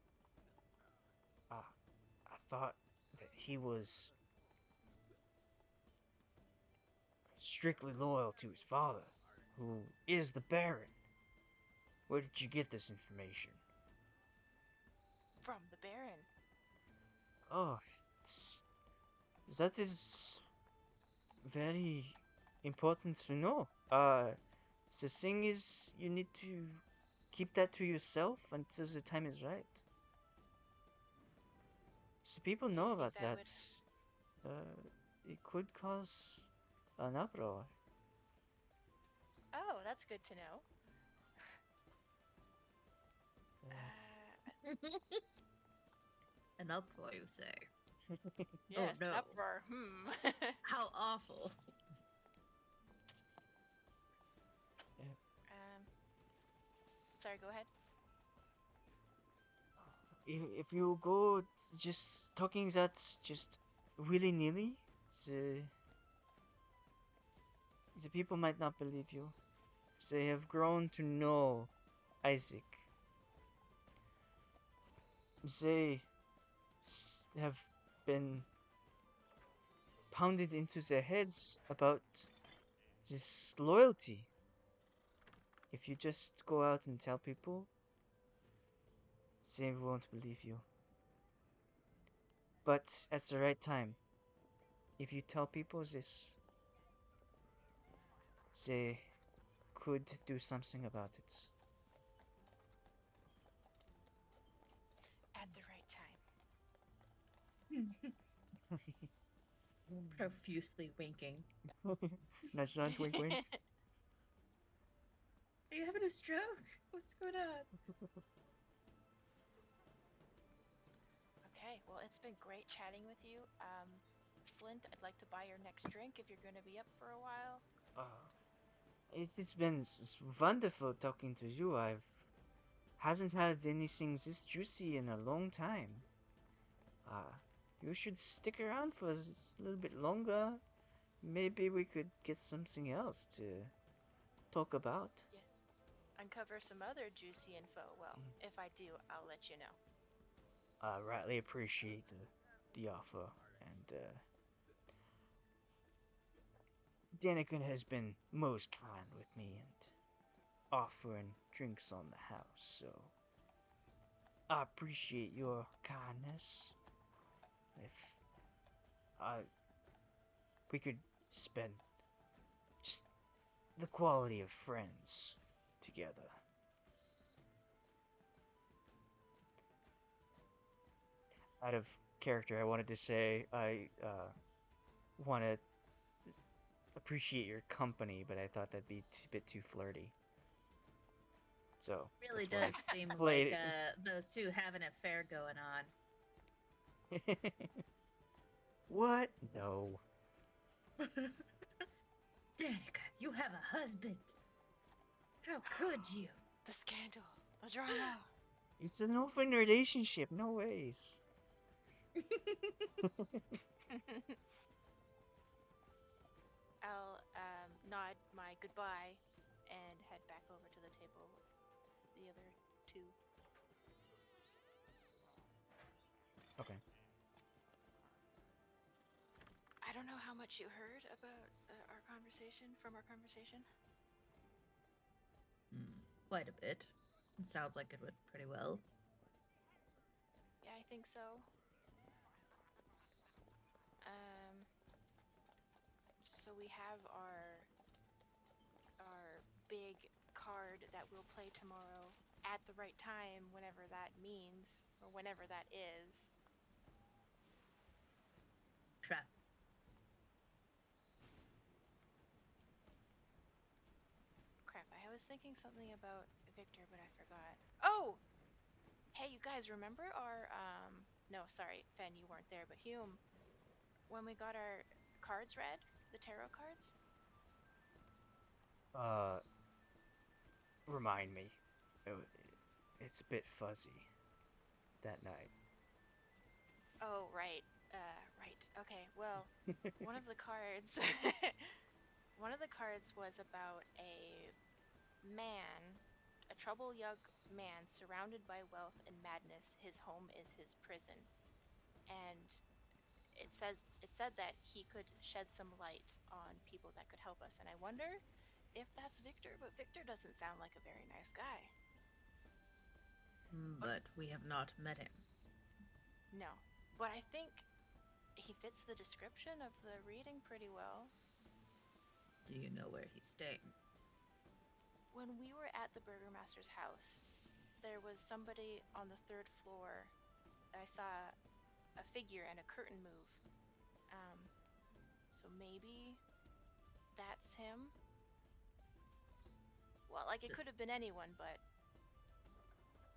I thought that he was strictly loyal to his father, who is the Baron. Where did you get this information? From the Baron. Oh, that is very important to know. The thing is, you need to keep that to yourself until the time is right. So people know think about that that. would- It could cause an uproar. Oh, that's good to know. Uh, An uproar, you say? Yes, no. uproar. How awful. Sorry, go ahead. if you go just talking that just willy-nilly, the the people might not believe you. They have grown to know Isaac. They have been pounded into their heads about this loyalty. If you just go out and tell people, they won't believe you. But at the right time, if you tell people this, they could do something about it. At the right time. Profusely winking. Nudge, nudge, wink, wink. Are you having a stroke? What's going on? Okay, well, it's been great chatting with you. Flint, I'd like to buy your next drink if you're going to be up for a while. It's been wonderful talking to you. I've hasn't had anything this juicy in a long time. you should stick around for a little bit longer. Maybe we could get something else to talk about. Uncover some other juicy info. Well, if I do, I'll let you know. I rightly appreciate the offer, and Danikon has been most kind with me and offering drinks on the house, so I appreciate your kindness. If we could spend just the quality of friends together. Out of character, I wanted to say I want to appreciate your company, but I thought that'd be a bit too flirty. So Really that's does why I seem played like those two have an affair going on. it. What? No. Danica, you have a husband. How could you? The scandal, the drama. It's an open relationship, no ways. I'll nod my goodbye and head back over to the table with the other two. Okay. I don't know how much you heard about our conversation from our conversation. Quite a bit. It sounds like it went pretty well. Yeah, I think so. So we have our big card that we'll play tomorrow at the right time, whenever that means, or whenever that is. Trap. Crap, I was thinking something about Victor, but I forgot. Oh! Hey, you guys, remember our, no, sorry, Fenn, you weren't there, but Hume, when we got our cards read, the tarot cards? Remind me. It's a bit fuzzy that night. Oh, right, right, okay, well, one of the cards, one of the cards was about a man, a troubled young man surrounded by wealth and madness. His home is his prison. And it said that he could shed some light on people that could help us. And I wonder if that's Victor, but Victor doesn't sound like a very nice guy. But we have not met him. No. But I think he fits the description of the reading pretty well. Do you know where he's staying? When we were at the Burgermaster's house, there was somebody on the 3rd floor. I saw a figure and a curtain move. So maybe that's him? Well, like, it could have been anyone, but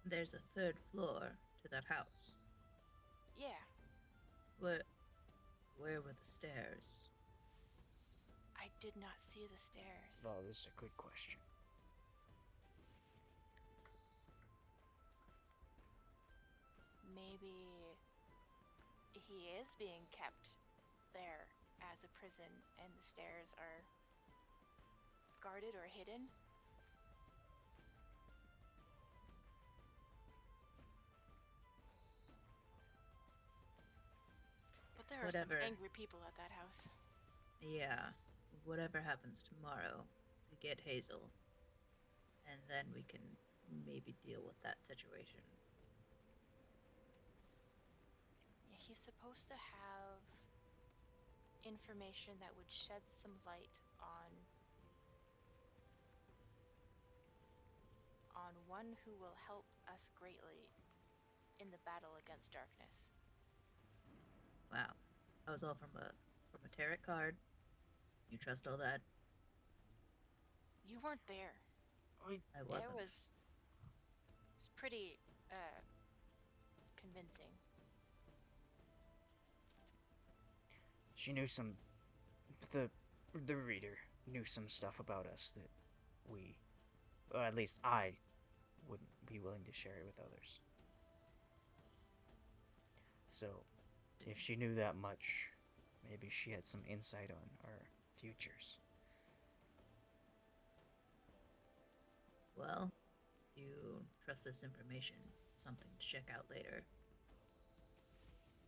There's a 3rd floor to that house. yeah. Where were the stairs? I did not see the stairs. Oh, this is a good question. Maybe he is being kept there as a prison and the stairs are guarded or hidden. But there are Whatever. some angry people at that house. Yeah. Whatever happens tomorrow, we get Hazel. And then we can maybe deal with that situation. Yeah, he's supposed to have information that would shed some light on one who will help us greatly in the battle against darkness. Wow. That was all from a tarot card. You trust all that? You weren't there. I wasn't. It's pretty convincing. She knew some. The reader knew some stuff about us that we, or at least I, wouldn't be willing to share it with others. So, If she knew that much, maybe she had some insight on our futures. Well, you trust this information. Something to check out later.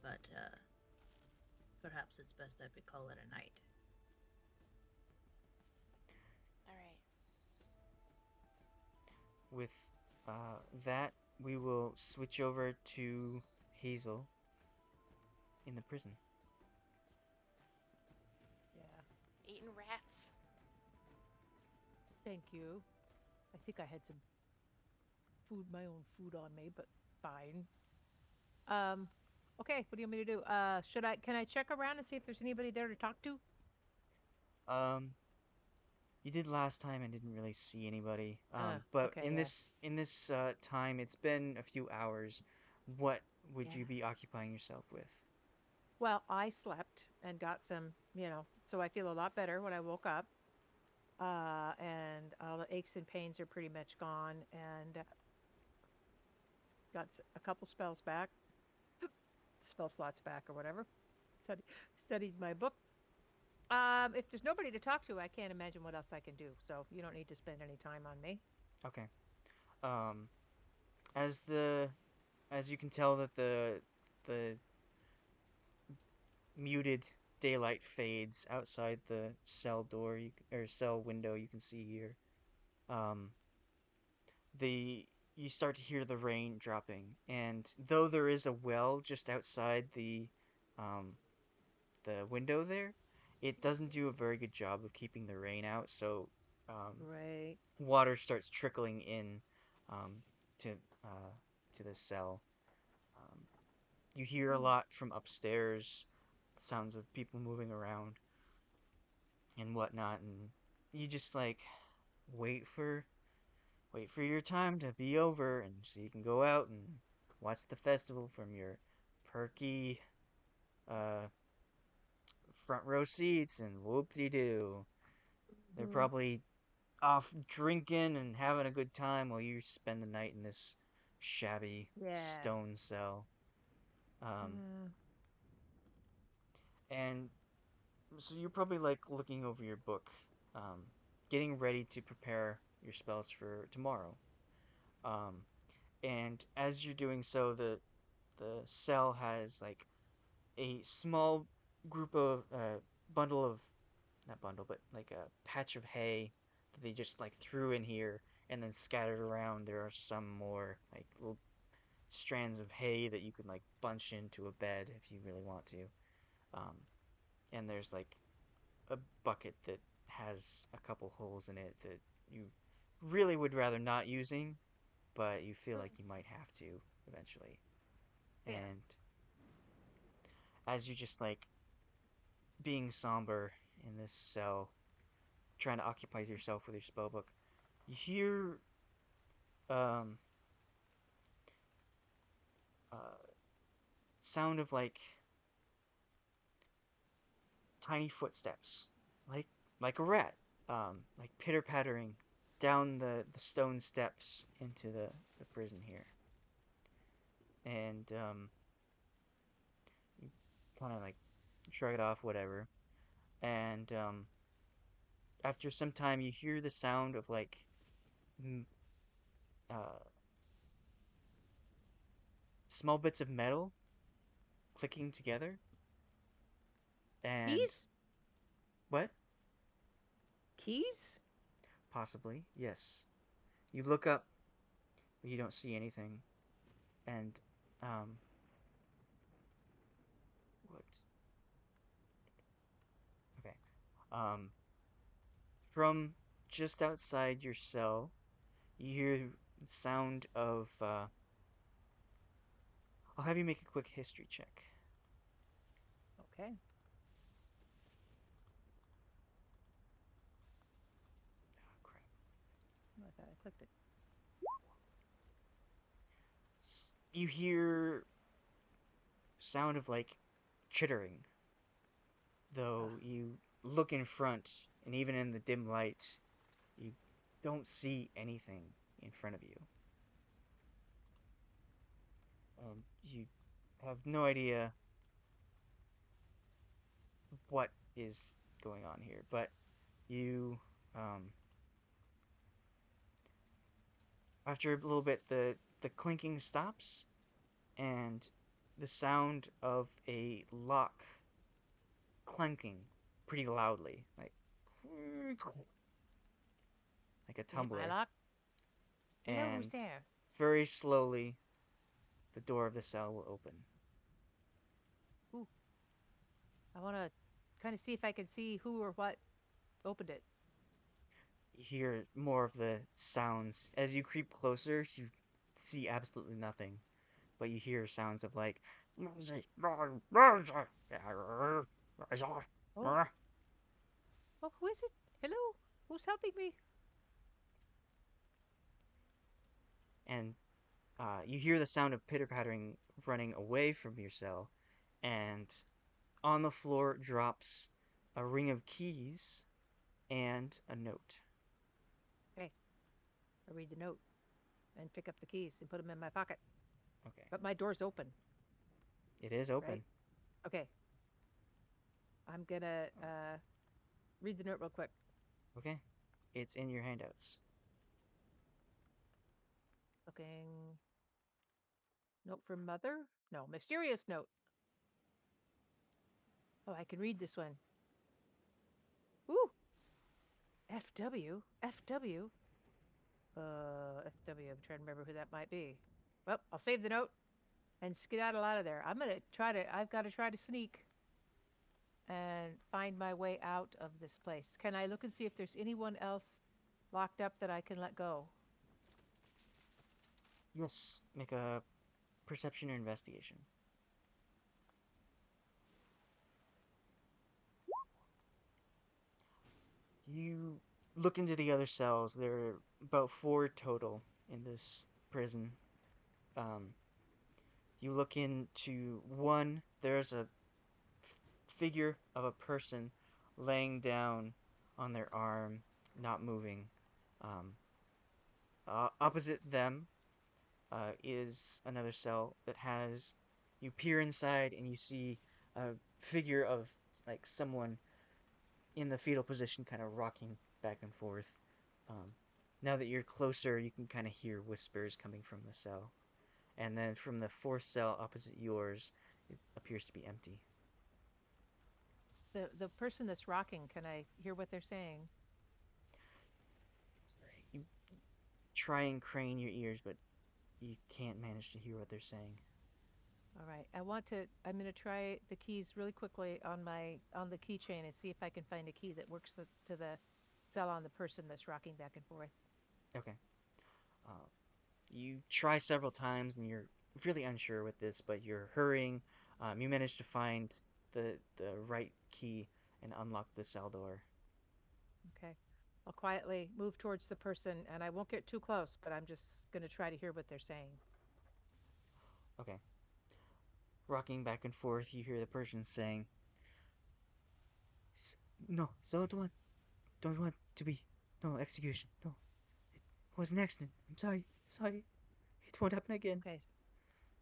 But, perhaps it's best that we call it a night. All right. With that, we will switch over to Hazel in the prison. Yeah. Eating rats. Thank you. I think I had some food, my own food on me, but fine. Okay, what do you want me to do? Can I check around and see if there's anybody there to talk to? Um, you did last time and didn't really see anybody. But okay, in yeah. this time, it's been a few hours. What would Yeah. you be occupying yourself with? Well, I slept and got some, so I feel a lot better when I woke up. And all the aches and pains are pretty much gone, and got a couple spells back, spell slots back or whatever. Studied my book. If there's nobody to talk to, I can't imagine what else I can do. So you don't need to spend any time on me. Okay. Um, as you can tell that the muted daylight fades outside the cell door or cell window you can see here. Um, the you start to hear the rain dropping, and though there is a well just outside um, the window there, it doesn't do a very good job of keeping the rain out. So Right. water starts trickling in um, to to the cell. Um, you hear a lot from upstairs, sounds of people moving around and whatnot, and you just like wait for wait for your time to be over, and so you can go out and watch the festival from your perky uh, front row seats, and whoop-de-doo. They're Mhm. probably off drinking and having a good time while you spend the night in this shabby Yeah. stone cell. Um, Mm, and so you're probably like looking over your book, getting ready to prepare your spells for tomorrow. Um, and as you're doing so, the cell has like a small group of bundle of not bundle, but like a patch of hay that they just like threw in here and then scattered around. There are some more like little strands of hay that you can like bunch into a bed if you really want to. Um, and there's like a bucket that has a couple holes in it that you really would rather not using, but you feel like you might have to eventually. yeah. And as you just like being somber in this cell, trying to occupy yourself with your spellbook, you hear um sound of like tiny footsteps, like like a rat, like pitter pattering down the stone steps into the prison here, and you kind of like shrug it off, whatever, and after some time you hear the sound of like m- uh, small bits of metal clicking together, and Keys? what? Keys? Possibly, yes. You look up, but you don't see anything, and um, what? Okay. Um, from just outside your cell, you hear the sound of. I'll have you make a quick history check. Okay. Oh, crap. Oh, I thought I clicked it. You hear sound of like chittering, Ah, though you look in front, and even in the dim light, you don't see anything in front of you, and you have no idea what is going on here, but you after a little bit the clinking stops and the sound of a lock clanking pretty loudly, like a Is it my tumbler, lock? Hello, who's and there? very slowly the door of the cell will open. Ooh. I want to kind of see if I can see who or what opened it. You hear more of the sounds. As you creep closer, you see absolutely nothing, but you hear sounds of like. Oh, oh, who is it? Hello, who's helping me? And you hear the sound of pitter pattering running away from your cell, and on the floor drops a ring of keys and a note. Okay, I read the note and pick up the keys and put them in my pocket. Okay, But my door's open, it is open. right? Okay. I'm gonna read the note real quick. Okay, it's in your handouts. Looking. Note from mother? No, mysterious note. Oh, I can read this one. Ooh! FW? FW? FW. I'm trying to remember who that might be. Well, I'll save the note and skedaddle out of there. I've got to try to sneak and find my way out of this place. Can I look and see if there's anyone else locked up that I can let go? Yes, make a perception or investigation. You look into the other cells. There are about 4 total in this prison. Um, you look into one. There's a figure of a person laying down on their arm, not moving. Um, opposite them is another cell that has. You peer inside and you see a figure of like someone in the fetal position, kind of rocking back and forth. Um, now that you're closer, you can kind of hear whispers coming from the cell. And then from the fourth cell opposite yours, it appears to be empty. The person that's rocking, can I hear what they're saying? You try and crane your ears, but you can't manage to hear what they're saying. All right. I'm going to try the keys really quickly on the keychain and see if I can find a key that works to the cell on the person that's rocking back and forth. Okay. Uh, you try several times and you're really unsure with this, but you're hurrying. You manage to find the right key and unlock the cell door. Okay. I'll quietly move towards the person and I won't get too close, but I'm just going to try to hear what they're saying. Okay. Rocking back and forth, you hear the person saying, "No, so don't want to be, no execution. No, it was an accident. I'm sorry, sorry. It won't happen again." Okay.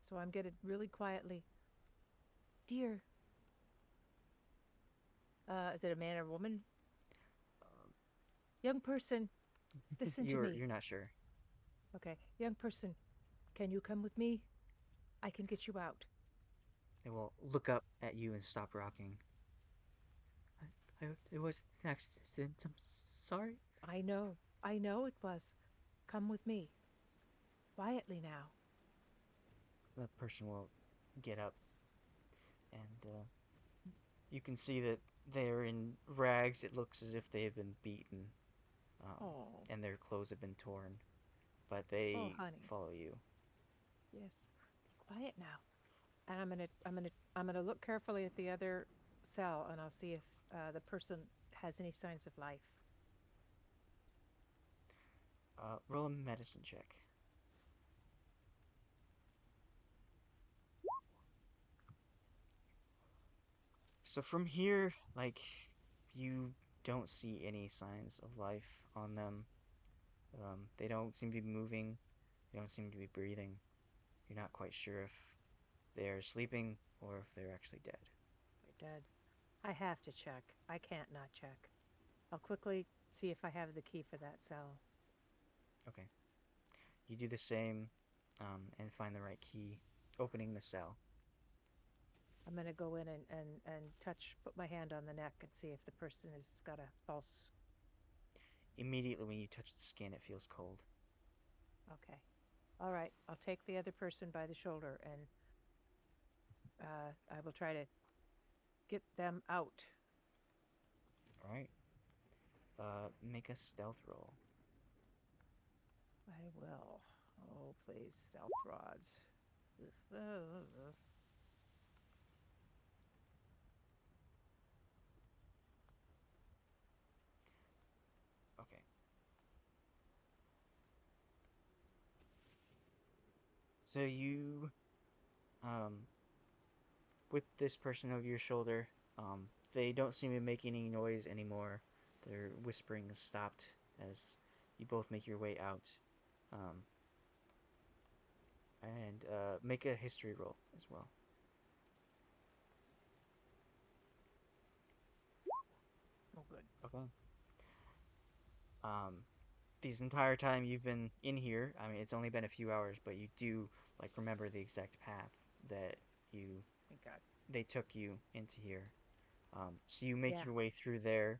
So I'm going to really quietly, dear, is it a man or woman? Um, Young person, listen to me. you're not sure. Okay. Young person, can you come with me? I can get you out. They will look up at you and stop rocking. It was an accident. I'm sorry. I know it was. Come with me. Quietly now. The person will get up, and you can see that they're in rags. It looks as if they have been beaten, Oh, and their clothes have been torn. But oh, they honey. follow you. Yes. Be quiet now. And I'm gonna look carefully at the other cell, and I'll see if the person has any signs of life. Roll a medicine check. So from here, like, you don't see any signs of life on them. They don't seem to be moving. They don't seem to be breathing. You're not quite sure if they're sleeping or if they're actually dead. They're dead. I have to check. I can't not check. I'll quickly see if I have the key for that cell. Okay. You do the same, and find the right key, opening the cell. I'm going to go in and put my hand on the neck and see if the person has got a pulse. Immediately when you touch the skin, it feels cold. Okay. All right. I'll take the other person by the shoulder and I will try to get them out. All right. Make a stealth roll. I will. Oh, please, stealth rods. Okay. So you, with this person over your shoulder, they don't seem to be making any noise anymore. Their whispering has stopped as you both make your way out. Um, and make a history roll as well. Oh, good. Okay. Um, this entire time you've been in here, I mean, it's only been a few hours, but you do like remember the exact path that Thank God. they took you into here. So you make Yeah. your way through there,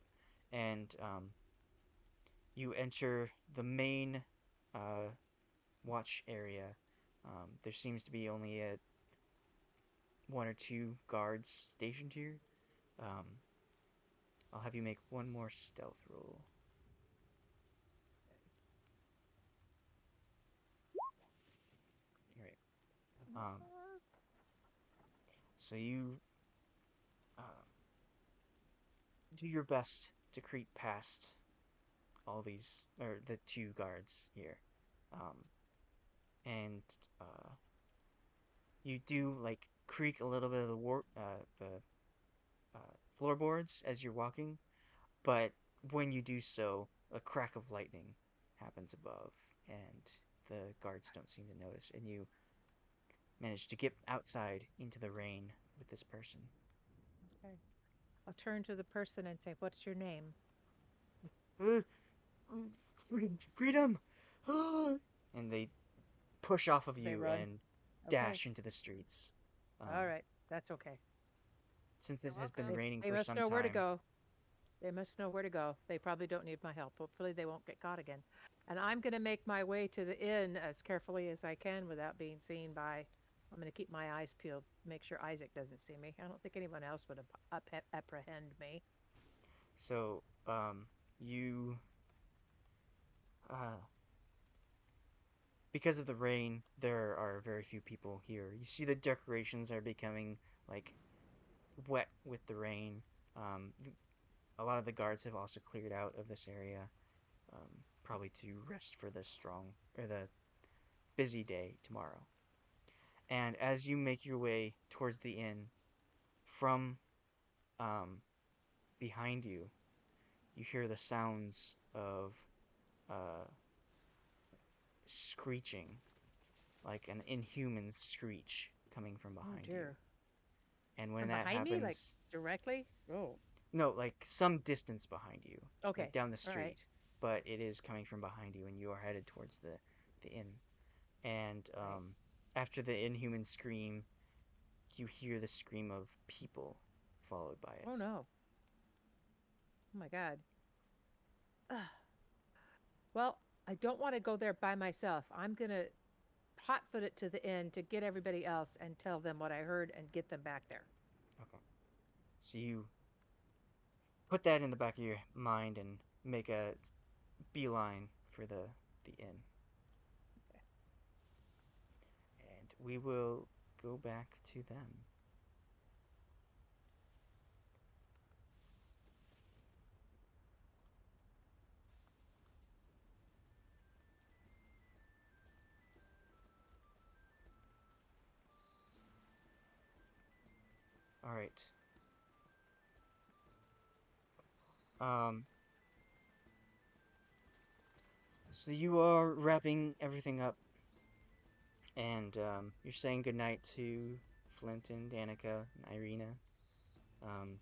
and you enter the main watch area. There seems to be only one or two guards stationed here. Um, I'll have you make one more stealth roll. All right. So you do your best to creep past all these, or the two guards here, and you do like creak a little bit of the floorboards as you're walking, but when you do so, a crack of lightning happens above, and the guards don't seem to notice, and you manage to get outside into the rain with this person. Okay. I'll turn to the person and say, "What's your name?" Uh, Freedom! And they push off of They you run. and Okay. dash into the streets. All right. That's okay. Since this You're has been welcome. raining They for must some know where to time, go. They must know where to go. They probably don't need my help. Hopefully, they won't get caught again. And I'm going to make my way to the inn as carefully as I can without being seen by. I'm going to keep my eyes peeled, make sure Isaac doesn't see me. I don't think anyone else would apprehend me. so you uh, because of the rain, there are very few people here. You see the decorations are becoming like wet with the rain. A lot of the guards have also cleared out of this area, probably to rest for the the busy day tomorrow. And as you make your way towards the inn, from um, behind you, you hear the sounds of uh, screeching, like an inhuman screech coming from Oh behind you. dear. And when From that behind me, like happens, directly? Oh. no, like some distance behind you, Okay. like down the All right. street, but it is coming from behind you, and you are headed towards the inn. And Right. after the inhuman scream, you hear the scream of people, followed by it. Oh no. Oh my God. Ugh. Well, I don't want to go there by myself. I'm going to hotfoot it to the inn to get everybody else and tell them what I heard and get them back there. Okay. So you put that in the back of your mind and make a beeline for the inn. And we will go back to them. All right. So you are wrapping everything up, and you're saying goodnight to Flint and Danica and Irina. Um,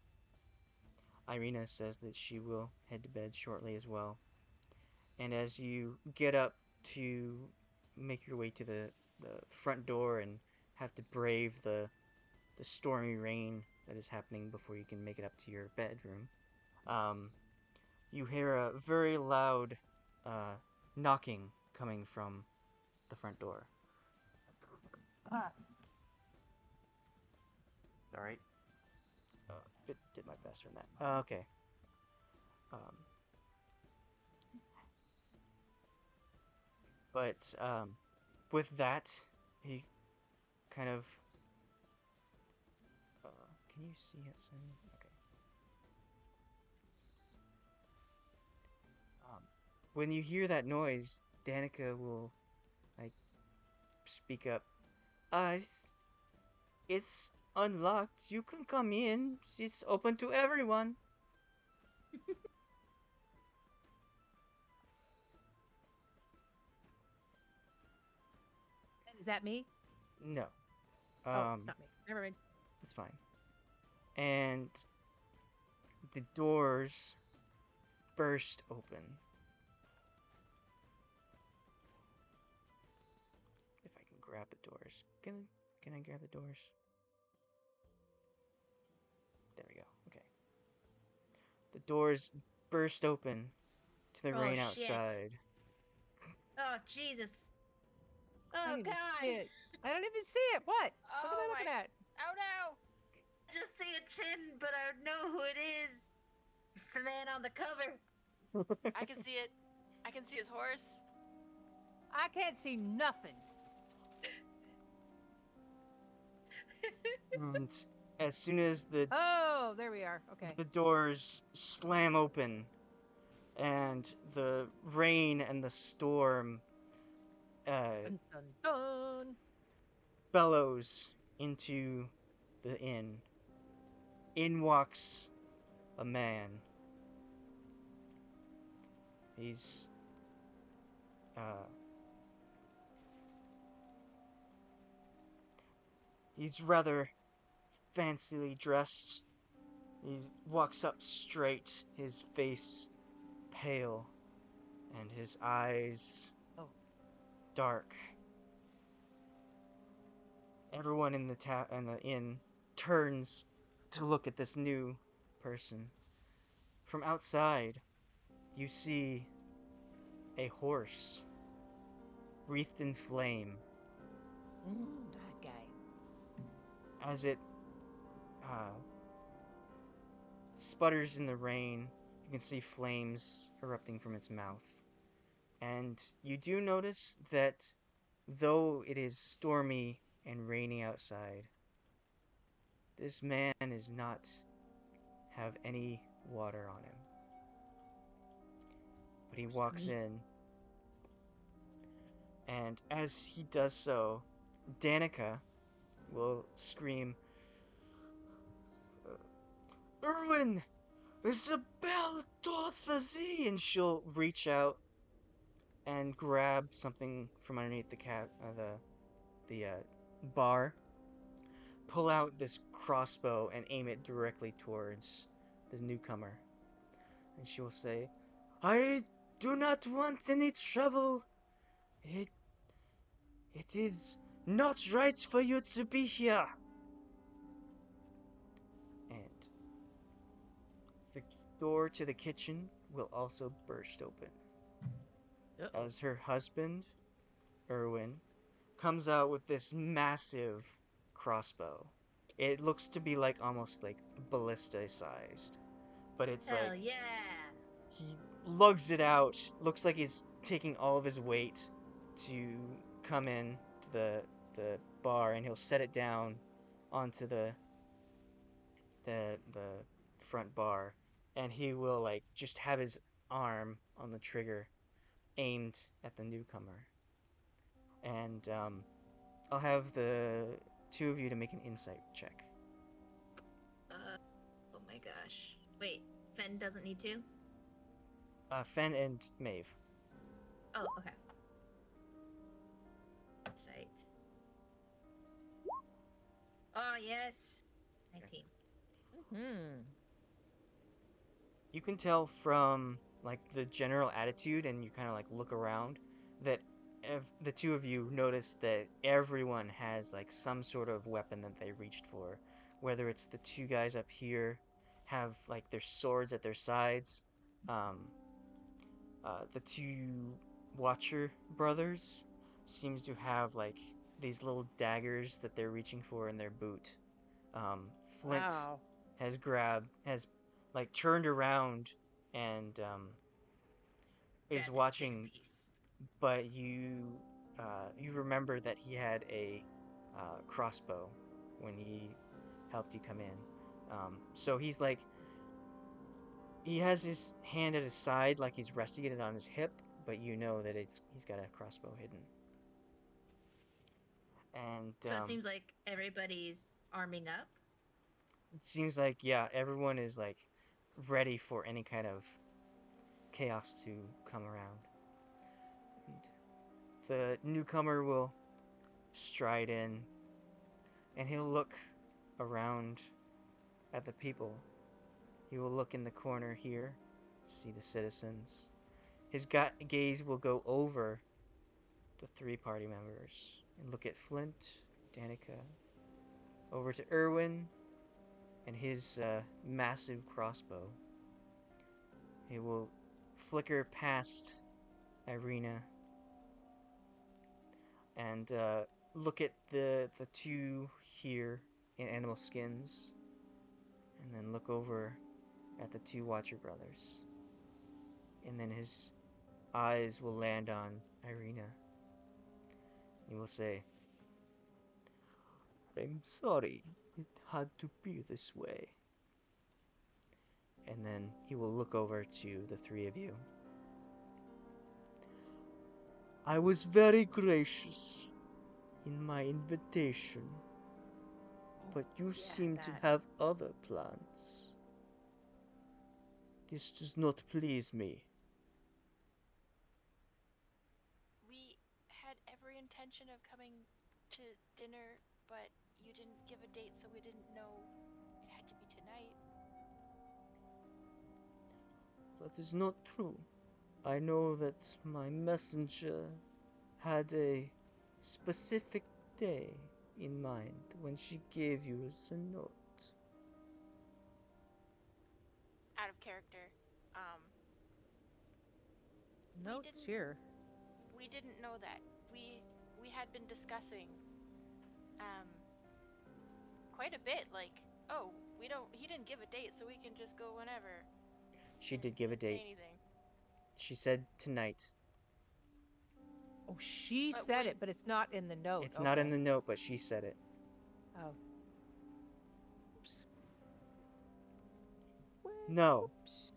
Irina says that she will head to bed shortly as well. And as you get up to make your way to the front door and have to brave the stormy rain that is happening before you can make it up to your bedroom, you hear a very loud knocking coming from the front door. Alright. Did my best from that. Okay. But with that, he kind of... can you see it, Sam? Okay. When you hear that noise, Danica will, like, speak up. It's unlocked. You can come in. It's open to everyone. Is that me? No. Oh, it's not me. Never mind. That's fine. And the doors burst open. If I can grab the doors. Can I grab the doors? There we go. Okay. The doors burst open to the Oh, rain shit. outside. Oh, Jesus. I Oh, don't even God. see it. I don't even see it. What? What am I looking at? Oh no! I just see a chin, but I know who it is. It's the man on the cover. I can see it. I can see his horse. I can't see nothing. And as soon as Oh, there we are. Okay. the doors slam open and the rain and the storm Dun, dun, dun. bellows into the inn. In walks a man. He's rather fancily dressed. He walks up straight, his face pale, and his eyes dark. Everyone in the inn turns to look at this new person. From outside, you see a horse wreathed in flame. That guy. As it sputters in the rain, you can see flames erupting from its mouth. And you do notice that though it is stormy and rainy outside, this man does not have any water on him. But he walks in, and as he does so, Danica will scream, "Erwin! Isabel towards the sea!" And she'll reach out and grab something from underneath the bar, pull out this crossbow and aim it directly towards the newcomer. And she will say, "I do not want any trouble. It is not right for you to be here." And the door to the kitchen will also burst open. As her husband, Erwin, comes out with this massive crossbow. It looks to be like almost like ballista sized. But it's Hell like yeah. he lugs it out, looks like he's taking all of his weight to come in to the bar, and he'll set it down onto the front bar, and he will like just have his arm on the trigger aimed at the newcomer. And I'll have the two of you to make an insight check. Oh my gosh. Wait, Fenn doesn't need to? Fenn and Maeve. Oh, okay. Insight. Oh, yes. 19. You can tell from like the general attitude, and you kind of like look around, that the two of you notice that everyone has like some sort of weapon that they reached for. Whether it's the two guys up here have like their swords at their sides, um, the two Watcher brothers seems to have like these little daggers that they're reaching for in their boot. Flint Wow. has like turned around and is Grab his watching, 6-piece. but you remember that he had a crossbow when he helped you come in. So he's like, he has his hand at his side like he's resting it on his hip, but you know that he's got a crossbow hidden. And So it seems like everybody's arming up. it seems like, yeah, everyone is like ready for any kind of chaos to come around. And the newcomer will stride in, and he'll look around at the people. He will look in the corner here, see the citizens. His gaze will go over the three party members and look at Flint, Danica, over to Erwin, and his massive crossbow. He will flicker past Irina and look at the two here in animal skins, and then look over at the two Watcher brothers. And then his eyes will land on Irina. He will say, "I'm sorry, it had to be this way." And then he will look over to the three of you. "I was very gracious in my invitation, but you seem to that. have other plans. This does not please me." We had every intention of coming to dinner, but you didn't give a date, so we didn't know it had to be tonight. That is not true. I know that my messenger had a specific day in mind when she gave you the note. Out of character. Notes didn't- here. We didn't know that. We had been discussing quite a bit, like, oh, he didn't give a date, so we can just go whenever. She did give a Didn't say date. anything. She said tonight. Oh, she But said when- it, but it's not in the note. It's not in Okay. the note, but she said it. Oh. Oops. No. Oops.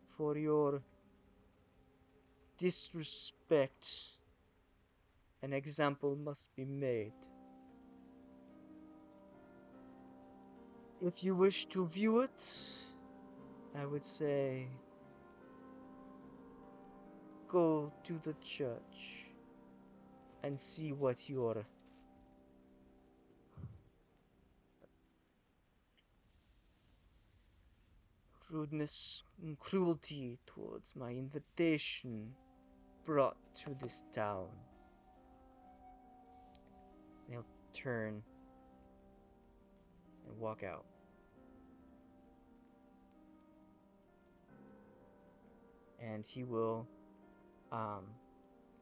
For your disrespect, an example must be made. If you wish to view it, I would say go to the church and see what your rudeness and cruelty towards my invitation brought to this town. And he'll turn and walk out. And he will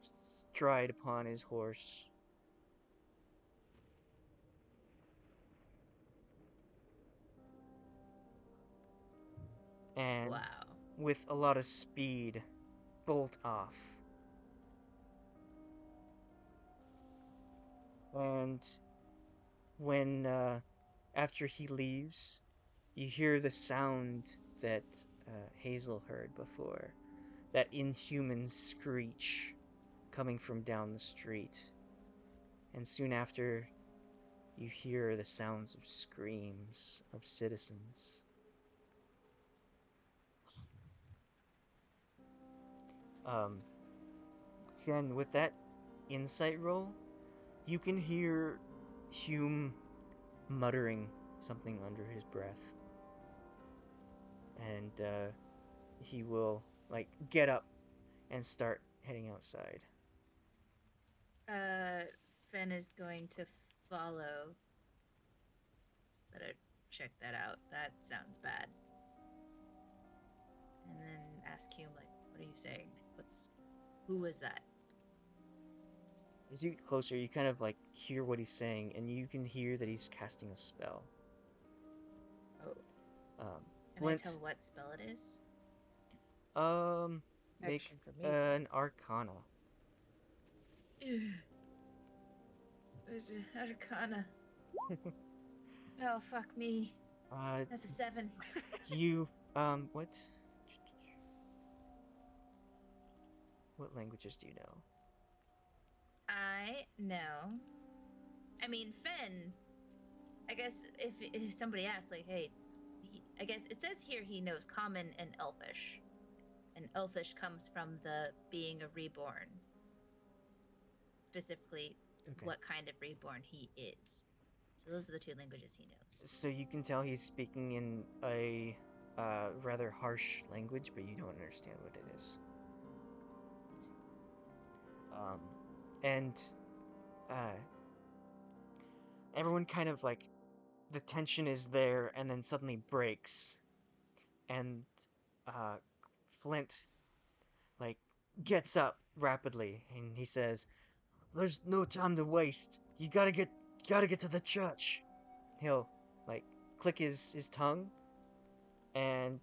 stride upon his horse. And Wow. with a lot of speed, bolt off. And when, after he leaves, you hear the sound that Hazel heard before. That inhuman screech coming from down the street. And soon after, you hear the sounds of screams of citizens. Fenn, with that insight roll, you can hear Hume muttering something under his breath. and he will like get up and start heading outside. Fenn is going to follow. Better check that out. That sounds bad. And then ask him, like, what are you saying? Who was that? As you get closer, you kind of like hear what he's saying, and you can hear that he's casting a spell. Oh. Can Flint, I tell what spell it is? make Action for me. an Arcana. There's an Arcana. Oh, fuck me. That's a 7. You, what? What languages do you know? I know. I mean, Fenn. I guess if somebody asked, like, hey, I guess it says here he knows Common and Elfish. And Elfish comes from the being a reborn. Specifically, Okay. what kind of reborn he is. So those are the 2 languages he knows. So you can tell he's speaking in a rather harsh language, but you don't understand what it is. And everyone kind of like, the tension is there and then suddenly breaks. And Flint like gets up rapidly and he says, "There's no time to waste. You gotta get to the church." He'll like click his tongue, and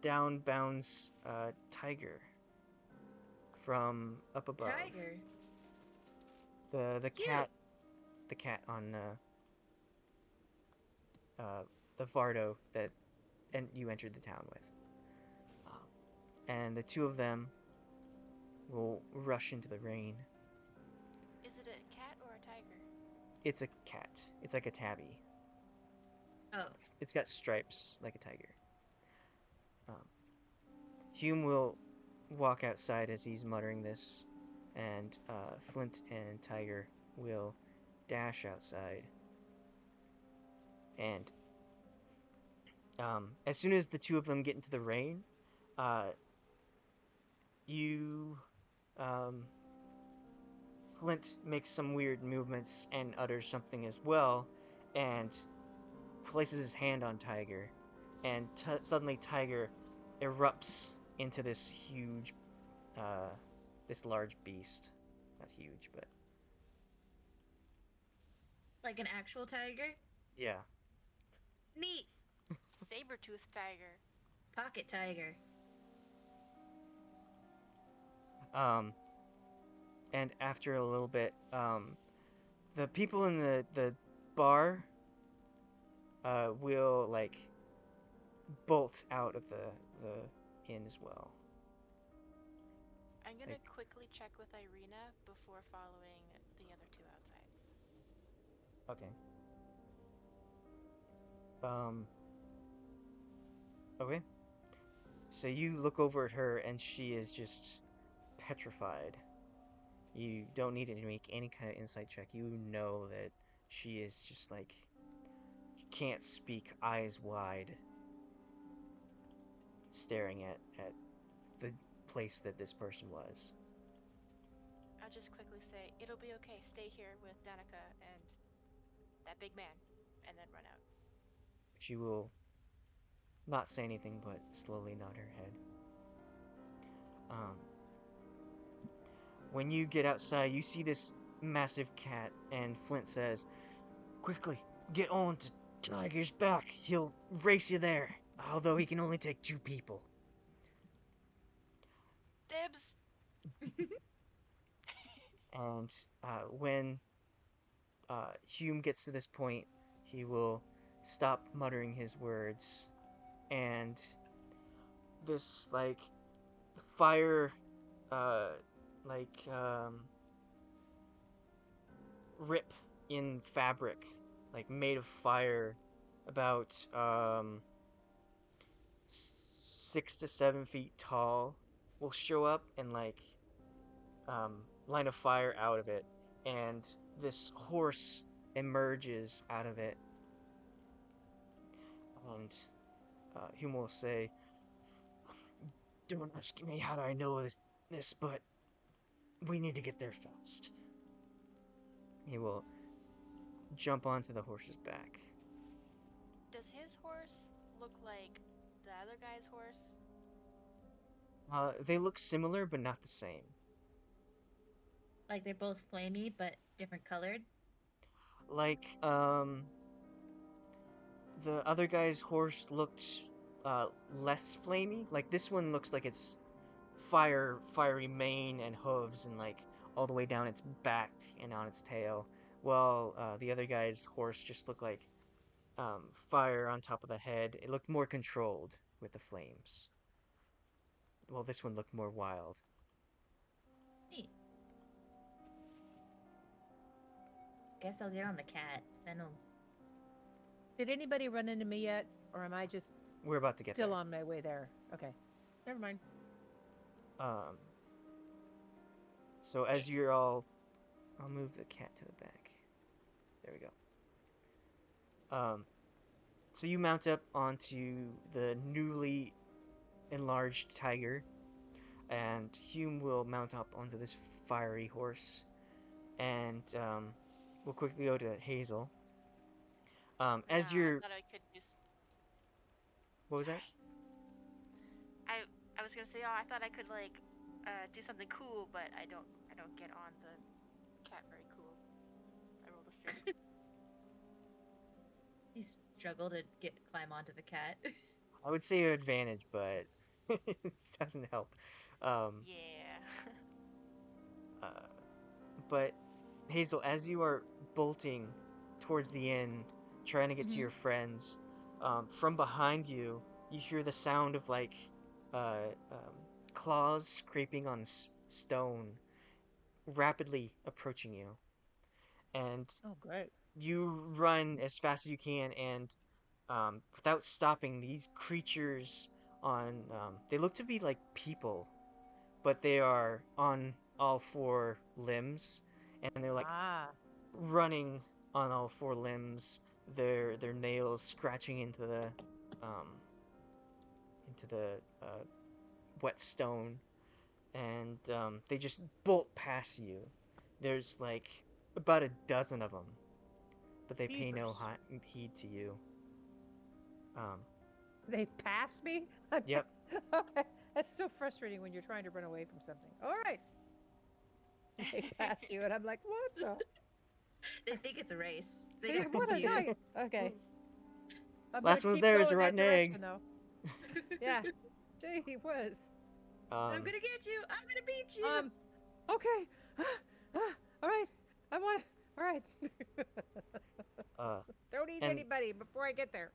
down bounds Tiger from up above. Tiger? The Cute. cat on the Vardo that you entered the town with. And the 2 of them will rush into the rain. Is it a cat or a tiger? It's a cat. It's like a tabby. Oh. It's got stripes like a tiger. Hume will walk outside as he's muttering this, and Flint and Tiger will dash outside. And as soon as the 2 of them get into the rain, Flint makes some weird movements and utters something as well, and places his hand on Tiger, and suddenly Tiger erupts into this huge, this large beast. Not huge, but... Like an actual tiger? yeah. Neat! Saber-toothed tiger. Pocket tiger. And after a little bit, the people in the bar, will, like, bolt out of the inn as well. I'm gonna Like- quickly check with Irina before following the other 2 outside. Okay. Okay. So you look over at her, and she is just petrified. You don't need to make any kind of insight check. You know that she is just like, can't speak, eyes wide, staring at the place that this person was. I'll just quickly say, it'll be okay, stay here with Danica and that big man, and then run out. She will not say anything, but slowly nod her head. When you get outside, you see this massive cat, and Flint says, "Quickly, get on to Tiger's back. He'll race you there, although he can only take 2 people." Dibs! And when Hume gets to this point, he will stop muttering his words, and this, like, fire, rip in fabric, like, made of fire, about 6 to 7 feet tall, will show up and, like, line of fire out of it, and this horse emerges out of it, and Hume will say, "Don't ask me how do I know this, but we need to get there fast." He will jump onto the horse's back. Does his horse look like the other guy's horse? They look similar, but not the same. Like they're both flamey but different colored. Like, the other guy's horse looked less flamey. Like this one looks like it's fiery mane and hooves and like all the way down its back and on its tail. Well, the other guy's horse just looked like fire on top of the head. It looked more controlled with the flames. Well, this one looked more wild. Neat. Guess I'll get on the cat. Fenn will... Did anybody run into me yet, or am I just We're about to get still there. on my way there? Okay, never mind. So as you're all, I'll move the cat to the back. There we go. So you mount up onto the newly enlarged tiger, and Hume will mount up onto this fiery horse, and we'll quickly go to Hazel. As No, you're, I thought I could just. what was that? I was gonna say, oh, I thought I could like do something cool, but I don't get on the cat very cool. I rolled a 6. He struggled to climb onto the cat. I would say advantage, but it doesn't help. Yeah. But Hazel, as you are bolting towards the inn, trying to get to your friends, from behind you, you hear the sound of like claws scraping on stone, rapidly approaching you. And Oh, great. you run as fast as you can, and without stopping, these creatures on they look to be like people, but they are on all four limbs, and they're like running on all four limbs, their nails scratching into the wet stone, and they just bolt past you. There's like about a dozen of them, but they pay no Beavers. heed to you. They passed me? Yep. Okay. That's so frustrating when you're trying to run away from something. All right. They pass you, and I'm like, what the? They think it's a race. They get What a night. confused. Okay. I'm Last gonna one keep there is a going that rotten egg. direction, though. Yeah. Gee whiz. I'm gonna get you. I'm gonna beat you. Okay. All right. I want. All right. Uh, Don't eat and- anybody before I get there.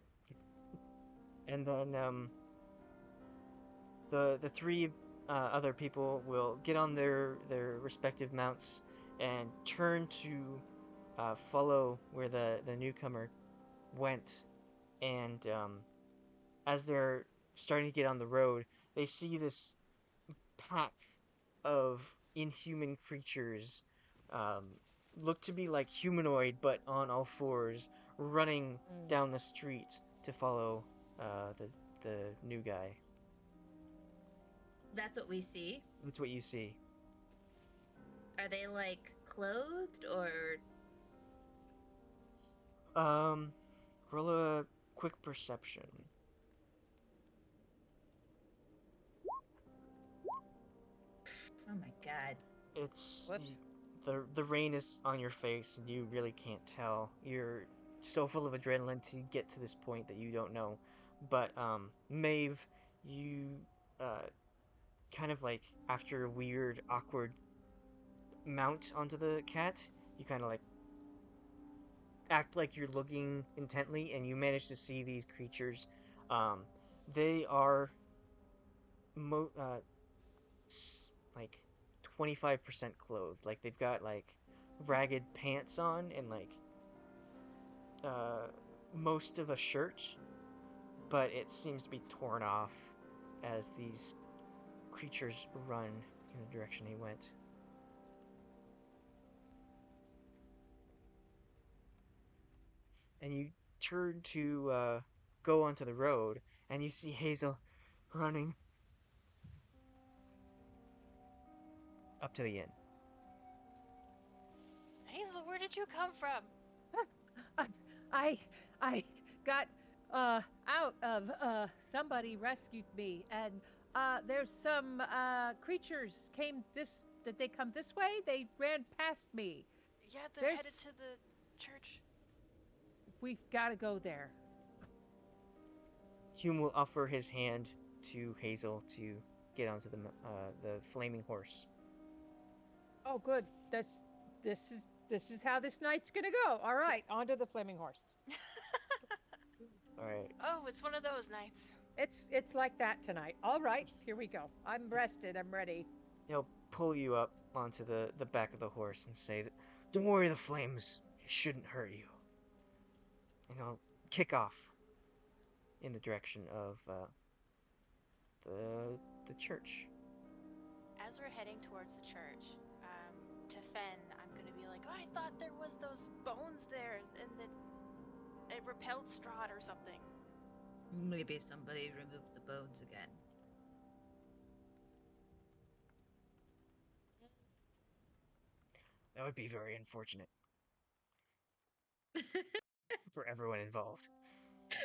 and then the three other people will get on their respective mounts and turn to follow where the newcomer went, and as they're starting to get on the road, they see this pack of inhuman creatures, look to be like humanoid but on all fours, running down the street to follow the new guy. That's what we see. That's what you see. Are they like clothed or? Roll a quick perception. Oh my god. It's Whoops. the rain is on your face and you really can't tell. You're so full of adrenaline to get to this point that you don't know. But Maeve, you kind of like after a weird awkward mount onto the cat, you kind of like act like you're looking intently, and you manage to see these creatures. They are like 25% clothed. Like they've got like ragged pants on and like most of a shirt, but it seems to be torn off as these creatures run in the direction he went. And you turn to go onto the road, and you see Hazel running up to the inn. Hazel, where did you come from? I got out of somebody rescued me, and there's some creatures came this. Did they come this way? They ran past me. Yeah, they're headed There's- to the church. We've got to go there. Hume will offer his hand to Hazel to get onto the flaming horse. Oh, good. This is how this night's gonna go. All right, onto the flaming horse. All right. Oh, it's one of those nights. It's like that tonight. All right, here we go. I'm rested. I'm ready. He'll pull you up onto the back of the horse and say, "Don't worry, the flames shouldn't hurt you." And he'll kick off in the direction of the church. As we're heading towards the church, to Fenn, I'm gonna be like, oh, I thought there was those bones there, and that it repelled Strahd or something. Maybe somebody removed the bones again. That would be very unfortunate for everyone involved.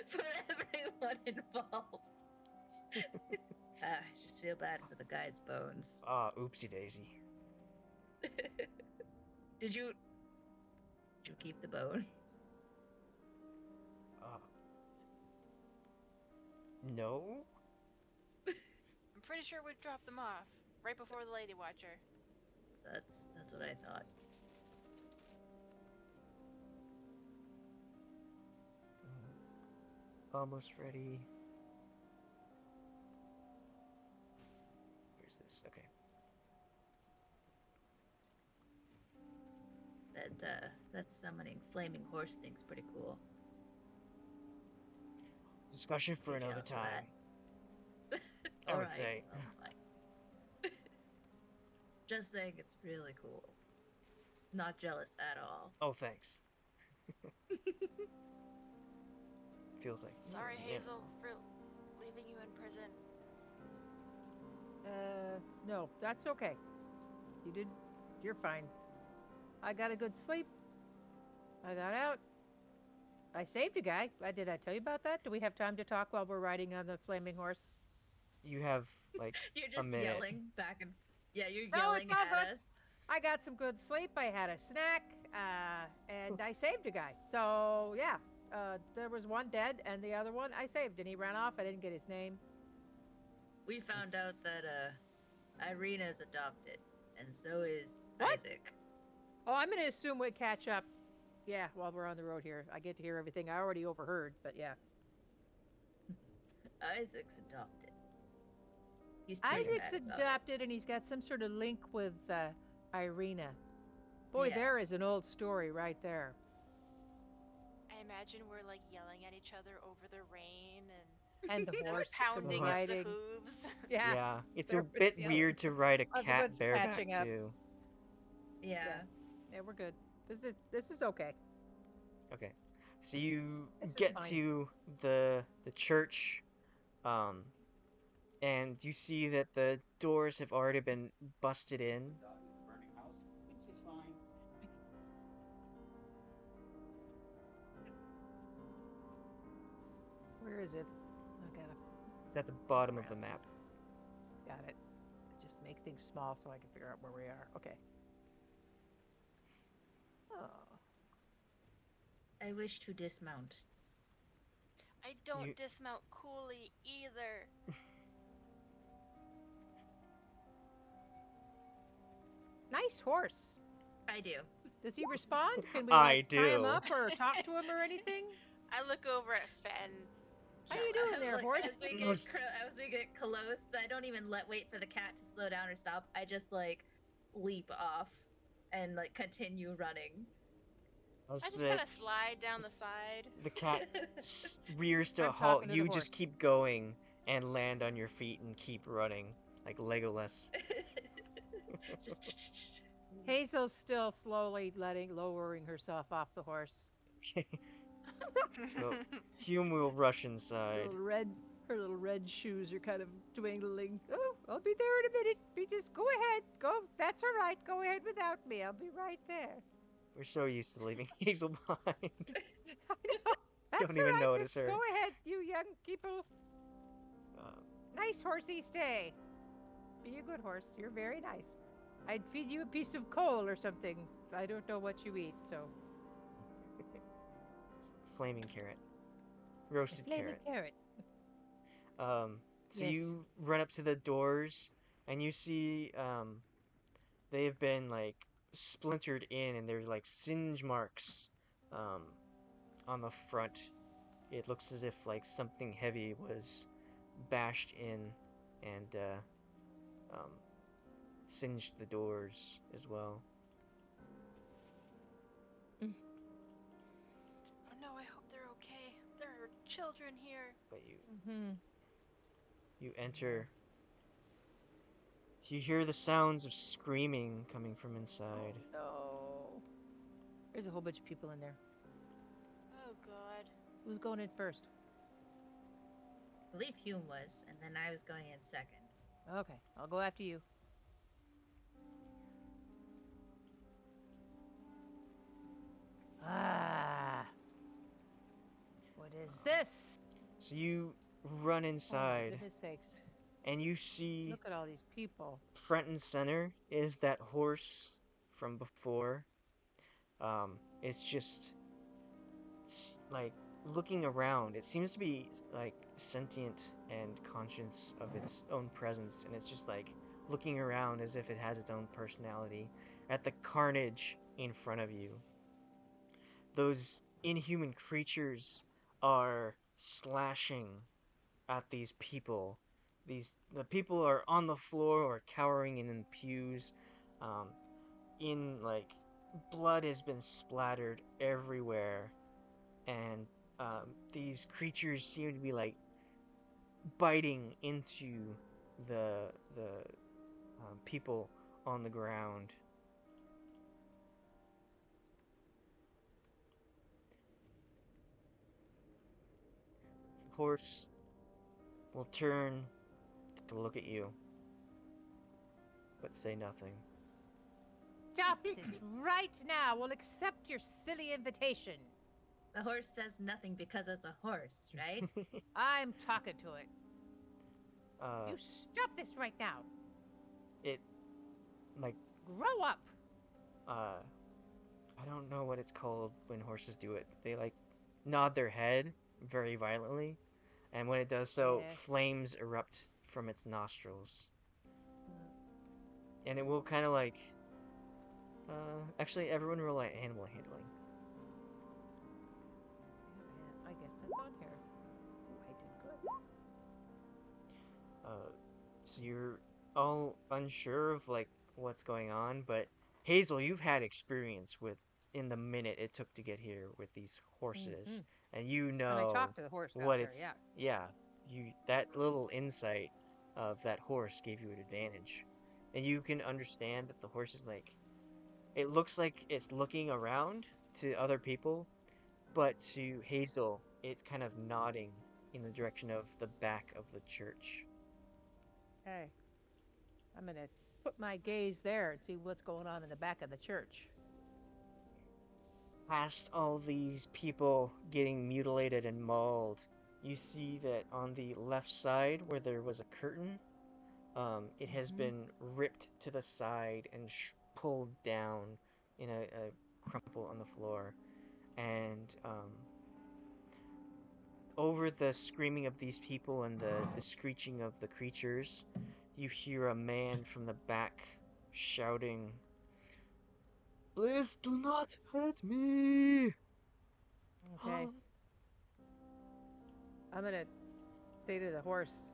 For everyone involved. I just feel bad for the guy's bones. Ah, oopsie daisy. Did you keep the bones? No? I'm pretty sure we dropped them off right before the Lady Watcher. That's what I thought. Almost ready. Where's this? Okay. That summoning flaming horse thing's pretty cool. Discussion for You're another jealous of time. that? I would Alright, say. well, fine. Just saying it's really cool. Not jealous at all. Oh, thanks. Feels like. Sorry, yeah. Hazel, for leaving you in prison. No, that's okay. You're fine. I got a good sleep. I got out. I saved a guy. Did I tell you about that? Do we have time to talk while we're riding on the flaming horse? You have, like, You're a just minute. yelling back and yeah, you're No, yelling it's all at good. us. I got some good sleep. I had a snack, and I saved a guy. So yeah, there was one dead, and the other one I saved, and he ran off. I didn't get his name. We found out that Irina's adopted, and so is What? Isaac. Oh, I'm gonna assume we catch up. Yeah, while we're on the road here, I get to hear everything. I already overheard, but yeah. Isaac's adopted. He's pretty Isaac's mad about it. adopted, and he's got some sort of link with Irina. Boy, Yeah. there is an old story right there. I imagine we're like yelling at each other over the rain And the and horse pounding Right. of the riding. hooves. Yeah. It's a everybody's bit yelling. weird to ride a cat Everyone's bareback catching up. too. Yeah. Yeah, we're good. This is okay. Okay. So you This is get fine. to the church, and you see that the doors have already been busted in. Burning house. It's just fine. Where is it? I got It's at the bottom of the map. it. Just make things small so I can figure out where we are. Okay. Oh. I wish to dismount. I don't You- dismount coolly either. Nice horse. I do. Does he respond? Can we I like, tie him do. up or talk to him or anything? I look over at Fenn. How you doing there, Like, horse? As we get close, I don't even wait for the cat to slow down or stop. I just like leap off and like continue running. As I just the, kind of slide down the side. the cat rears to a I'm halt, talking to you the just horse. keep going and land on your feet and keep running like Legolas. Just Hazel's still slowly lowering herself off the horse. Well, Hume will rush inside. Her little red shoes are kind of dwindling. Oh, I'll be there in a minute. Just go ahead. Go. That's all right. Go ahead without me. I'll be right there. We're so used to leaving Hazel behind. I know. That's Don't all even right. notice Just her. go ahead, you young people. Uh, Nice horsey, stay. Be a good horse. You're very nice. I'd feed you a piece of coal or something. I don't know what you eat, so. flaming carrot. Roasted Flaming carrot. carrot. So Yes. you run up to the doors and you see they have been like splintered in and there's like singe marks on the front. It looks as if like something heavy was bashed in and singed the doors as well. Oh no, I hope they're okay. There are children here. But Mm-hmm. you enter. You hear the sounds of screaming coming from inside. No. There's a whole bunch of people in there. Oh god. Who's going in first? I believe Hume was, and then I was going in second. Okay, I'll go after you. Ah. What is this? So you run Oh, inside for goodness sakes. and you see Look at all these people. front and center is that horse from before. It's just like looking around. It seems to be like sentient and conscious of its own presence, and it's just like looking around as if it has its own personality at the carnage in front of you. Those inhuman creatures are slashing at these people. The people are on the floor or cowering in pews. In like blood has been splattered everywhere, and these creatures seem to be like biting into the people on the ground. The horse will turn to look at you, but say nothing. Stop this right now. We'll accept your silly invitation. The horse says nothing because it's a horse, right? I'm talking to it. uh, You stop this right now. it like Grow up. I don't know what it's called when horses do it. They like nod their head very violently, and when it does so, Yeah. flames erupt from its nostrils. And it will kind of like actually everyone roll like animal handling. I guess that's on here. I did good. So you're all unsure of like what's going on, but Hazel, you've had experience with in the minute it took to get here with these horses, and you know And I talked to the horse out what there, it's yeah. you that little insight of that horse gave you an advantage, and you can understand that the horse is like, it looks like it's looking around to other people, but to Hazel it's kind of nodding in the direction of the back of the church. Hey, I'm gonna put my gaze there and see what's going on in the back of the church. Past all these people getting mutilated and mauled, you see that on the left side where there was a curtain, it has been ripped to the side and pulled down in a crumple on the floor. And over the screaming of these people and the screeching of the creatures, you hear a man from the back shouting, "Please do not hurt me!" Okay. I'm gonna say to the horse,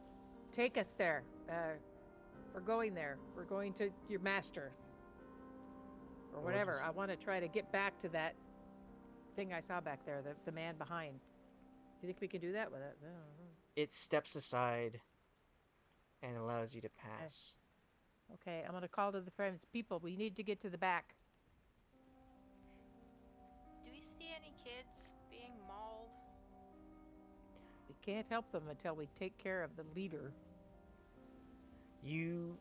take us there. We're going there. We're going to your master. Or We'll whatever. just- I want to try to get back to that thing I saw back there, the man behind. Do you think we can do that with it? I don't know. It steps aside and allows you to pass. Okay, I'm gonna call to the friends. People, we need to get to the back. Do we see any kids being mauled can't help them until we take care of the leader. You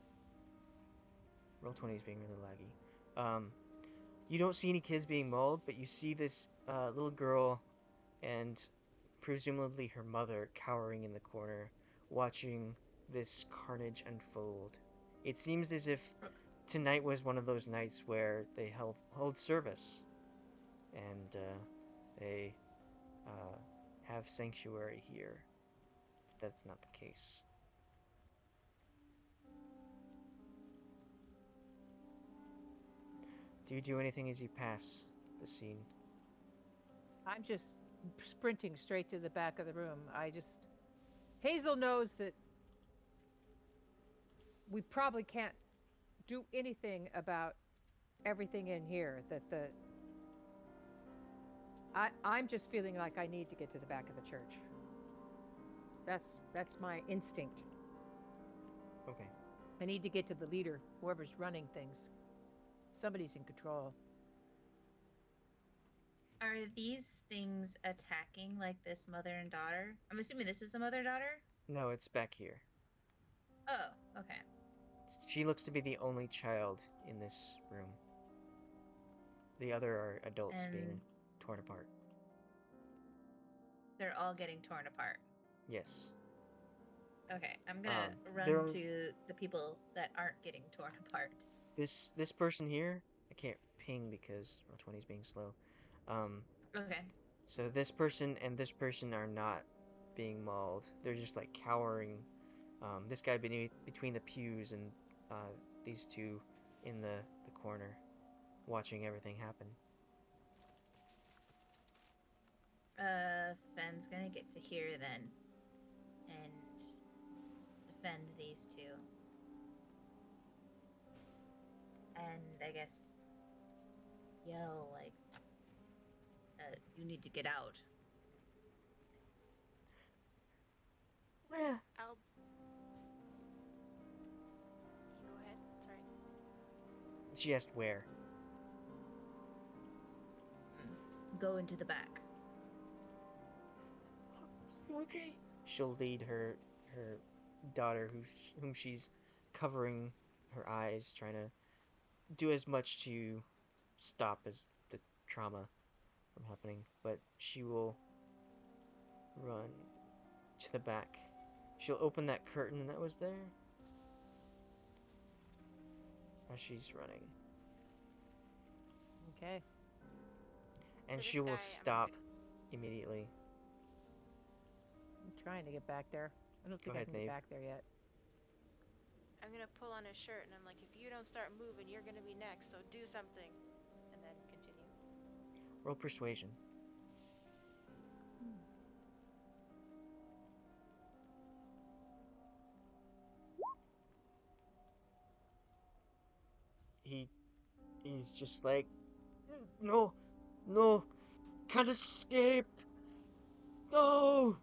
roll 20 is being really laggy. You don't see any kids being mauled, but you see this little girl and presumably her mother cowering in the corner, watching this carnage unfold. It seems as if tonight was one of those nights where they hold service, and they have sanctuary here. But that's not the case. Do you do anything as you pass the scene? I'm just sprinting straight to the back of the room. Hazel knows that we probably can't do anything about everything in here. I'm just feeling like I need to get to the back of the church. That's my instinct. Okay. I need to get to the leader, whoever's running things. Somebody's in control. Are these things attacking like this mother and daughter? I'm assuming this is the mother-daughter? No, it's back here. Oh, okay. She looks to be the only child in this room. The other are adults being And torn apart. they're all getting torn apart. Yes. Okay, I'm gonna there run are- to the people that aren't getting torn apart. This person here, I can't ping because Roll20 is being slow. Okay. So this person and this person are not being mauled. They're just like cowering. This guy between the pews and these two in the corner, watching everything happen. Fenn's gonna get to here then, and defend these two. And I guess yell like, you need to get out. Eh, I'll. You go ahead. Sorry. She asked where. Go into the back. Okay. She'll lead her daughter, whom she's covering her eyes, trying to do as much to stop as the trauma from happening. But she will run to the back. She'll open that curtain that was there as she's running, Okay. and this she will guy, stop immediately. I'm trying to get back there. I don't think Go I ahead, can get Maeve. back there yet. I'm gonna pull on his shirt and I'm like, if you don't start moving, you're gonna be next. So do something, and then continue. Roll persuasion. He's just like, no, can't escape, no.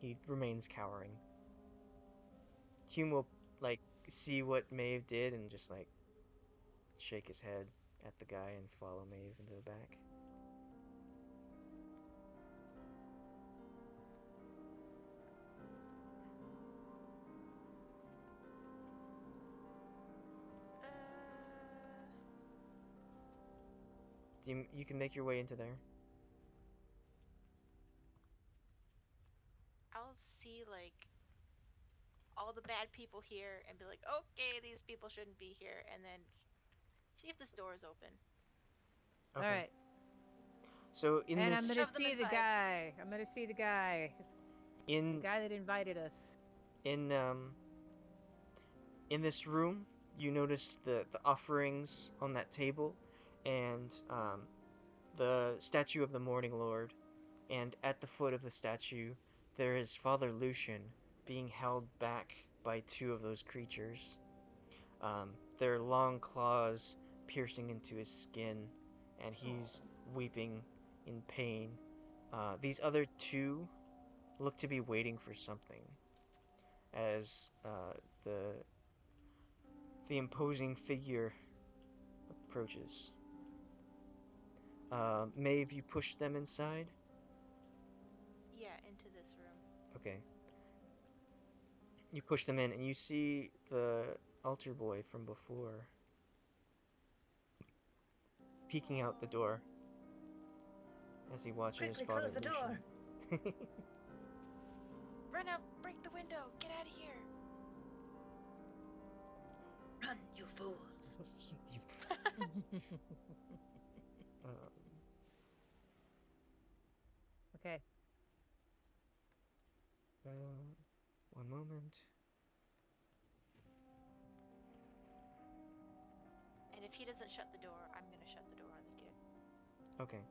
He remains cowering. Hume will like see what Maeve did and just like shake his head at the guy and follow Maeve into the back. You can make your way into there. I'll see like all the bad people here and be like, okay, these people shouldn't be here, and then see if this door is open. Okay. All right. So in And I'm this gonna Shove them see the inside. guy. I'm gonna see the guy. The in guy that invited us. in this room, you notice the offerings on that table, and the statue of the Morning Lord, and at the foot of the statue, there is Father Lucian being held back by two of those creatures. Their long claws piercing into his skin, and he's weeping in pain. These other two look to be waiting for something, as the imposing figure approaches. Maeve, you push them inside? Yeah, Okay. You push them in, and you see the altar boy from before peeking out the door as he watches Quickly Father close the door. Lucian. Run out, break the window, get out of here. Run, you fools. um, Okay. one moment. And if he doesn't shut the door, I'm gonna shut the door on the kid. Okay.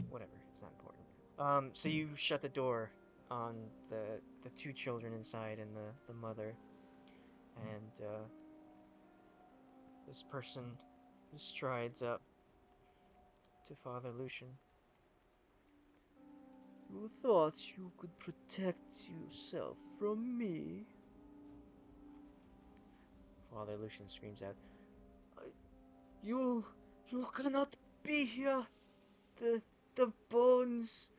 Whatever, it's not important. So you shut the door on the two children inside and the mother, and this person strides up to Father Lucian. You thought you could protect yourself from me? Father Lucian screams out, You cannot be here! The bones,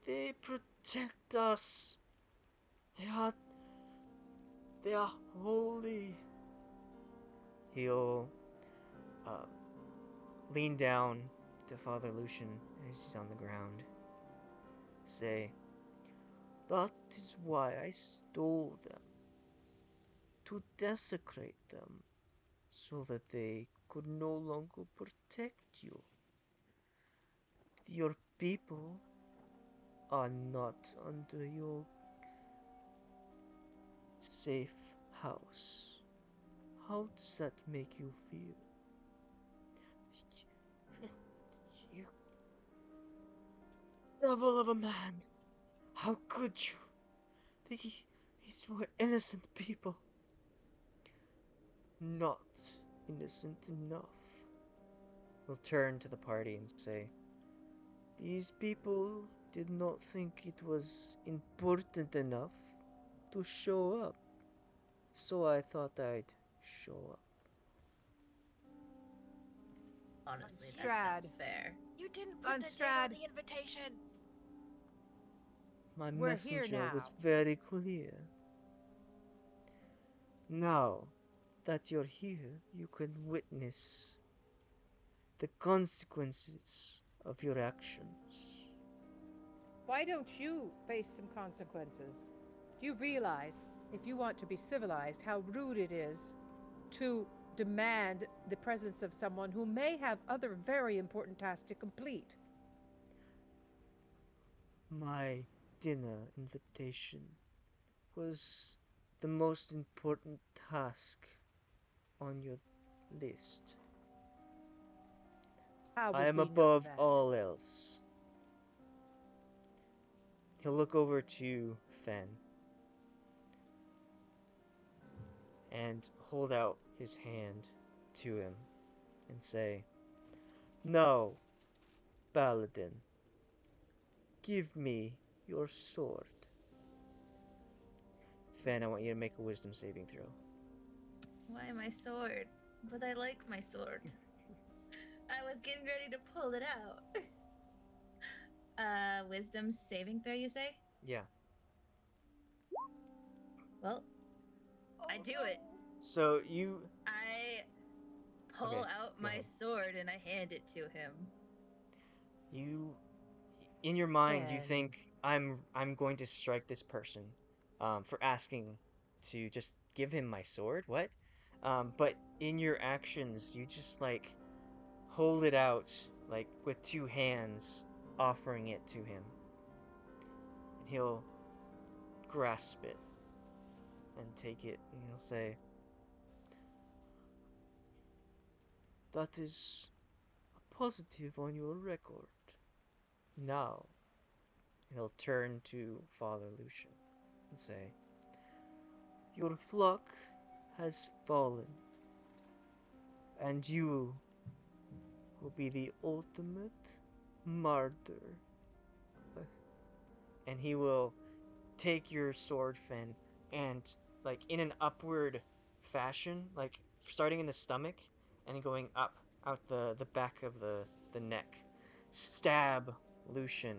they protect us! They are holy! He'll lean down to Father Lucian as he's on the ground. Say, that is why I stole them. To desecrate them, so that they could no longer protect you. Your people are not under your safe house. How does that make you feel? You devil of a man! How could you? These were innocent people. Not innocent enough. We'll turn to the party and say, these people did not think it was important enough to show up. So I thought I'd show up. Honestly, that Strad. sounds fair. You didn't put the date on Unstrad. the invitation. My We're here messenger was now. very clear. Now that you're here, you can witness the consequences of your actions. Why don't you face some consequences? Do you realize, if you want to be civilized, how rude it is to demand the presence of someone who may have other very important tasks to complete? My dinner invitation was the most important task on your list. How I would am we know above that? all else. He'll look over to Fenn and hold out his hand to him and say, "No, Paladin, give me your sword." Fenn, I want you to make a wisdom saving throw. Why my sword? But I like my sword. I was getting ready to pull it out. Wisdom saving throw, you say? Yeah. Well, I do it. So you... I pull Okay, out go my ahead. sword and I hand it to him. In your mind, you Fenn. think, I'm going to strike this person for asking to just give him my sword? What? But in your actions, you just, like, hold it out, like, with two hands, offering it to him. And he'll grasp it and take it, and he'll say, "That is a positive on your record. Now," he'll turn to Father Lucian and say, "Your flock has fallen, and you will be the ultimate martyr." and he will take your sword, Fenn, and like in an upward fashion, like starting in the stomach and going up out the back of the neck, stab Lucian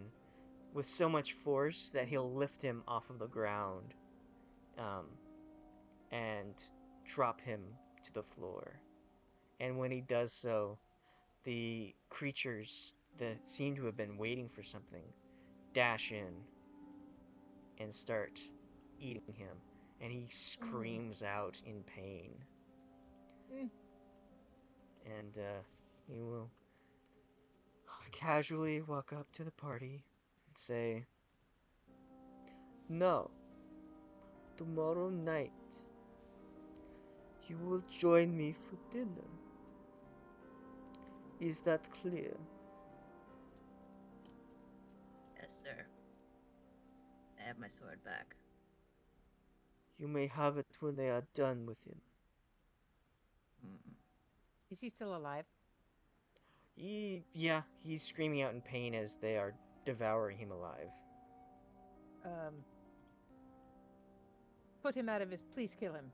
with so much force that he'll lift him off of the ground, and drop him to the floor. And when he does so, the creatures that seem to have been waiting for something dash in and start eating him, and he screams out in pain. And he will casually walk up to the party and say, "Now, tomorrow night, you will join me for dinner. Is that clear?" Yes, sir. I have my sword back. "You may have it when they are done with him." Is he still alive? He's screaming out in pain as they are devouring him alive. Put him out of his. Please kill him.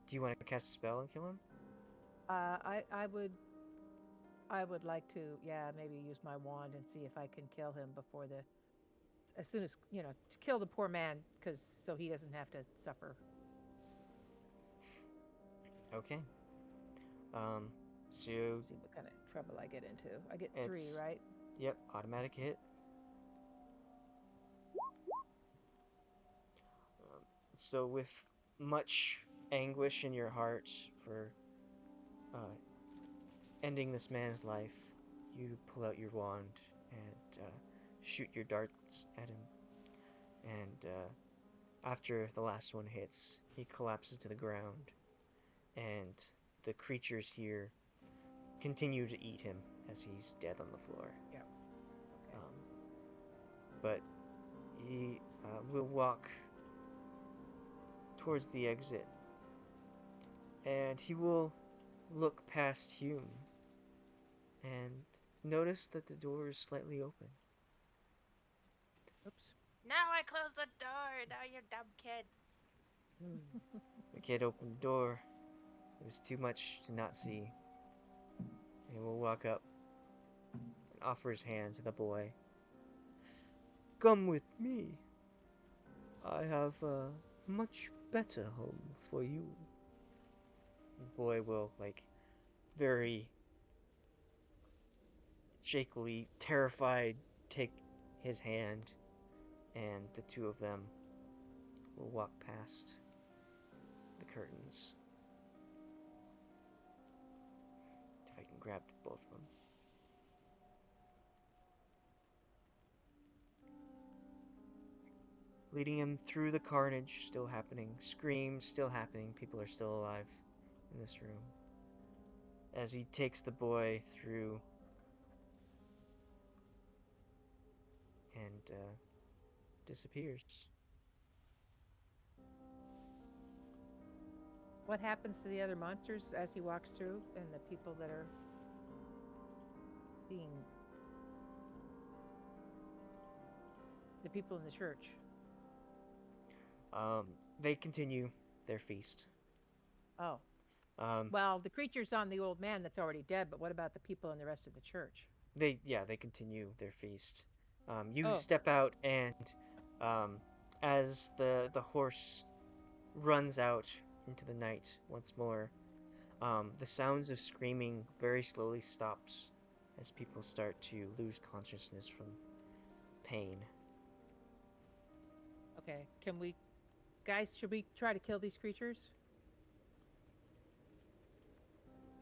Do you want to cast a spell and kill him? I would like to, maybe use my wand and see if I can kill him before as soon as, to kill the poor man, so he doesn't have to suffer. Okay. So See what kind of trouble I get into. I get 3, right? Yep, automatic hit. So with much anguish in your heart for ending this man's life, you pull out your wand and shoot your darts at him. And after the last one hits, he collapses to the ground, and the creatures here continue to eat him as he's dead on the floor. Yeah. Okay. But he will walk towards the exit, and he will look past Hume and notice that the door is slightly open. Oops. Now I close the door. Now you dumb kid. The kid opened the door. It was too much to not see. He will walk up and offer his hand to the boy. "Come with me. I have a much better home for you." The boy will, very shakily, terrified, take his hand, and the two of them will walk past the curtains. If I can grab both of them. Leading him through the carnage still happening, screams still happening, people are still alive in this room. As he takes the boy through and disappears. What happens to the other monsters as he walks through, and the people that are the people in the church? They continue their feast. Oh. Um, Well, the creature's on the old man that's already dead, but what about the people in the rest of the church? they continue their feast. You Oh. step out, and as the horse runs out into the night once more, the sounds of screaming very slowly stops as people start to lose consciousness from pain. Okay, guys, should we try to kill these creatures?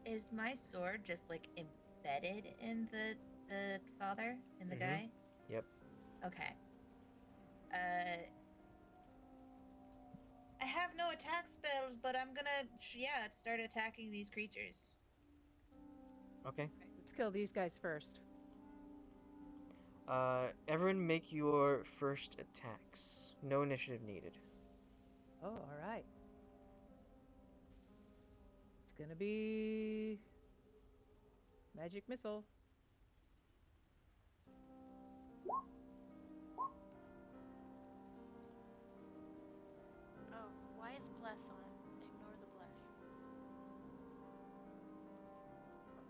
Is my sword just embedded in the father, in the Mhm. guy? Yep. Okay. I have no attack spells, but I'm gonna start attacking these creatures. Okay. Let's kill these guys first. Everyone make your first attacks. No initiative needed. Oh, all right. It's gonna be magic missile. bless on it. Ignore the bless.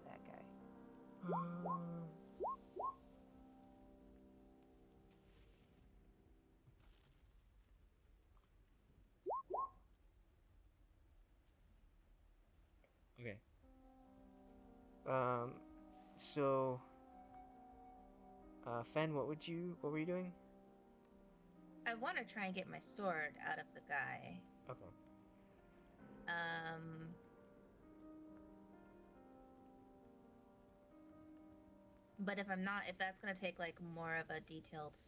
That guy. Okay. So, Fenn, what were you doing? I want to try and get my sword out of the guy. Okay. But if that's gonna take like more of a detailed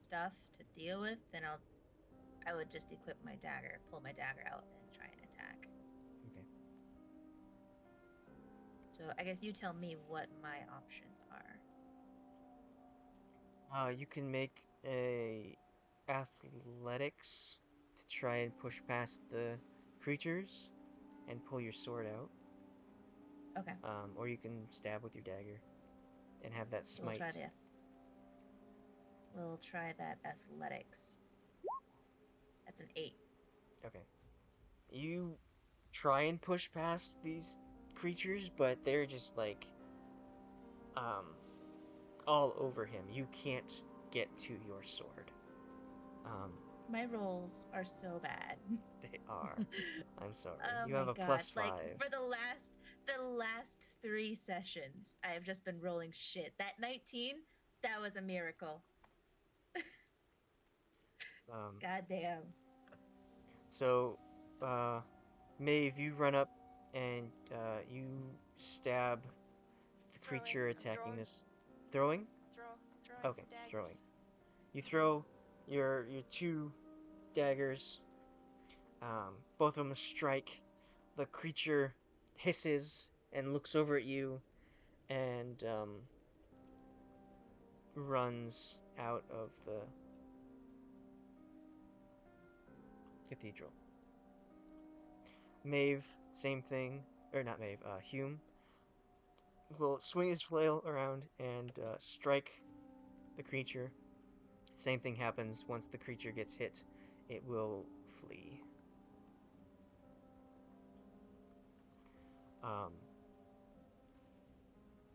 stuff to deal with, then I would just equip my dagger, pull my dagger out, and try and attack. Okay. So I guess you tell me what my options are. You can make a athletics to try and push past the creatures and pull your sword out. Okay. Or you can stab with your dagger and have that So smite. we'll try that athletics. That's an 8. Okay. You try and push past these creatures, but they're just like all over him. You can't get to your sword. My rolls are so bad. They are. I'm sorry. Oh You my have a god! +5. Like for the last 3 sessions, I have just been rolling shit. That 19, that was a miracle. God damn. So, Maeve, you run up and you stab the Throwing. creature I'm attacking throwing. this. Throwing? Throwing Okay, some daggers. throwing. You throw your 2 daggers. Both of them strike. The creature hisses and looks over at you and runs out of the cathedral. Maeve, same thing. Or not Maeve, Hume will swing his flail around and strike the creature. Same thing happens once the creature gets hit. It will flee.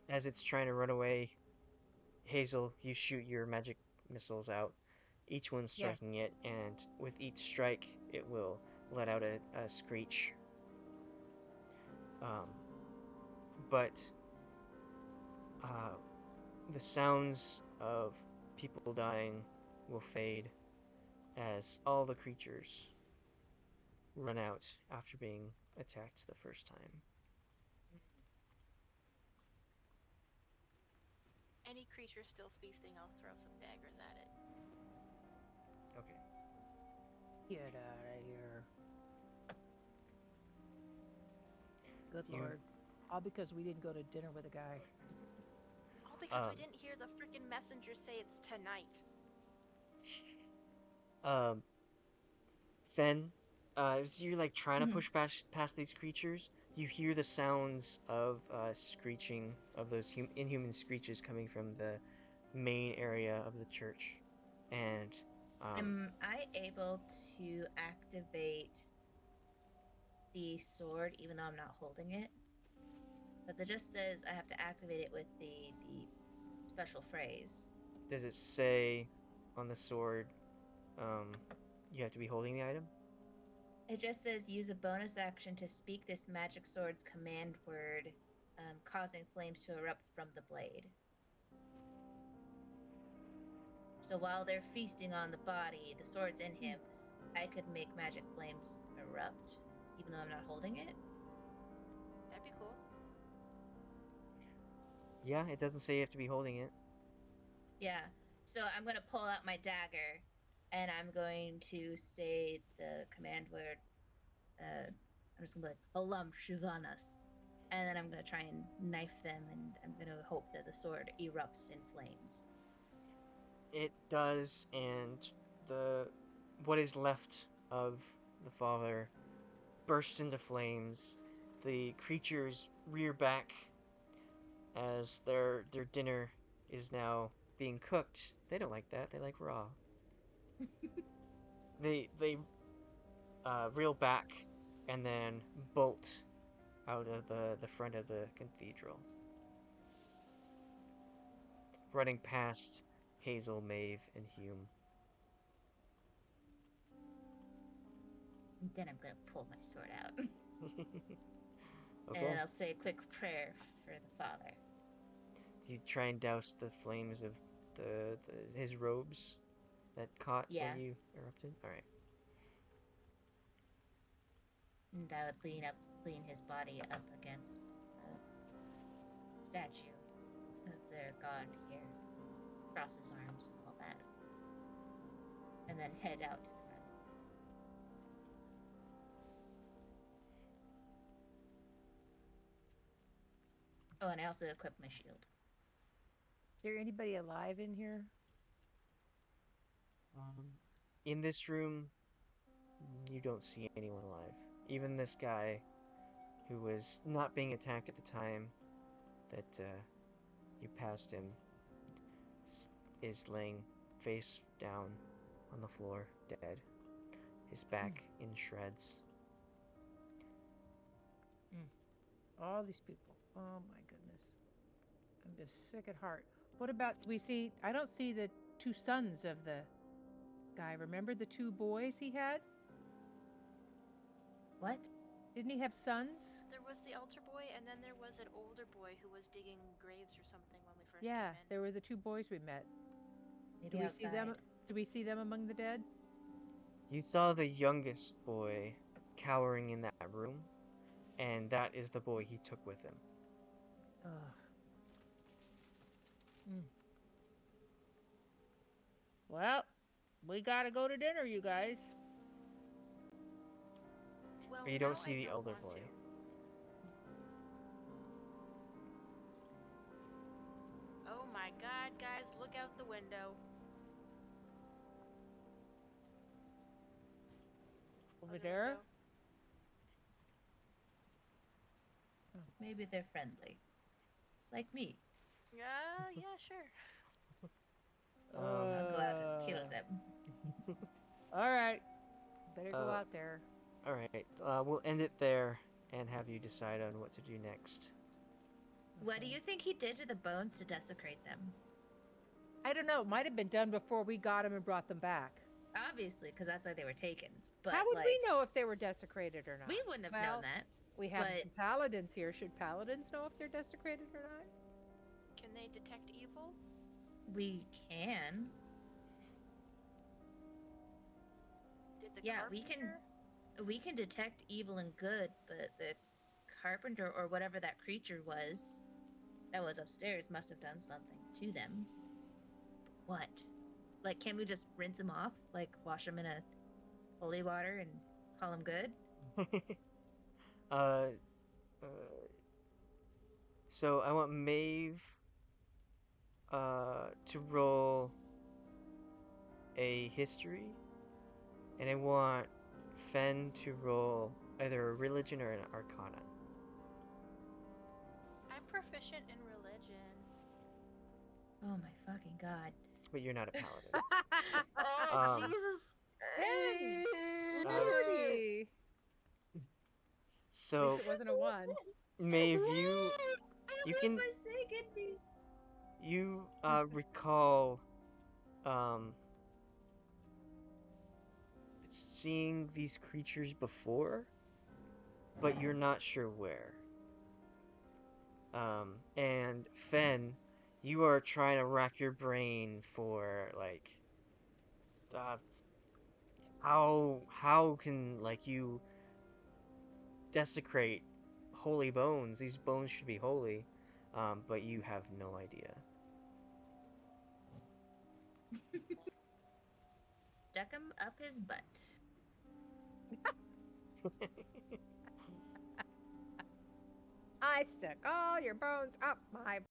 As it's trying to run away, Hazel, you shoot your magic missiles out. Each one striking it, and with each strike, it will let out a screech. But the sounds of people dying will fade as all the creatures run out after being attacked the first time. Any creature still feasting, I'll throw some daggers at it. Okay. Get out of here. Good You- lord. All because we didn't go to dinner with a guy. All because we didn't hear the freaking messenger say it's tonight. Fenn, as you're like trying to push past these creatures, you hear the sounds of screeching of those inhuman screeches coming from the main area of the church, and Am I able to activate the sword even though I'm not holding it? Because it just says I have to activate it with the special phrase. does it say on the sword you have to be holding the item? It just says use a bonus action to speak this magic sword's command word, causing flames to erupt from the blade. So while they're feasting on the body, the sword's in him, I could make magic flames erupt, even though I'm not holding it. That'd be cool. Yeah, it doesn't say you have to be holding it. Yeah. So I'm going to pull out my dagger, and I'm going to say the command word. I'm just going to be like, Alam Shivanas. And then I'm going to try and knife them, and I'm going to hope that the sword erupts in flames. It does, and what is left of the father bursts into flames. The creatures rear back as their dinner is now being cooked. They don't like that. They like raw. they reel back and then bolt out of the front of the cathedral, running past Hazel, Maeve, and Hume. And then I'm gonna pull my sword out. Okay. And then I'll say a quick prayer for the father. You try and douse the flames of his robes that caught Yeah. when you erupted. All right. And I would lean his body up against the statue of their god here. Cross his arms and all that. And then head out to the front. Oh, and I also equip my shield. Is there anybody alive in here? In this room, you don't see anyone alive. Even this guy, who was not being attacked at the time that you passed him, is laying face down on the floor, dead. His back in shreds. All these people. Oh my goodness. I'm just sick at heart. What about we see? I don't see the two sons of the guy. Remember the two boys he had? What? Didn't he have sons? There was the altar boy, and then there was an older boy who was digging graves or something when we first Yeah, came in. there were the two boys we met. Maybe Do we outside. see them? Do we see them among the dead? You saw the youngest boy cowering in that room, and that is the boy he took with him. Ugh. Well, we gotta go to dinner, you guys. Well, You now don't see I the don't elder want boy. to. Oh my god, guys, look out the window. Over Oh, there? we go. Maybe they're friendly. Like me. Yeah, sure. I'll go out and kill them. All right. Better go Uh, out there. Alright, we'll end it there and have you decide on what to do next. What do you think he did to the bones to desecrate them? I don't know. It might have been done before we got them and brought them back. Obviously, because that's why they were taken. But How would like, we know if they were desecrated or not? we wouldn't have Well, known that. We have but- some paladins here. Should paladins know if they're desecrated or not? Can they detect evil? We can. Did the Yeah, we carpenter? we can detect evil and good, but the carpenter or whatever that creature was that was upstairs must have done something to them. What? Like, can we just rinse them off? Like, wash them in a holy water and call them good? So I want Maeve to roll a history, and I want Fenn to roll either a religion or an arcana. I'm proficient in religion. Oh my fucking god. But you're not a paladin. Oh, Um, Jesus. Lordy. At So least it wasn't a one. Maeve, you can recall seeing these creatures before, but you're not sure where. And Fenn, you are trying to rack your brain for like how can like you desecrate holy bones? These bones should be holy, but you have no idea. Stuck him up his butt. I stuck all your bones up my